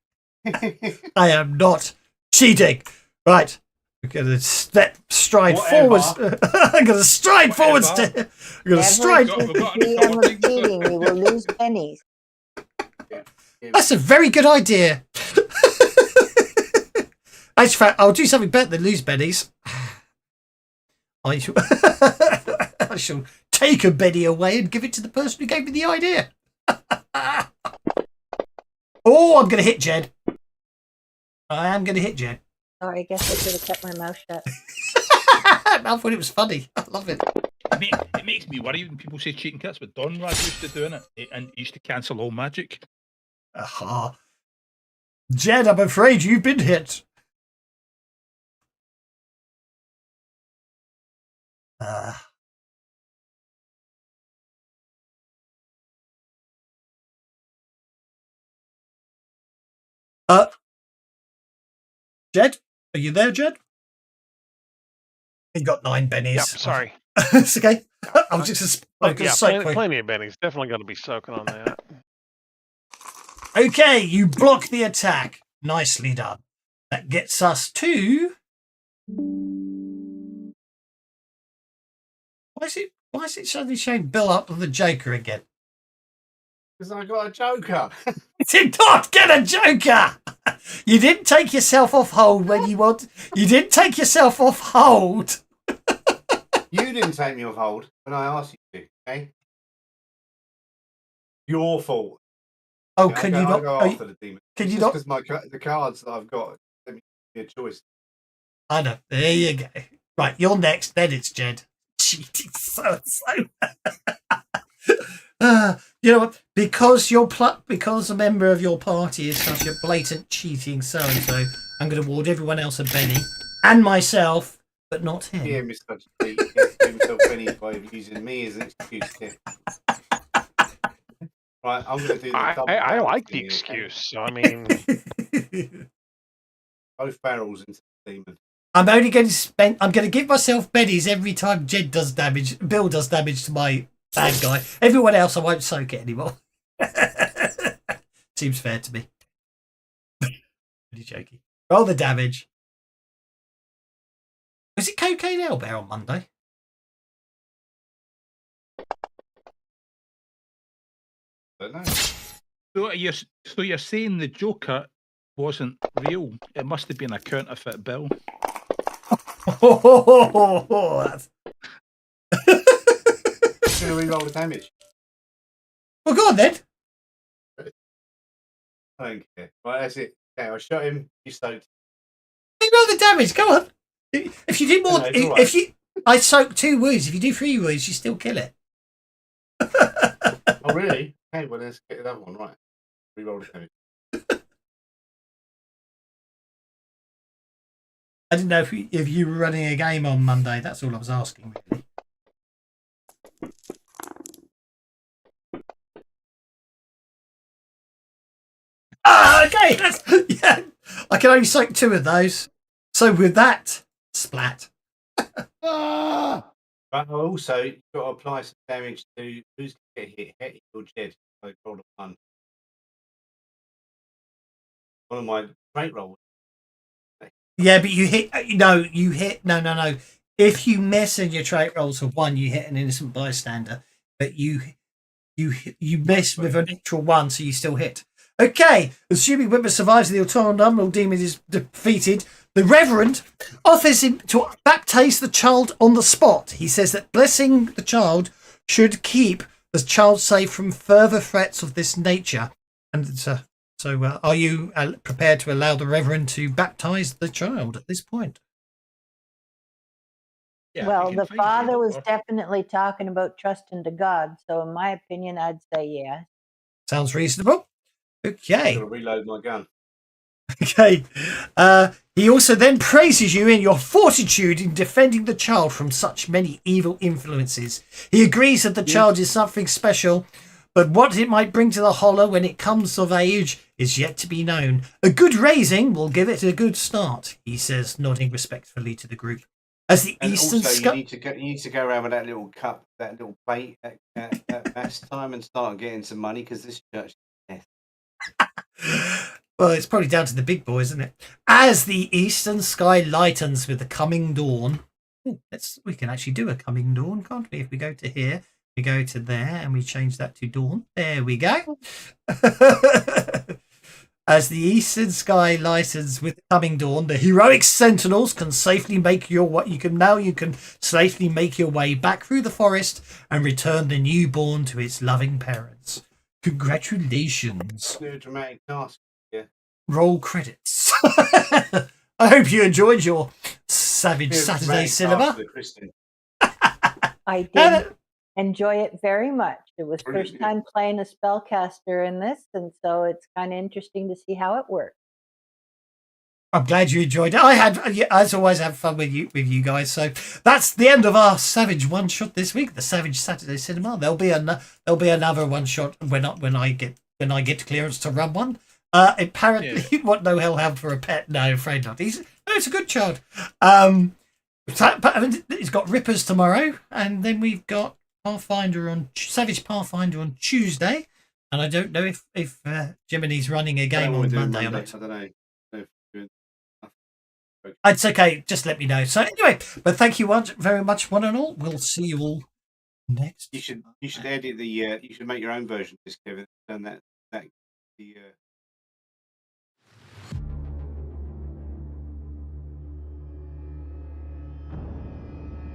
B: I am not cheating. Right. We're going to stride forwards. I'm going to stride forwards. I'm going to stride.
D: Repeating, we will lose pennies.
B: That's a very good idea. In fact, I'll do something better than lose bennies. I shall take a Benny away and give it to the person who gave me the idea. Oh, I'm going to hit Jed. I am going to hit Jed.
D: Sorry, I guess I should have kept my mouth shut.
B: I thought it was funny. I love it.
E: It makes me worry when people say cheating kits, but Donrad used to doing it and used to cancel all magic.
B: Aha. Jed, I'm afraid you've been hit. Jed? Are you there, Jed? He got 9 bennies.
C: Yep, sorry.
B: It's okay. I was just
C: plenty of bennies. Definitely going to be soaking on that.
B: Okay, you block the attack. Nicely done. That gets us to... Why is it suddenly showing Bill up with the Joker again?
A: Because I got a Joker.
B: You did not get a Joker! You didn't take yourself off hold when you want. You didn't take yourself off hold.
A: You didn't take me off hold when I asked you to, okay? Your fault.
B: Oh, can you not?
A: Go after the demon.
B: Can you not?
A: Because the cards that I've got, let me give me a choice.
B: I know. There you go. Right, you're next. Then it's Jed. Cheating so. You know what? Because because a member of your party is such a blatant cheating so-and-so, I'm going to award everyone else a Benny and myself, but not him.
A: Yeah, Mr. Cheat. He gets himself Benny by using me as an excuse here. Right, I'm going to do the
C: I like the excuse. So, I mean,
A: both barrels into the demon.
B: I'm only going to spend. I'm going to give myself bennies every time Jed does damage. Bill does damage to my bad guy. Everyone else, I won't soak it anymore. Seems fair to me. Pretty jokey. Roll the damage. Was it Cocaine Owlbear on Monday?
A: I don't know.
E: So you're saying the Joker wasn't real? It must have been a counterfeit bill.
A: just going to re-roll the damage.
B: Well, go on then.
A: I don't care. Right, that's it. Okay, I shot him. You soaked.
B: Re-roll the damage. Go on. If you do more,
A: No, it's all right.
B: I soak 2 wounds. If you do 3 wounds, you still kill it.
A: Oh, really? Okay, well, let's get that one right. Re-roll the damage.
B: I didn't know if you were running a game on Monday. That's all I was asking, really. Okay. Yeah. I can only soak 2 of those. So with that, splat.
A: But also, you've got to apply some damage to who's going to get hit, Hetty or Jed. So roll a 1. One of my trait rolls.
B: Yeah, but you hit. No. If you miss and your trait rolls of 1, you hit an innocent bystander. But you miss with an actual 1, so you still hit. Okay, assuming Whitmer survives the autonomous demon is defeated, the Reverend offers him to baptize the child on the spot. He says that blessing the child should keep the child safe from further threats of this nature. And so, are you prepared to allow the Reverend to baptize the child at this point?
E: Yeah,
D: Well,
E: if you
D: the
E: can find
D: father
E: it,
D: was
E: or-
D: definitely talking about trusting to God. So, in my opinion, I'd say yes.
B: Sounds reasonable.
A: I'm
B: Okay.
A: going to reload my gun.
B: Okay. He also then praises you in your fortitude in defending the child from such many evil influences. He agrees that the child is something special, but what it might bring to the Hollow when it comes of age is yet to be known. A good raising will give it a good start, he says, nodding respectfully to the group. As the
A: And
B: Eastern
A: also,
B: Sky...
A: you need to go around with that little cup, that little plate at mass time and start getting some money because this church.
B: Well, it's probably down to the big boys, isn't it? As the eastern sky lightens with the coming dawn. Ooh, we can actually do a coming dawn, can't we? If we go to here, we go to there, and we change that to dawn. There we go. As the eastern sky lightens with the coming dawn, the heroic sentinels can safely make you can safely make your way back through the forest and return the newborn to its loving parents. Congratulations.
A: Do a dramatic task.
B: Roll credits. I hope you enjoyed your Savage Saturday cinema.
D: I did enjoy it very much. It was first time playing a spellcaster in this, and so it's kind of interesting to see how it works.
B: I'm glad you enjoyed it. I had, as always, had fun with you guys. So that's the end of our Savage one shot this week. The Savage Saturday Cinema. There'll be another one shot when I get clearance to run one. Apparently, what no hellhound for a pet? No, afraid not. It's a good child. It's got Rippers tomorrow, and then we've got Savage Pathfinder on Tuesday. And I don't know if Jiminy's running a game on Monday or not.
A: I don't know.
B: It's okay. Just let me know. So anyway, but thank you very much, one and all. We'll see you all next.
A: You should edit the. You should make your own version of this, Kevin. Done that. The